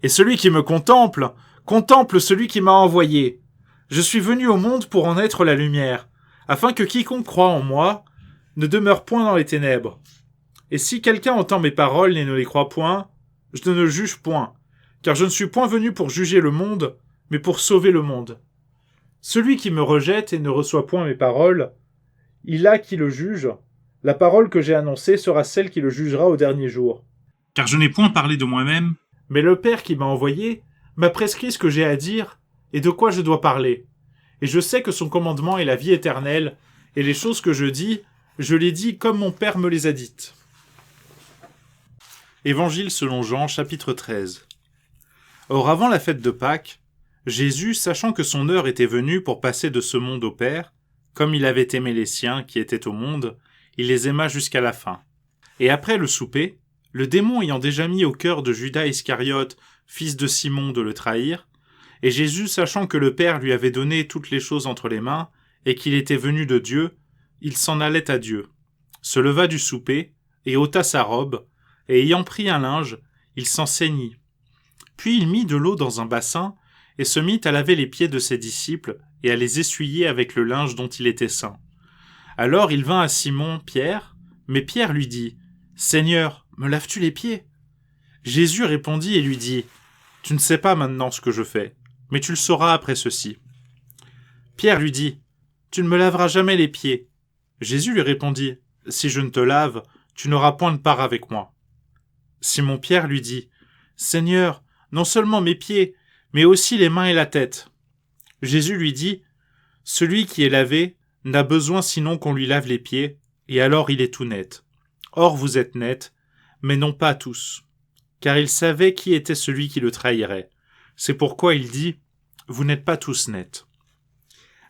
Et celui qui me contemple, contemple celui qui m'a envoyé. Je suis venu au monde pour en être la lumière, afin que quiconque croit en moi ne demeure point dans les ténèbres. Et si quelqu'un entend mes paroles et ne les croit point, je ne le juge point, car je ne suis point venu pour juger le monde, mais pour sauver le monde. Celui qui me rejette et ne reçoit point mes paroles, il a qui le juge. La parole que j'ai annoncée sera celle qui le jugera au dernier jour. Car je n'ai point parlé de moi-même, Mais le Père qui m'a envoyé m'a prescrit ce que j'ai à dire et de quoi je dois parler. Et je sais que son commandement est la vie éternelle, et les choses que je dis, je les dis comme mon Père me les a dites. » Évangile selon Jean, chapitre 13. Or, avant la fête de Pâques, Jésus, sachant que son heure était venue pour passer de ce monde au Père, comme il avait aimé les siens qui étaient au monde, il les aima jusqu'à la fin. Et après le souper, le démon ayant déjà mis au cœur de Judas Iscariote, fils de Simon, de le trahir, et Jésus, sachant que le Père lui avait donné toutes les choses entre les mains, et qu'il était venu de Dieu, il s'en allait à Dieu, se leva du souper, et ôta sa robe, et ayant pris un linge, il s'en ceignit. Puis il mit de l'eau dans un bassin, et se mit à laver les pieds de ses disciples, et à les essuyer avec le linge dont il était ceint. Alors il vint à Simon, Pierre, mais Pierre lui dit : « Seigneur, me laves-tu les pieds ? » Jésus répondit et lui dit : « Tu ne sais pas maintenant ce que je fais, mais tu le sauras après ceci. » Pierre lui dit : « Tu ne me laveras jamais les pieds. » Jésus lui répondit : « Si je ne te lave, tu n'auras point de part avec moi. » Simon-Pierre lui dit : « Seigneur, non seulement mes pieds, mais aussi les mains et la tête. » Jésus lui dit : « Celui qui est lavé n'a besoin sinon qu'on lui lave les pieds, et alors il est tout net. Or vous êtes nets, mais non pas tous. » Car il savait qui était celui qui le trahirait. C'est pourquoi il dit : « Vous n'êtes pas tous nets. »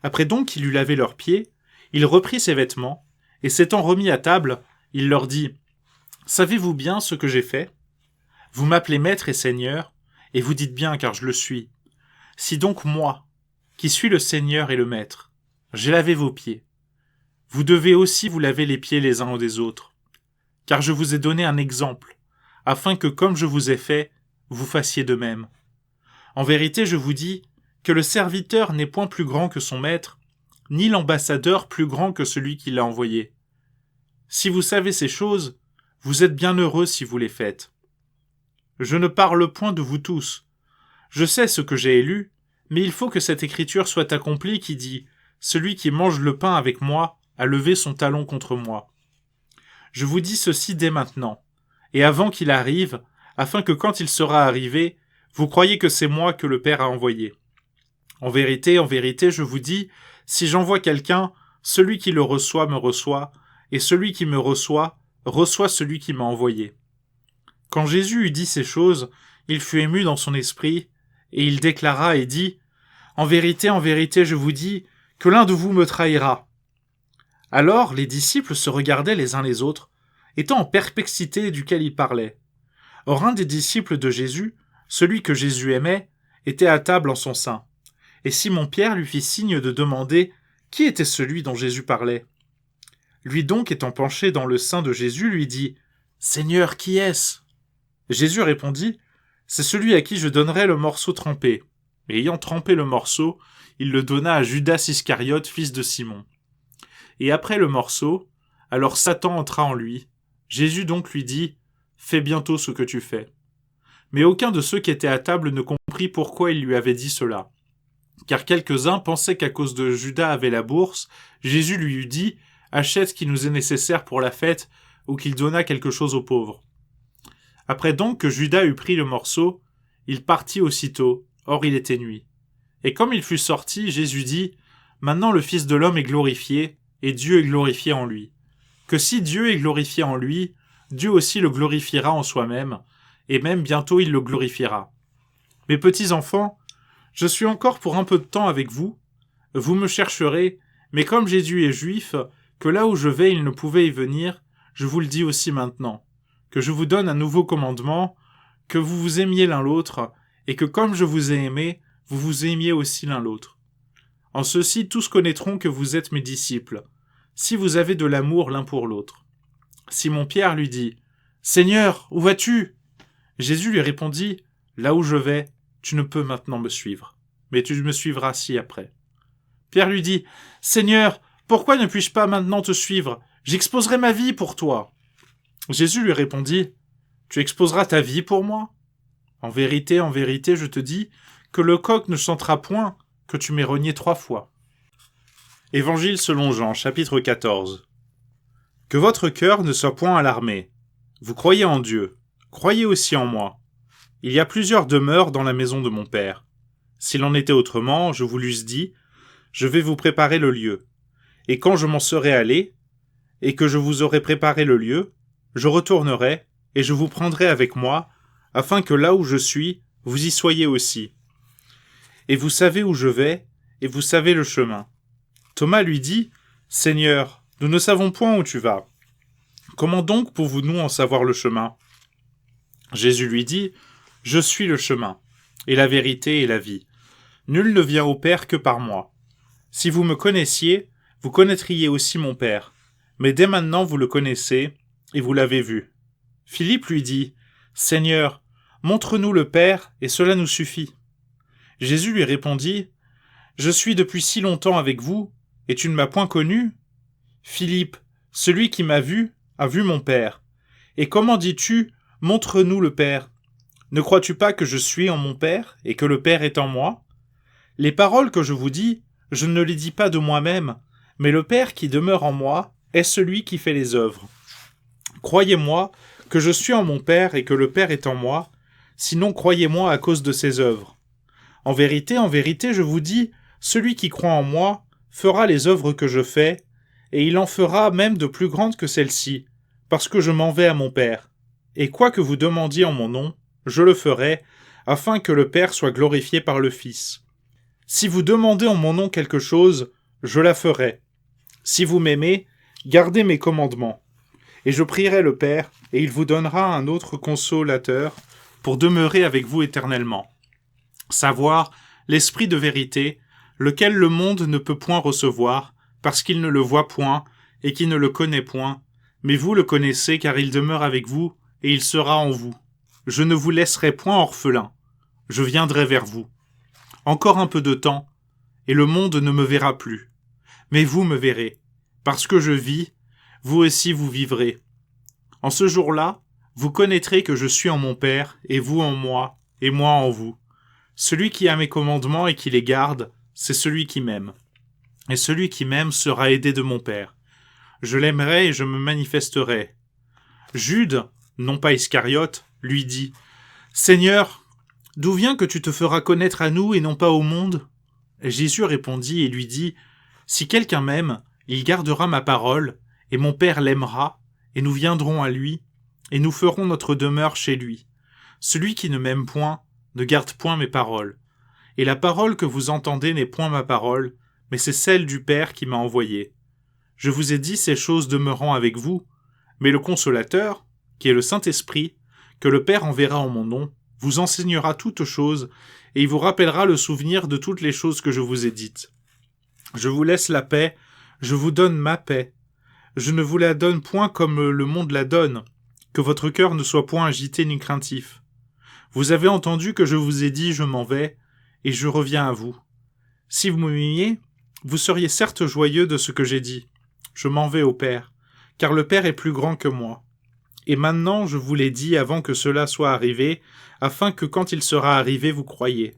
Après donc qu'il eut lavé leurs pieds, il reprit ses vêtements, et s'étant remis à table, il leur dit : « Savez-vous bien ce que j'ai fait ? Vous m'appelez maître et seigneur, et vous dites bien car je le suis. Si donc moi, qui suis le seigneur et le maître, j'ai lavé vos pieds, vous devez aussi vous laver les pieds les uns des autres. Car je vous ai donné un exemple, afin que comme je vous ai fait, vous fassiez de même. En vérité, je vous dis que le serviteur n'est point plus grand que son maître, ni l'ambassadeur plus grand que celui qui l'a envoyé. Si vous savez ces choses, vous êtes bien heureux si vous les faites. Je ne parle point de vous tous. Je sais ce que j'ai lu, mais il faut que cette écriture soit accomplie qui dit : celui qui mange le pain avec moi a levé son talon contre moi. Je vous dis ceci dès maintenant, et avant qu'il arrive, afin que quand il sera arrivé, vous croyiez que c'est moi que le Père a envoyé. En vérité, je vous dis, si j'envoie quelqu'un, celui qui le reçoit me reçoit, et celui qui me reçoit reçoit celui qui m'a envoyé. » Quand Jésus eut dit ces choses, il fut ému dans son esprit, Et il déclara et dit, « en vérité, je vous dis que l'un de vous me trahira. » Alors les disciples se regardaient les uns les autres, étant en perplexité duquel il parlait. Or un des disciples de Jésus, celui que Jésus aimait, était à table en son sein. Et Simon-Pierre lui fit signe de demander qui était celui dont Jésus parlait. Lui donc, étant penché dans le sein de Jésus, lui dit « Seigneur, qui est-ce » Jésus répondit « C'est celui à qui je donnerai le morceau trempé. » Et ayant trempé le morceau, il le donna à Judas Iscariote, fils de Simon. Et après le morceau, alors Satan entra en lui. Jésus donc lui dit « Fais bientôt ce que tu fais. » Mais aucun de ceux qui étaient à table ne comprit pourquoi il lui avait dit cela. Car quelques-uns pensaient qu'à cause de Judas avait la bourse, Jésus lui eût dit « Achète ce qui nous est nécessaire pour la fête » ou qu'il donnât quelque chose aux pauvres. Après donc que Judas eut pris le morceau, il partit aussitôt, or il était nuit. Et comme il fut sorti, Jésus dit « Maintenant le Fils de l'homme est glorifié, et Dieu est glorifié en lui. Que si Dieu est glorifié en lui, Dieu aussi le glorifiera en soi-même, et même bientôt il le glorifiera. Mes petits enfants, je suis encore pour un peu de temps avec vous. Vous me chercherez, mais comme Jésus est juif, que là où je vais il ne pouvait y venir, je vous le dis aussi maintenant, que je vous donne un nouveau commandement, que vous vous aimiez l'un l'autre, et que comme je vous ai aimé, vous vous aimiez aussi l'un l'autre. En ceci tous connaîtront que vous êtes mes disciples, si vous avez de l'amour l'un pour l'autre. Simon-Pierre lui dit « Seigneur, où vas-tu » Jésus lui répondit « Là où je vais, tu ne peux maintenant me suivre, mais tu me suivras ci-après. » Pierre lui dit « Seigneur, pourquoi ne puis-je pas maintenant te suivre ? J'exposerai ma vie pour toi. » Jésus lui répondit « Tu exposeras ta vie pour moi ? En vérité, je te dis que le coq ne chantera point que tu m'aies renié 3 fois. » Évangile selon Jean, chapitre 14. Que votre cœur ne soit point alarmé. Vous croyez en Dieu, croyez aussi en moi. Il y a plusieurs demeures dans la maison de mon Père. S'il en était autrement, je vous l'eusse dit, je vais vous préparer le lieu. Et quand je m'en serai allé, et que je vous aurai préparé le lieu, je retournerai, et je vous prendrai avec moi, afin que là où je suis, vous y soyez aussi. Et vous savez où je vais, et vous savez le chemin. Thomas lui dit, « Seigneur, nous ne savons point où tu vas. Comment donc pouvons-nous en savoir le chemin ?» Jésus lui dit, « Je suis le chemin, et la vérité et la vie. Nul ne vient au Père que par moi. Si vous me connaissiez, vous connaîtriez aussi mon Père. Mais dès maintenant vous le connaissez, et vous l'avez vu. » Philippe lui dit, « Seigneur, montre-nous le Père, et cela nous suffit. » Jésus lui répondit, « Je suis depuis si longtemps avec vous, et tu ne m'as point connu ? Philippe, celui qui m'a vu, a vu mon Père. Et comment dis-tu, montre-nous le Père ? Ne crois-tu pas que je suis en mon Père, et que le Père est en moi ? Les paroles que je vous dis, je ne les dis pas de moi-même, mais le Père qui demeure en moi est celui qui fait les œuvres. Croyez-moi que je suis en mon Père et que le Père est en moi, sinon croyez-moi à cause de ses œuvres. En vérité, je vous dis, celui qui croit en moi fera les œuvres que je fais, et il en fera même de plus grandes que celles-ci, parce que je m'en vais à mon Père. Et quoi que vous demandiez en mon nom, je le ferai, afin que le Père soit glorifié par le Fils. Si vous demandez en mon nom quelque chose, je la ferai. Si vous m'aimez, gardez mes commandements. Et je prierai le Père, et il vous donnera un autre consolateur, pour demeurer avec vous éternellement. Savoir l'Esprit de vérité, lequel le monde ne peut point recevoir, parce qu'il ne le voit point, et qu'il ne le connaît point, mais vous le connaissez, car il demeure avec vous, et il sera en vous. Je ne vous laisserai point orphelin, je viendrai vers vous. Encore un peu de temps, et le monde ne me verra plus. Mais vous me verrez, parce que je vis, vous aussi vous vivrez. En ce jour-là, vous connaîtrez que je suis en mon Père, et vous en moi, et moi en vous. Celui qui a mes commandements et qui les garde, c'est celui qui m'aime. Et celui qui m'aime sera aidé de mon Père. Je l'aimerai et je me manifesterai. Jude, non pas Iscariote, lui dit, « Seigneur, d'où vient que tu te feras connaître à nous et non pas au monde ?» Jésus répondit et lui dit, « Si quelqu'un m'aime, il gardera ma parole, et mon Père l'aimera, et nous viendrons à lui, et nous ferons notre demeure chez lui. Celui qui ne m'aime point ne garde point mes paroles. Et la parole que vous entendez n'est point ma parole, mais c'est celle du Père qui m'a envoyé. Je vous ai dit ces choses demeurant avec vous, mais le Consolateur, qui est le Saint-Esprit, que le Père enverra en mon nom, vous enseignera toutes choses, et il vous rappellera le souvenir de toutes les choses que je vous ai dites. Je vous laisse la paix, je vous donne ma paix. Je ne vous la donne point comme le monde la donne, que votre cœur ne soit point agité ni craintif. Vous avez entendu que je vous ai dit, je m'en vais, et je reviens à vous. Si vous m'aimiez, vous seriez certes joyeux de ce que j'ai dit. Je m'en vais au Père, car le Père est plus grand que moi. Et maintenant je vous l'ai dit avant que cela soit arrivé, afin que quand il sera arrivé vous croyiez.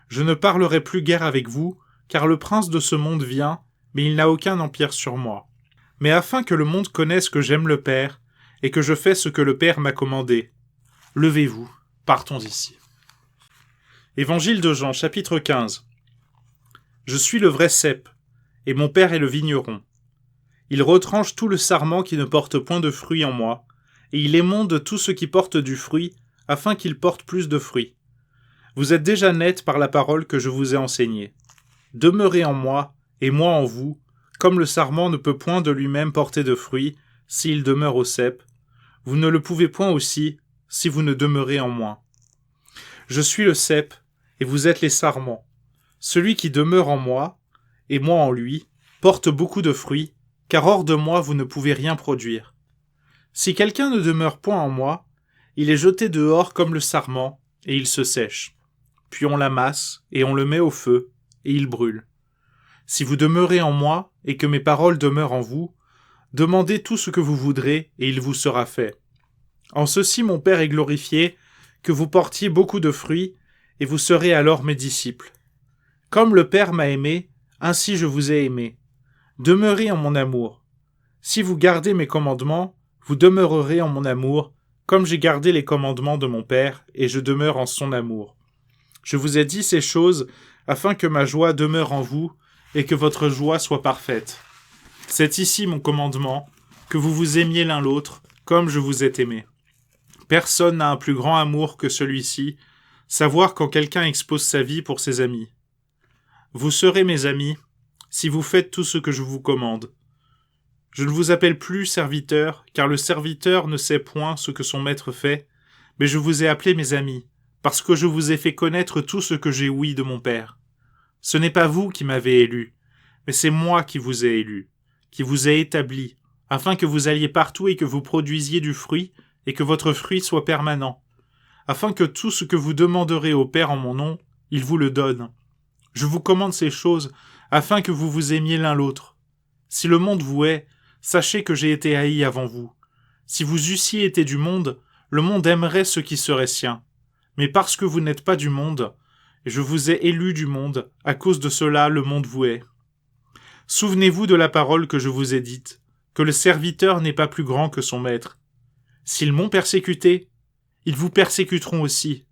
Je ne parlerai plus guère avec vous, car le prince de ce monde vient, mais il n'a aucun empire sur moi. Mais afin que le monde connaisse que j'aime le Père, et que je fais ce que le Père m'a commandé. Levez-vous, partons d'ici. Évangile de Jean, chapitre 15. Je suis le vrai cep, et mon Père est le vigneron. Il retranche tout le sarment qui ne porte point de fruit en moi, et il émonde tout ce qui porte du fruit, afin qu'il porte plus de fruits. Vous êtes déjà nets par la parole que je vous ai enseignée. Demeurez en moi, et moi en vous, comme le sarment ne peut point de lui-même porter de fruits, s'il demeure au cep, vous ne le pouvez point aussi, si vous ne demeurez en moi. Je suis le cep, et vous êtes les sarments. Celui qui demeure en moi, et moi en lui, porte beaucoup de fruits, car hors de moi vous ne pouvez rien produire. Si quelqu'un ne demeure point en moi, il est jeté dehors comme le sarment, et il se sèche. Puis on l'amasse, et on le met au feu, et il brûle. Si vous demeurez en moi, et que mes paroles demeurent en vous, demandez tout ce que vous voudrez, et il vous sera fait. En ceci mon Père est glorifié, que vous portiez beaucoup de fruits, et vous serez alors mes disciples. Comme le Père m'a aimé, ainsi je vous ai aimé. Demeurez en mon amour. Si vous gardez mes commandements, vous demeurerez en mon amour, comme j'ai gardé les commandements de mon Père, et je demeure en son amour. Je vous ai dit ces choses, afin que ma joie demeure en vous, et que votre joie soit parfaite. C'est ici mon commandement, que vous vous aimiez l'un l'autre, comme je vous ai aimé. Personne n'a un plus grand amour que celui-ci, savoir quand quelqu'un expose sa vie pour ses amis. Vous serez mes amis, si vous faites tout ce que je vous commande. Je ne vous appelle plus serviteur, car le serviteur ne sait point ce que son maître fait, mais je vous ai appelés mes amis, parce que je vous ai fait connaître tout ce que j'ai ouï de mon Père. Ce n'est pas vous qui m'avez élu, mais c'est moi qui vous ai élu, qui vous ai établi, afin que vous alliez partout et que vous produisiez du fruit, et que votre fruit soit permanent, afin que tout ce que vous demanderez au Père en mon nom, il vous le donne. Je vous commande ces choses, afin que vous vous aimiez l'un l'autre. Si le monde vous hait, sachez que j'ai été haï avant vous. Si vous eussiez été du monde, le monde aimerait ce qui serait sien. Mais parce que vous n'êtes pas du monde, je vous ai élus du monde, à cause de cela le monde vous hait. Souvenez-vous de la parole que je vous ai dite, que le serviteur n'est pas plus grand que son maître. S'ils m'ont persécuté, ils vous persécuteront aussi.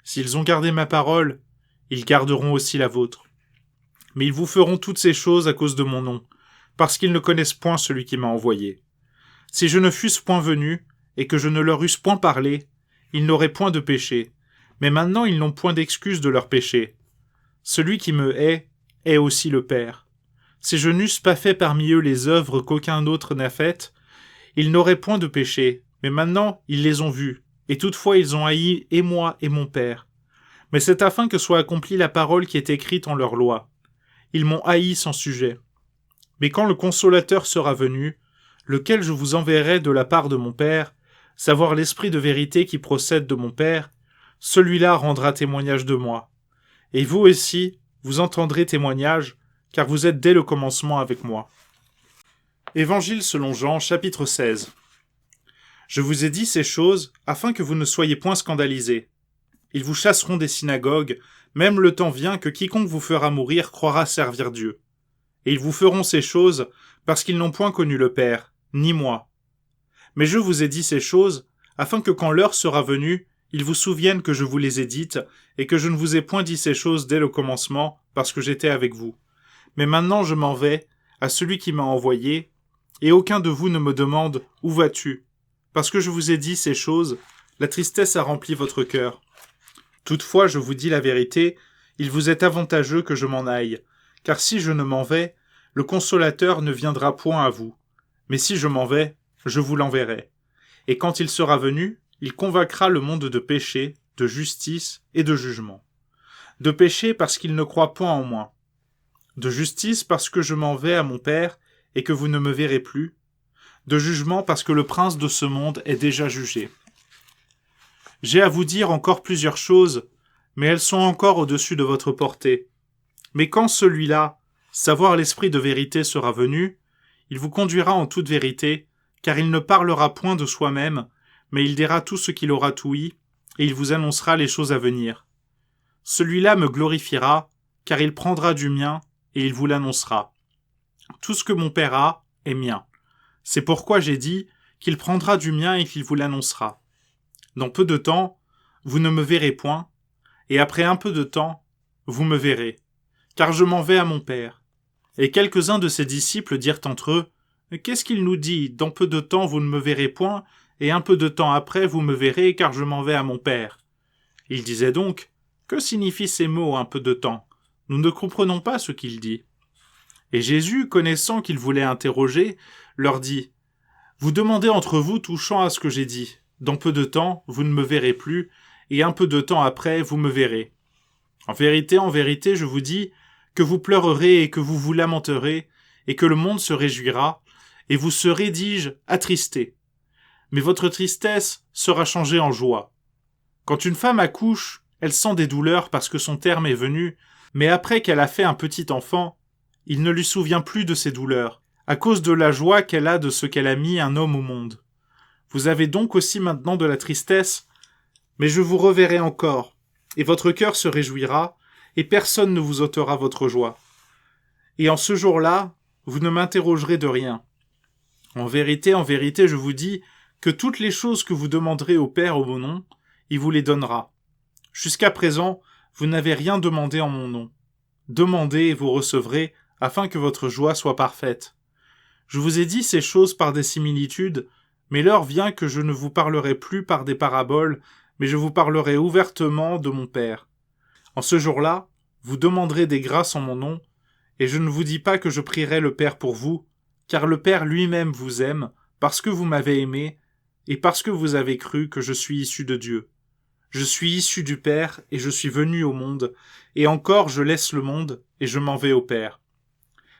S'ils ont gardé ma parole, ils garderont aussi la vôtre. Mais ils vous feront toutes ces choses à cause de mon nom, parce qu'ils ne connaissent point celui qui m'a envoyé. Si je ne fusse point venu, et que je ne leur eusse point parlé, ils n'auraient point de péché, mais maintenant ils n'ont point d'excuse de leur péché. Celui qui me hait aussi le Père. Si je n'eusse pas fait parmi eux les œuvres qu'aucun autre n'a faites, ils n'auraient point de péché, mais maintenant ils les ont vues, et toutefois ils ont haï et moi et mon Père. Mais c'est afin que soit accomplie la parole qui est écrite en leur loi. Ils m'ont haï sans sujet. Mais quand le Consolateur sera venu, lequel je vous enverrai de la part de mon Père, savoir l'Esprit de vérité qui procède de mon Père, celui-là rendra témoignage de moi. Et vous aussi, vous entendrez témoignage, car vous êtes dès le commencement avec moi. Évangile selon Jean, chapitre 16. Je vous ai dit ces choses, afin que vous ne soyez point scandalisés. Ils vous chasseront des synagogues, même le temps vient que quiconque vous fera mourir croira servir Dieu. Et ils vous feront ces choses, parce qu'ils n'ont point connu le Père, ni moi. Mais je vous ai dit ces choses, afin que quand l'heure sera venue, ils vous souviennent que je vous les ai dites, et que je ne vous ai point dit ces choses dès le commencement, parce que j'étais avec vous. Mais maintenant je m'en vais, à celui qui m'a envoyé, et aucun de vous ne me demande « Où vas-tu ?» Parce que je vous ai dit ces choses, la tristesse a rempli votre cœur. Toutefois, je vous dis la vérité, il vous est avantageux que je m'en aille, car si je ne m'en vais, le Consolateur ne viendra point à vous. Mais si je m'en vais, je vous l'enverrai. Et quand il sera venu, il convaincra le monde de péché, de justice et de jugement. De péché parce qu'il ne croit point en moi. De justice parce que je m'en vais à mon Père et que vous ne me verrez plus. De jugement parce que le prince de ce monde est déjà jugé. J'ai à vous dire encore plusieurs choses, mais elles sont encore au-dessus de votre portée. Mais quand celui-là, savoir l'esprit de vérité sera venu, il vous conduira en toute vérité, car il ne parlera point de soi-même, mais il dira tout ce qu'il aura ouï, et il vous annoncera les choses à venir. Celui-là me glorifiera, car il prendra du mien, et il vous l'annoncera. Tout ce que mon Père a est mien. C'est pourquoi j'ai dit qu'il prendra du mien et qu'il vous l'annoncera. Dans peu de temps, vous ne me verrez point, et après un peu de temps, vous me verrez, car je m'en vais à mon Père. Et quelques-uns de ses disciples dirent entre eux, « Qu'est-ce qu'il nous dit ? Dans peu de temps, vous ne me verrez point, et un peu de temps après, vous me verrez, car je m'en vais à mon Père. » Il disait donc, « Que signifient ces mots, un peu de temps ? Nous ne comprenons pas ce qu'il dit. » Et Jésus, connaissant qu'ils voulaient interroger, leur dit, « Vous demandez entre vous touchant à ce que j'ai dit. Dans peu de temps, vous ne me verrez plus, et un peu de temps après, vous me verrez. En vérité, je vous dis que vous pleurerez et que vous vous lamenterez, et que le monde se réjouira, et vous serez, dis-je, attristés. Mais votre tristesse sera changée en joie. Quand une femme accouche, elle sent des douleurs parce que son terme est venu, mais après qu'elle a fait un petit enfant, il ne lui souvient plus de ses douleurs, à cause de la joie qu'elle a de ce qu'elle a mis un homme au monde. Vous avez donc aussi maintenant de la tristesse, mais je vous reverrai encore, et votre cœur se réjouira, et personne ne vous ôtera votre joie. Et en ce jour-là, vous ne m'interrogerez de rien. En vérité, je vous dis que toutes les choses que vous demanderez au Père au mon nom, il vous les donnera. Jusqu'à présent, vous n'avez rien demandé en mon nom. Demandez et vous recevrez, afin que votre joie soit parfaite. Je vous ai dit ces choses par des similitudes, mais l'heure vient que je ne vous parlerai plus par des paraboles, mais je vous parlerai ouvertement de mon Père. En ce jour-là, vous demanderez des grâces en mon nom, et je ne vous dis pas que je prierai le Père pour vous, car le Père lui-même vous aime, parce que vous m'avez aimé, et parce que vous avez cru que je suis issu de Dieu. Je suis issu du Père, et je suis venu au monde, et encore je laisse le monde, et je m'en vais au Père.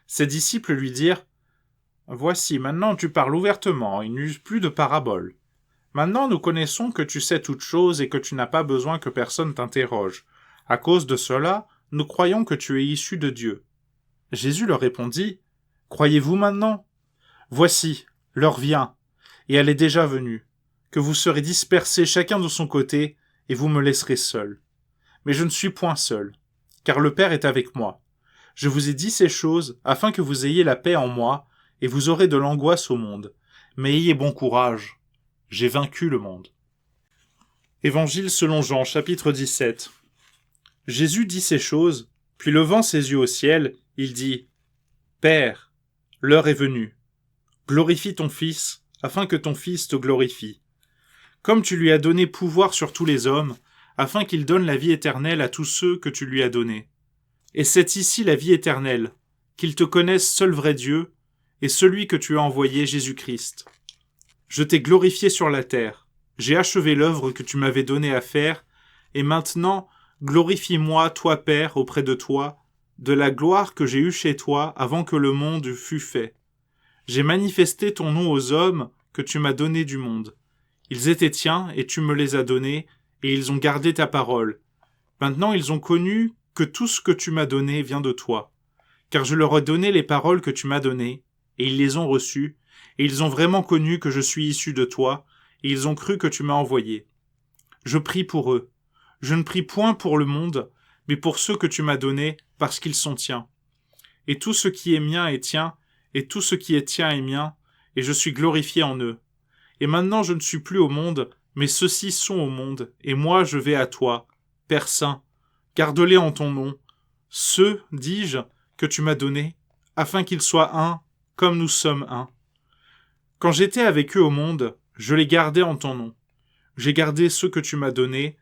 Ses disciples lui dirent, « Voici, maintenant tu parles ouvertement, il n'use plus de paraboles. Maintenant nous connaissons que tu sais toutes choses et que tu n'as pas besoin que personne t'interroge. À cause de cela, nous croyons que tu es issu de Dieu. » Jésus leur répondit, « Croyez-vous maintenant ? Voici, l'heure vient, et elle est déjà venue, que vous serez dispersés chacun de son côté, et vous me laisserez seul. Mais je ne suis point seul, car le Père est avec moi. Je vous ai dit ces choses afin que vous ayez la paix en moi, et vous aurez de l'angoisse au monde. Mais ayez bon courage, j'ai vaincu le monde. » Évangile selon Jean, chapitre 17. Jésus dit ces choses, puis levant ses yeux au ciel, il dit, « Père, l'heure est venue. Glorifie ton Fils, afin que ton Fils te glorifie. Comme tu lui as donné pouvoir sur tous les hommes, afin qu'il donne la vie éternelle à tous ceux que tu lui as donnés. Et c'est ici la vie éternelle, qu'ils te connaissent seul vrai Dieu, et celui que tu as envoyé, Jésus-Christ. Je t'ai glorifié sur la terre, j'ai achevé l'œuvre que tu m'avais donnée à faire, et maintenant, glorifie-moi, toi Père, auprès de toi, de la gloire que j'ai eue chez toi avant que le monde fût fait. J'ai manifesté ton nom aux hommes que tu m'as donnés du monde. Ils étaient tiens, et tu me les as donnés, et ils ont gardé ta parole. Maintenant ils ont connu que tout ce que tu m'as donné vient de toi. Car je leur ai donné les paroles que tu m'as données, et ils les ont reçues, et ils ont vraiment connu que je suis issu de toi, et ils ont cru que tu m'as envoyé. Je prie pour eux. Je ne prie point pour le monde, mais pour ceux que tu m'as donnés, parce qu'ils sont tiens. Et tout ce qui est mien est tien, et tout ce qui est tien est mien, et je suis glorifié en eux. Et maintenant je ne suis plus au monde, mais ceux-ci sont au monde, et moi je vais à toi, Père Saint. Garde-les en ton nom, ceux, dis-je, que tu m'as donnés, afin qu'ils soient un, comme nous sommes un. Quand j'étais avec eux au monde, je les gardais en ton nom. J'ai gardé ceux que tu m'as donnés,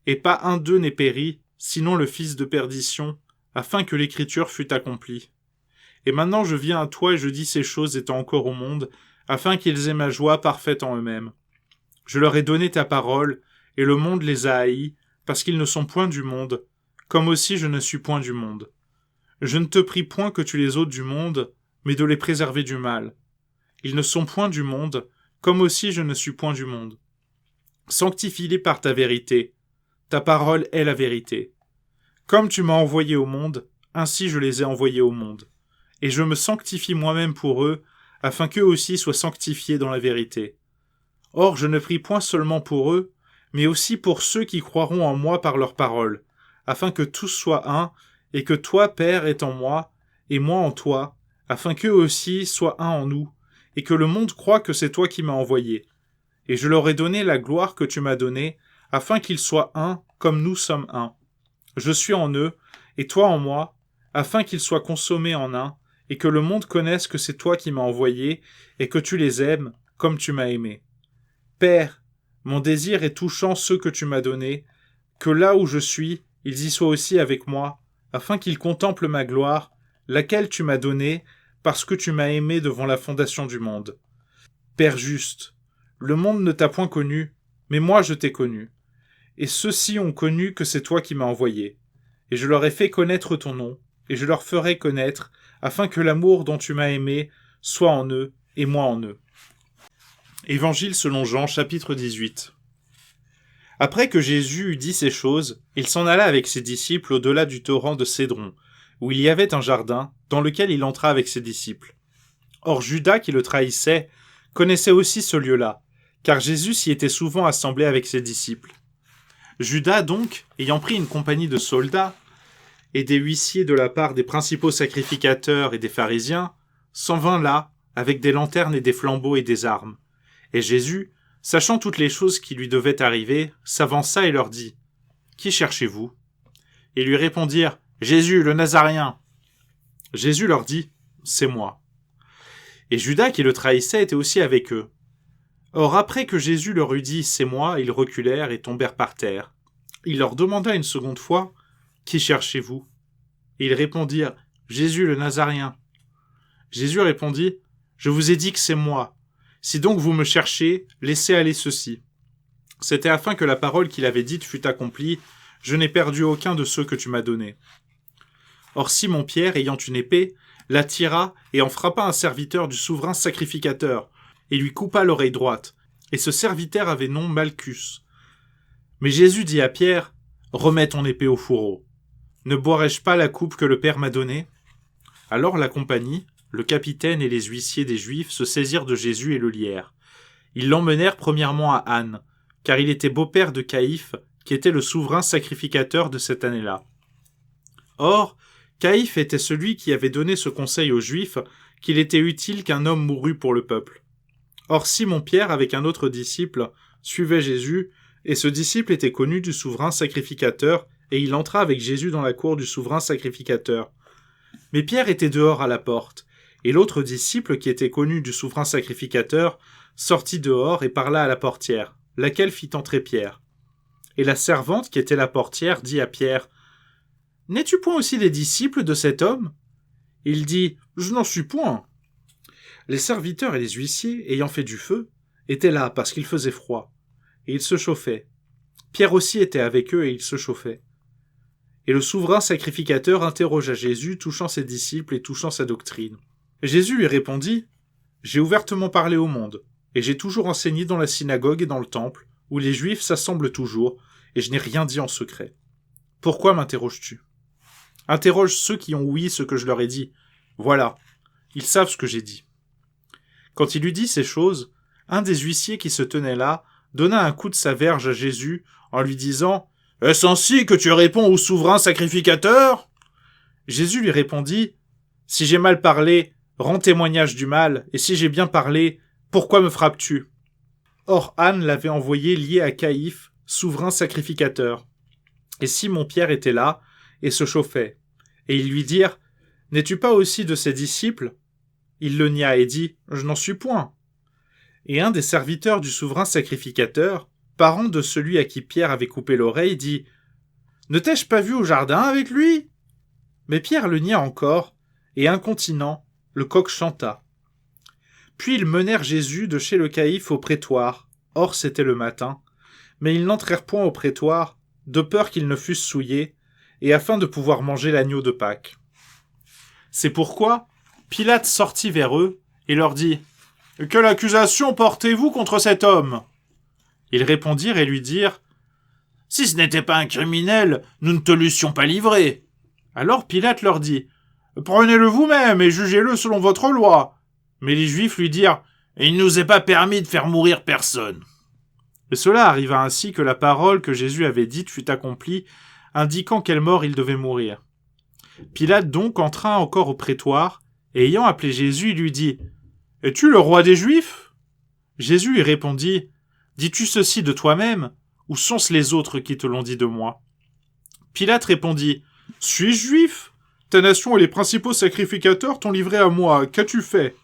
et pas un d'eux n'est péri, sinon le fils de perdition, afin que l'écriture fût accomplie. Et maintenant je viens à toi et je dis ces choses étant encore au monde, afin qu'ils aient ma joie parfaite en eux-mêmes. Je leur ai donné ta parole, et le monde les a haïs, parce qu'ils ne sont point du monde, comme aussi je ne suis point du monde. Je ne te prie point que tu les ôtes du monde, mais de les préserver du mal. Ils ne sont point du monde, comme aussi je ne suis point du monde. Sanctifie-les par ta vérité. Ta parole est la vérité. Comme tu m'as envoyé au monde, ainsi je les ai envoyés au monde. Et je me sanctifie moi-même pour eux, afin qu'eux aussi soient sanctifiés dans la vérité. Or je ne prie point seulement pour eux, mais aussi pour ceux qui croiront en moi par leur parole, afin que tous soient un, et que toi, Père, es en moi, et moi en toi, afin qu'eux aussi soient un en nous, et que le monde croie que c'est toi qui m'as envoyé. Et je leur ai donné la gloire que tu m'as donnée, afin qu'ils soient un, comme nous sommes un. Je suis en eux, et toi en moi, afin qu'ils soient consommés en un, et que le monde connaisse que c'est toi qui m'as envoyé, et que tu les aimes, comme tu m'as aimé. Père, mon désir est touchant ceux que tu m'as donnés, que là où je suis, ils y soient aussi avec moi, afin qu'ils contemplent ma gloire, laquelle tu m'as donnée, parce que tu m'as aimé devant la fondation du monde. Père juste, le monde ne t'a point connu, mais moi je t'ai connu. Et ceux-ci ont connu que c'est toi qui m'as envoyé. Et je leur ai fait connaître ton nom, et je leur ferai connaître, afin que l'amour dont tu m'as aimé soit en eux, et moi en eux. Évangile selon Jean, chapitre 18. Après que Jésus eut dit ces choses, il s'en alla avec ses disciples au-delà du torrent de Cédron, où il y avait un jardin, dans lequel il entra avec ses disciples. Or Judas, qui le trahissait, connaissait aussi ce lieu-là, car Jésus s'y était souvent assemblé avec ses disciples. Judas donc, ayant pris une compagnie de soldats et des huissiers de la part des principaux sacrificateurs et des pharisiens, s'en vint là, avec des lanternes et des flambeaux et des armes. Et Jésus, sachant toutes les choses qui lui devaient arriver, s'avança et leur dit : « Qui cherchez-vous ? » Ils lui répondirent : « Jésus, le Nazaréen. » Jésus leur dit : « C'est moi. » Et Judas, qui le trahissait, était aussi avec eux. Or, après que Jésus leur eut dit « C'est moi », ils reculèrent et tombèrent par terre. Il leur demanda une seconde fois : « Qui cherchez-vous ? » Et ils répondirent : « Jésus, le Nazaréen. » Jésus répondit : « Je vous ai dit que c'est moi. Si donc vous me cherchez, laissez aller ceux-ci. » C'était afin que la parole qu'il avait dite fût accomplie : « Je n'ai perdu aucun de ceux que tu m'as donnés. » Or Simon-Pierre, ayant une épée, la tira et en frappa un serviteur du souverain sacrificateur, et lui coupa l'oreille droite. Et ce serviteur avait nom Malchus. Mais Jésus dit à Pierre : « Remets ton épée au fourreau. Ne boirai-je pas la coupe que le Père m'a donnée ? » Alors la compagnie, le capitaine et les huissiers des Juifs se saisirent de Jésus et le lièrent. Ils l'emmenèrent premièrement à Anne, car il était beau-père de Caïphe, qui était le souverain sacrificateur de cette année-là. Or, Caïphe était celui qui avait donné ce conseil aux Juifs qu'il était utile qu'un homme mourût pour le peuple. Or Simon-Pierre, avec un autre disciple, suivait Jésus, et ce disciple était connu du souverain sacrificateur, et il entra avec Jésus dans la cour du souverain sacrificateur. Mais Pierre était dehors à la porte, et l'autre disciple, qui était connu du souverain sacrificateur, sortit dehors et parla à la portière, laquelle fit entrer Pierre. Et la servante, qui était la portière, dit à Pierre : « N'es-tu point aussi des disciples de cet homme ? » Il dit : « Je n'en suis point. » Les serviteurs et les huissiers, ayant fait du feu, étaient là parce qu'il faisait froid, et ils se chauffaient. Pierre aussi était avec eux et il se chauffait. Et le souverain sacrificateur interrogea Jésus touchant ses disciples et touchant sa doctrine. Jésus lui répondit : « J'ai ouvertement parlé au monde, et j'ai toujours enseigné dans la synagogue et dans le temple, où les Juifs s'assemblent toujours, et je n'ai rien dit en secret. Pourquoi m'interroges-tu ? Interroge ceux qui ont ouï ce que je leur ai dit. Voilà, ils savent ce que j'ai dit. » Quand il eut dit ces choses, un des huissiers qui se tenait là donna un coup de sa verge à Jésus en lui disant : « Est-ce ainsi que tu réponds au souverain sacrificateur ? » Jésus lui répondit : « Si j'ai mal parlé, rends témoignage du mal, et si j'ai bien parlé, pourquoi me frappes-tu ? » Or Anne l'avait envoyé lié à Caïphe, souverain sacrificateur. Et Simon-Pierre était là, et se chauffait. Et ils lui dirent : « N'es-tu pas aussi de ses disciples ? » Il le nia et dit : « Je n'en suis point. » Et un des serviteurs du souverain sacrificateur, parent de celui à qui Pierre avait coupé l'oreille, dit « Ne t'ai-je pas vu au jardin avec lui ?» Mais Pierre le nia encore, et incontinent, le coq chanta. Puis ils menèrent Jésus de chez le caïphe au prétoire. Or c'était le matin. Mais ils n'entrèrent point au prétoire, de peur qu'ils ne fussent souillés, et afin de pouvoir manger l'agneau de Pâques. C'est pourquoi Pilate sortit vers eux et leur dit « Quelle accusation portez-vous contre cet homme ?» Ils répondirent et lui dirent « Si ce n'était pas un criminel, nous ne te l'eussions pas livré. » Alors Pilate leur dit « Prenez-le vous-même et jugez-le selon votre loi. » Mais les Juifs lui dirent « Il ne nous est pas permis de faire mourir personne. » Et cela arriva ainsi que la parole que Jésus avait dite fut accomplie, indiquant quelle mort il devait mourir. Pilate donc entra encore au prétoire, et ayant appelé Jésus, il lui dit « Es-tu le roi des Juifs ?» Jésus lui répondit « Dis-tu ceci de toi-même, ou sont-ce les autres qui te l'ont dit de moi ?» Pilate répondit « Suis-je juif ? Ta nation et les principaux sacrificateurs t'ont livré à moi, qu'as-tu fait ?»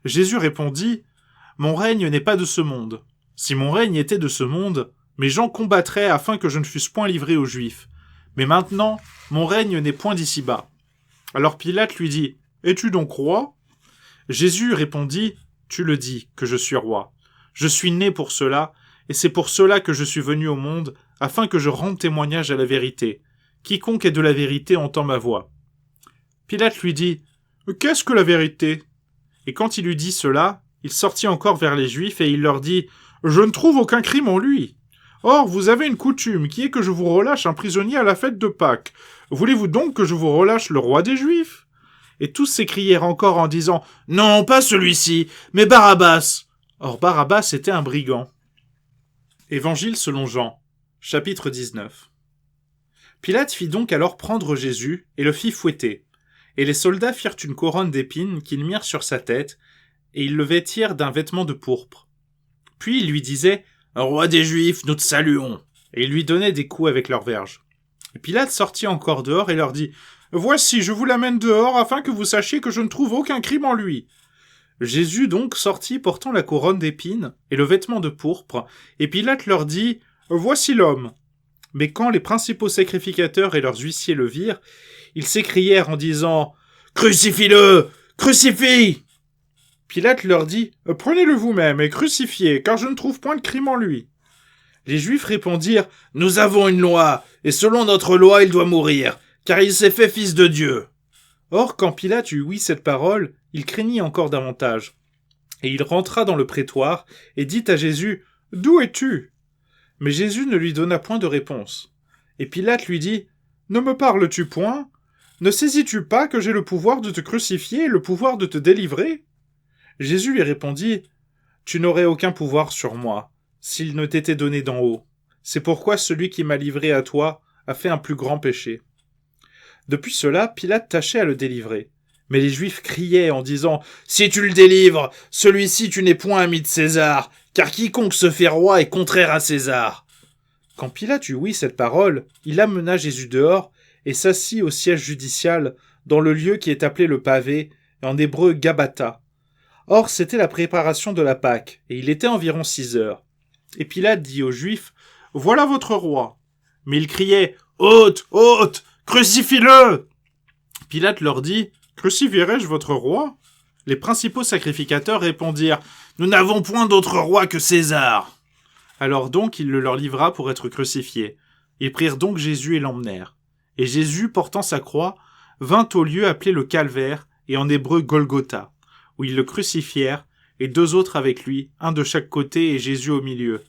Jésus répondit « Mon règne n'est pas de ce monde. Si mon règne était de ce monde, mes gens combattraient afin que je ne fusse point livré aux Juifs. Mais maintenant, mon règne n'est point d'ici-bas. » Alors Pilate lui dit « Es-tu donc roi ?» Jésus répondit « Tu le dis, que je suis roi. Je suis né pour cela, et c'est pour cela que je suis venu au monde, afin que je rende témoignage à la vérité. Quiconque est de la vérité entend ma voix. » Pilate lui dit « Qu'est-ce que la vérité ?» Et quand il eut dit cela, il sortit encore vers les Juifs, et il leur dit « Je ne trouve aucun crime en lui. Or, vous avez une coutume, qui est que je vous relâche un prisonnier à la fête de Pâques. Voulez-vous donc que je vous relâche le roi des Juifs ?» Et tous s'écrièrent encore en disant « Non, pas celui-ci, mais Barabbas !» Or Barabbas était un brigand. Évangile selon Jean, chapitre 19. Pilate fit donc alors prendre Jésus et le fit fouetter. Et les soldats firent une couronne d'épines qu'ils mirent sur sa tête, et ils le vêtirent d'un vêtement de pourpre. Puis ils lui disaient « Roi des Juifs, nous te saluons !» Et ils lui donnaient des coups avec leurs verges. Et Pilate sortit encore dehors et leur dit « Voici, je vous l'amène dehors afin que vous sachiez que je ne trouve aucun crime en lui. » Jésus donc sortit portant la couronne d'épines et le vêtement de pourpre, et Pilate leur dit « Voici l'homme !» Mais quand les principaux sacrificateurs et leurs huissiers le virent, ils s'écrièrent en disant « Crucifie-le ! Crucifie !» Pilate leur dit « Prenez-le vous-même et crucifiez, car je ne trouve point de crime en lui. » Les Juifs répondirent « Nous avons une loi, et selon notre loi il doit mourir, car il s'est fait fils de Dieu. » Or, quand Pilate eut ouï cette parole, il craignit encore davantage. Et il rentra dans le prétoire, et dit à Jésus « D'où es-tu » Mais Jésus ne lui donna point de réponse. Et Pilate lui dit « Ne me parles-tu point ? Ne saisis-tu pas que j'ai le pouvoir de te crucifier et le pouvoir de te délivrer ?» Jésus lui répondit « Tu n'aurais aucun pouvoir sur moi, s'il ne t'était donné d'en haut. C'est pourquoi celui qui m'a livré à toi a fait un plus grand péché. » Depuis cela, Pilate tâchait à le délivrer. Mais les Juifs criaient en disant « Si tu le délivres, celui-ci tu n'es point ami de César, car quiconque se fait roi est contraire à César. » Quand Pilate eut ouï cette parole, il amena Jésus dehors et s'assit au siège judicial dans le lieu qui est appelé le pavé, en hébreu Gabbatha. Or c'était la préparation de la Pâque, et il était environ 6 heures. Et Pilate dit aux Juifs « Voilà votre roi !» Mais ils criaient « Ôte, ôte, crucifie-le !» Pilate leur dit « Crucifierai-je votre roi ?» Les principaux sacrificateurs répondirent « Nous n'avons point d'autre roi que César. » Alors donc il le leur livra pour être crucifié. Ils prirent donc Jésus et l'emmenèrent. Et Jésus, portant sa croix, vint au lieu appelé le Calvaire, et en hébreu Golgotha, où ils le crucifièrent, et 2 autres avec lui, un de chaque côté et Jésus au milieu.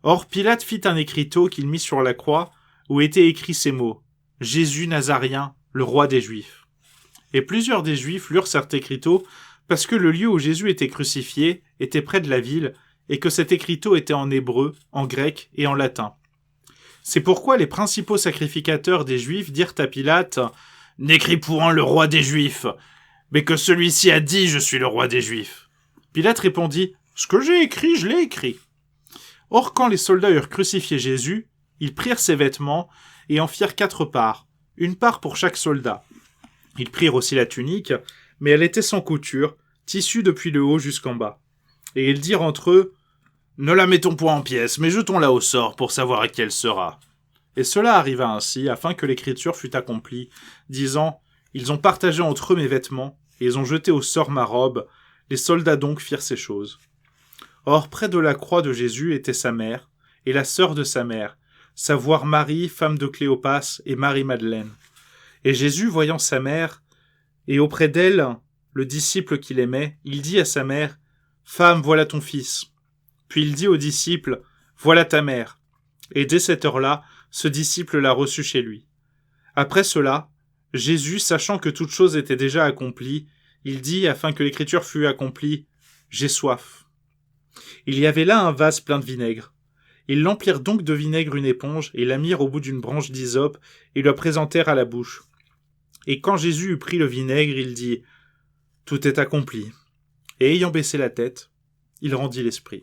Or Pilate fit un écriteau qu'il mit sur la croix, où étaient écrits ces mots « Jésus Nazaréen, le roi des Juifs. » Et plusieurs des Juifs lurent cet écriteau, parce que le lieu où Jésus était crucifié était près de la ville, et que cet écriteau était en hébreu, en grec et en latin. C'est pourquoi les principaux sacrificateurs des Juifs dirent à Pilate « N'écris point le roi des Juifs, mais que celui-ci a dit « Je suis le roi des Juifs. » Pilate répondit « Ce que j'ai écrit, je l'ai écrit. » Or, quand les soldats eurent crucifié Jésus, ils prirent ses vêtements et en firent 4 parts, une part pour chaque soldat. Ils prirent aussi la tunique, mais elle était sans couture, tissue depuis le haut jusqu'en bas. Et ils dirent entre eux « Ne la mettons point en pièces, mais jetons-la au sort pour savoir à qui elle sera. » Et cela arriva ainsi, afin que l'écriture fût accomplie, disant « Ils ont partagé entre eux mes vêtements, et ils ont jeté au sort ma robe. Les soldats donc firent ces choses. » Or, près de la croix de Jésus était sa mère, et la sœur de sa mère, savoir Marie, femme de Cléopas, et Marie-Madeleine. Et Jésus, voyant sa mère, et auprès d'elle, le disciple qu'il aimait, il dit à sa mère, « Femme, voilà ton fils. » Puis il dit au disciple, « Voilà ta mère. » Et dès cette heure-là, ce disciple l'a reçu chez lui. Après cela, Jésus, sachant que toute chose était déjà accomplie, il dit, afin que l'écriture fût accomplie, « J'ai soif. » Il y avait là un vase plein de vinaigre. Ils l'emplirent donc de vinaigre une éponge, et la mirent au bout d'une branche d'hysope, et le présentèrent à la bouche. Et quand Jésus eut pris le vinaigre, il dit, « Tout est accompli. » Et ayant baissé la tête, il rendit l'esprit.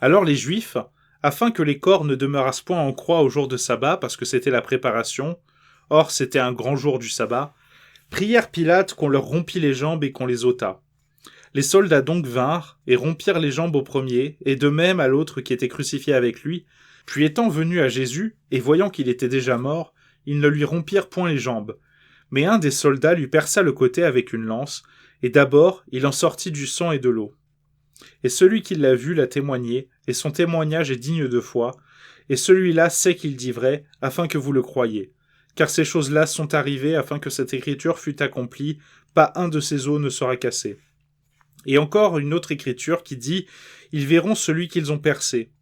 Alors les Juifs, afin que les corps ne demeurassent point en croix au jour de sabbat, parce que c'était la préparation, or c'était un grand jour du sabbat, prièrent Pilate qu'on leur rompît les jambes et qu'on les ôtât. Les soldats donc vinrent et rompirent les jambes au premier, et de même à l'autre qui était crucifié avec lui, puis étant venus à Jésus, et voyant qu'il était déjà mort, ils ne lui rompirent point les jambes. Mais un des soldats lui perça le côté avec une lance, et d'abord il en sortit du sang et de l'eau. Et celui qui l'a vu l'a témoigné, et son témoignage est digne de foi, et celui-là sait qu'il dit vrai, afin que vous le croyiez. Car ces choses-là sont arrivées afin que cette écriture fût accomplie, pas un de ces os ne sera cassé. Et encore une autre écriture qui dit « Ils verront celui qu'ils ont percé. »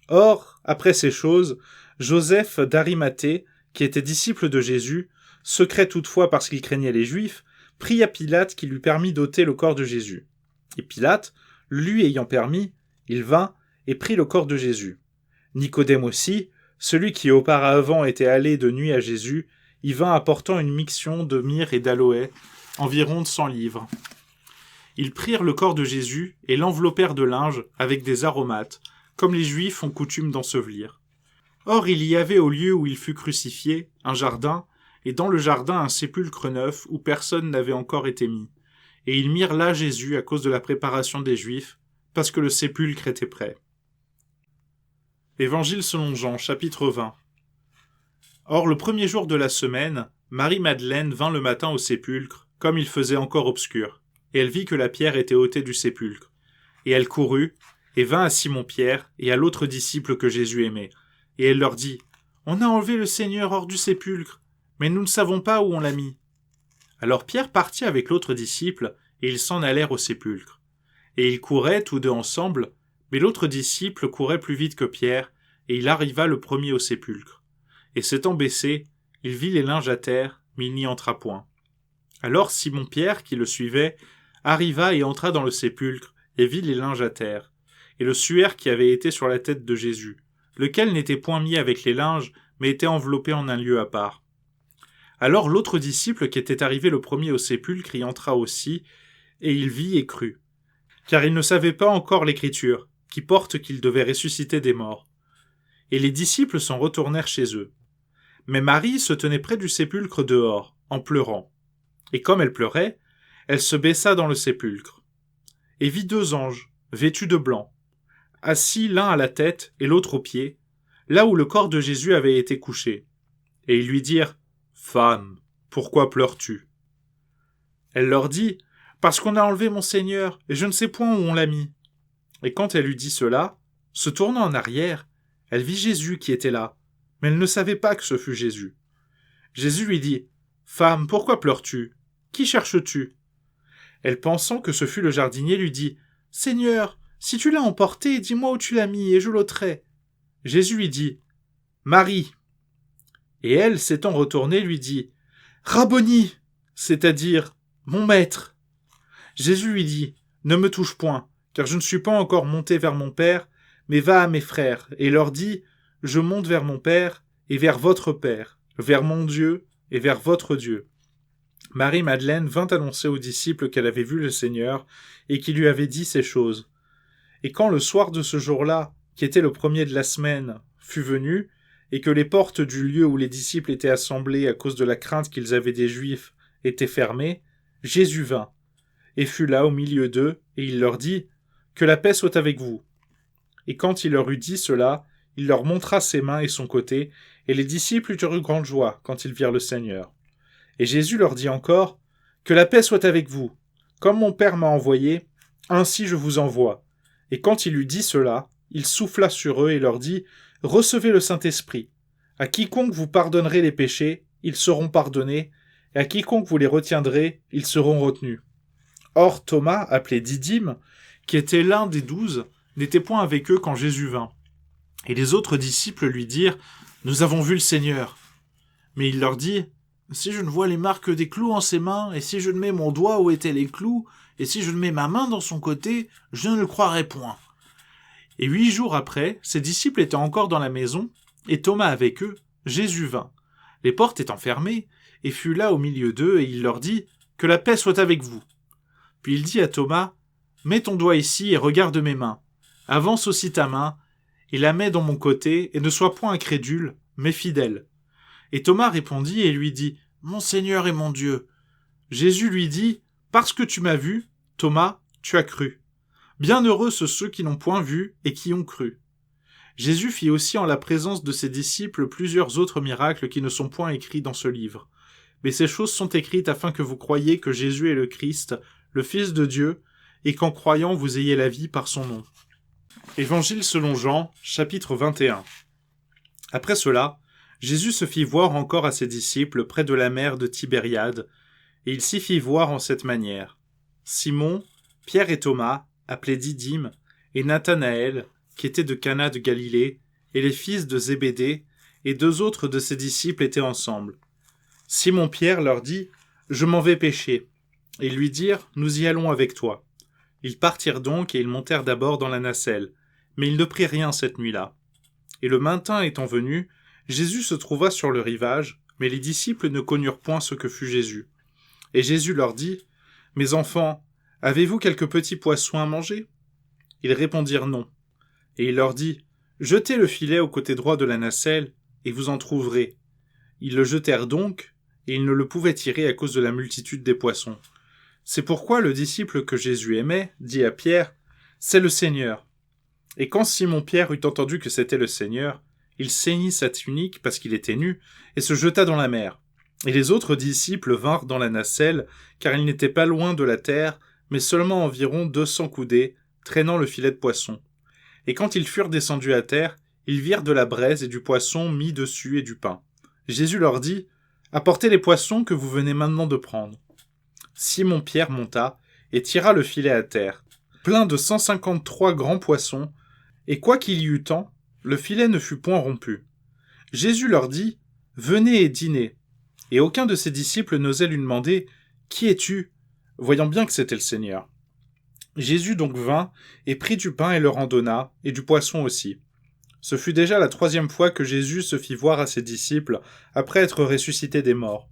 Or, après ces choses, Joseph d'Arimathée, qui était disciple de Jésus, secret toutefois parce qu'il craignait les Juifs, pria Pilate qui lui permit d'ôter le corps de Jésus. Et Pilate, lui ayant permis, il vint et prit le corps de Jésus. Nicodème aussi, celui qui auparavant était allé de nuit à Jésus, y vint apportant une miction de myrrhe et d'aloès, environ de 100 livres. Ils prirent le corps de Jésus et l'enveloppèrent de linge avec des aromates, comme les Juifs ont coutume d'ensevelir. Or il y avait au lieu où il fut crucifié un jardin, et dans le jardin un sépulcre neuf où personne n'avait encore été mis. Et ils mirent là Jésus à cause de la préparation des Juifs, parce que le sépulcre était prêt. Évangile selon Jean, chapitre 20. Or le premier jour de la semaine, Marie-Madeleine vint le matin au sépulcre, comme il faisait encore obscur, et elle vit que la pierre était ôtée du sépulcre. Et elle courut, et vint à Simon-Pierre, et à l'autre disciple que Jésus aimait. Et elle leur dit, « On a enlevé le Seigneur hors du sépulcre, mais nous ne savons pas où on l'a mis. » Alors Pierre partit avec l'autre disciple, et ils s'en allèrent au sépulcre. Et ils couraient tous deux ensemble, mais l'autre disciple courait plus vite que Pierre, et il arriva le premier au sépulcre. Et s'étant baissé, il vit les linges à terre, mais il n'y entra point. Alors Simon-Pierre, qui le suivait, arriva et entra dans le sépulcre, et vit les linges à terre, et le suaire qui avait été sur la tête de Jésus, lequel n'était point mis avec les linges, mais était enveloppé en un lieu à part. Alors l'autre disciple qui était arrivé le premier au sépulcre y entra aussi, et il vit et crut. Car il ne savait pas encore l'écriture, qui porte qu'il devait ressusciter des morts. Et les disciples s'en retournèrent chez eux. Mais Marie se tenait près du sépulcre dehors, en pleurant. Et comme elle pleurait, elle se baissa dans le sépulcre. Et vit 2 anges, vêtus de blanc, assis l'un à la tête et l'autre aux pieds, là où le corps de Jésus avait été couché. Et ils lui dirent, « Femme, pourquoi pleures-tu » Elle leur dit, « Parce qu'on a enlevé mon Seigneur, et je ne sais point où on l'a mis. » Et quand elle eut dit cela, se tournant en arrière, elle vit Jésus qui était là, mais elle ne savait pas que ce fût Jésus. Jésus lui dit, « Femme, pourquoi pleures-tu ? Qui cherches-tu » Elle, pensant que ce fût le jardinier, lui dit, « Seigneur, si tu l'as emporté, dis-moi où tu l'as mis, et je l'ôterai. » Jésus lui dit, « Marie. » Et elle, s'étant retournée, lui dit, « Rabboni, c'est-à-dire, mon maître. » Jésus lui dit, « Ne me touche point, car je ne suis pas encore monté vers mon Père, mais va à mes frères, et leur dis, je monte vers mon Père, et vers votre Père, vers mon Dieu, et vers votre Dieu. » Marie-Madeleine vint annoncer aux disciples qu'elle avait vu le Seigneur, et qu'il lui avait dit ces choses. Et quand le soir de ce jour-là, qui était le premier de la semaine, fut venu, et que les portes du lieu où les disciples étaient assemblés à cause de la crainte qu'ils avaient des Juifs étaient fermées, Jésus vint, et fut là au milieu d'eux, et il leur dit, « Que la paix soit avec vous. » Et quand il leur eut dit cela, il leur montra ses mains et son côté, et les disciples eurent grande joie quand ils virent le Seigneur. Et Jésus leur dit encore, « Que la paix soit avec vous. Comme mon Père m'a envoyé, ainsi je vous envoie. » Et quand il eut dit cela, il souffla sur eux et leur dit, « Recevez le Saint-Esprit. À quiconque vous pardonnerez les péchés, ils seront pardonnés, et à quiconque vous les retiendrez, ils seront retenus. » Or Thomas, appelé Didyme, qui était l'un des 12, n'était point avec eux quand Jésus vint. Et les autres disciples lui dirent, « Nous avons vu le Seigneur. » Mais il leur dit, « Si je ne vois les marques des clous en ses mains, et si je ne mets mon doigt où étaient les clous, et si je ne mets ma main dans son côté, je ne le croirai point. » Et 8 jours après, ses disciples étaient encore dans la maison, et Thomas avec eux, Jésus vint, les portes étant fermées, et fut là au milieu d'eux, et il leur dit, « Que la paix soit avec vous. » Puis il dit à Thomas, « Mets ton doigt ici et regarde mes mains. Avance aussi ta main, et la mets dans mon côté, et ne sois point incrédule, mais fidèle. » Et Thomas répondit et lui dit, « Mon Seigneur et mon Dieu. » Jésus lui dit, « Parce que tu m'as vu, Thomas, tu as cru. Bienheureux ceux qui n'ont point vu et qui ont cru. » Jésus fit aussi en la présence de ses disciples plusieurs autres miracles qui ne sont point écrits dans ce livre. Mais ces choses sont écrites afin que vous croyiez que Jésus est le Christ, le Fils de Dieu, et qu'en croyant vous ayez la vie par son nom. Évangile selon Jean, chapitre 21. Après cela, Jésus se fit voir encore à ses disciples près de la mer de Tibériade, et il s'y fit voir en cette manière. Simon, Pierre et Thomas, appelés Didyme, et Nathanaël, qui était de Cana de Galilée, et les fils de Zébédée, et 2 autres de ses disciples étaient ensemble. Simon-Pierre leur dit, « Je m'en vais pêcher. » Et ils lui dirent, « Nous y allons avec toi. » Ils partirent donc et ils montèrent d'abord dans la nacelle, mais ils ne prirent rien cette nuit-là. Et le matin étant venu, Jésus se trouva sur le rivage, mais les disciples ne connurent point ce que fut Jésus. Et Jésus leur dit, « Mes enfants, avez-vous quelques petits poissons à manger ?» Ils répondirent non. Et il leur dit, « Jetez le filet au côté droit de la nacelle, et vous en trouverez. » Ils le jetèrent donc, et ils ne le pouvaient tirer à cause de la multitude des poissons. C'est pourquoi le disciple que Jésus aimait dit à Pierre, « C'est le Seigneur. » Et quand Simon-Pierre eut entendu que c'était le Seigneur, il ceignit sa tunique parce qu'il était nu, et se jeta dans la mer. Et les autres disciples vinrent dans la nacelle, car ils n'étaient pas loin de la terre, mais seulement environ 200 coudées, traînant le filet de poisson. Et quand ils furent descendus à terre, ils virent de la braise et du poisson mis dessus et du pain. Jésus leur dit, « Apportez les poissons que vous venez maintenant de prendre. » Simon-Pierre monta et tira le filet à terre, plein de 153 grands poissons, et quoiqu'il y eût tant, le filet ne fut point rompu. Jésus leur dit, « Venez et dînez. » Et aucun de ses disciples n'osait lui demander, « Qui es-tu ?» voyant bien que c'était le Seigneur. Jésus donc vint et prit du pain et leur en donna, et du poisson aussi. Ce fut déjà la 3e fois que Jésus se fit voir à ses disciples après être ressuscité des morts.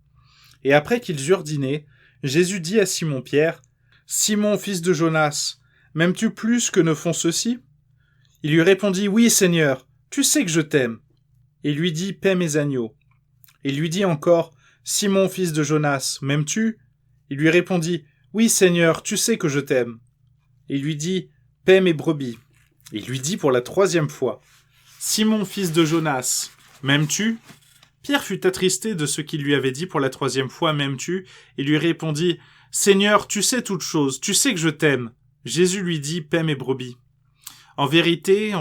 Et après qu'ils eurent dîné, Jésus dit à Simon-Pierre, « Simon, fils de Jonas, m'aimes-tu plus que ne font ceux-ci » Il lui répondit, « Oui, Seigneur, tu sais que je t'aime. » Et lui dit, « Paie mes agneaux. » Il lui dit encore, « Simon, fils de Jonas, m'aimes-tu » Il lui répondit, « Oui, Seigneur, tu sais que je t'aime. » Il lui dit, « Paie mes brebis. » Il lui dit pour la 3e fois, « Simon, fils de Jonas, m'aimes-tu » Pierre fut attristé de ce qu'il lui avait dit pour la 3e fois, « M'aimes-tu » et lui répondit, « Seigneur, tu sais toutes choses, tu sais que je t'aime. » Jésus lui dit, « Paie mes brebis. » En vérité,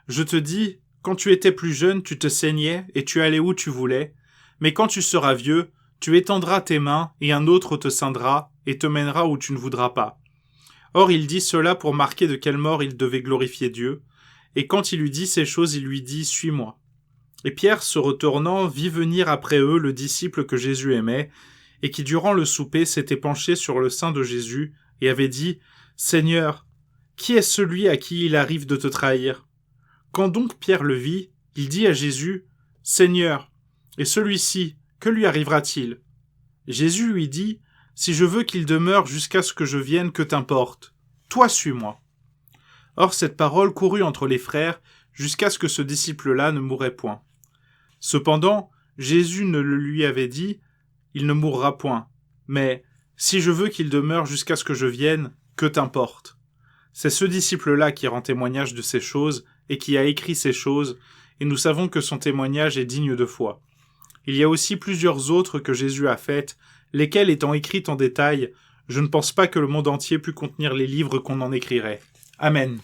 je te dis, quand tu étais plus jeune, tu te saignais et tu allais où tu voulais, mais quand tu seras vieux, tu étendras tes mains et un autre te ceindra et te mènera où tu ne voudras pas. Or il dit cela pour marquer de quelle mort il devait glorifier Dieu, et quand il eut dit ces choses, il lui dit, « Suis-moi. » Et Pierre, se retournant, vit venir après eux le disciple que Jésus aimait, et qui durant le souper s'était penché sur le sein de Jésus, et avait dit, « Seigneur, qui est celui à qui il arrive de te trahir ?» Quand donc Pierre le vit, il dit à Jésus, « Seigneur, et celui-ci, que lui arrivera-t-il » Jésus lui dit, « Si je veux qu'il demeure jusqu'à ce que je vienne, que t'importe. Toi, suis-moi. » Or cette parole courut entre les frères, jusqu'à ce que ce disciple-là ne mourait point. Cependant, Jésus ne le lui avait dit, « Il ne mourra point. » Mais « Si je veux qu'il demeure jusqu'à ce que je vienne, que t'importe. » C'est ce disciple-là qui rend témoignage de ces choses et qui a écrit ces choses, et nous savons que son témoignage est digne de foi. Il y a aussi plusieurs autres que Jésus a faites, lesquelles étant écrites en détail, je ne pense pas que le monde entier pût contenir les livres qu'on en écrirait. Amen.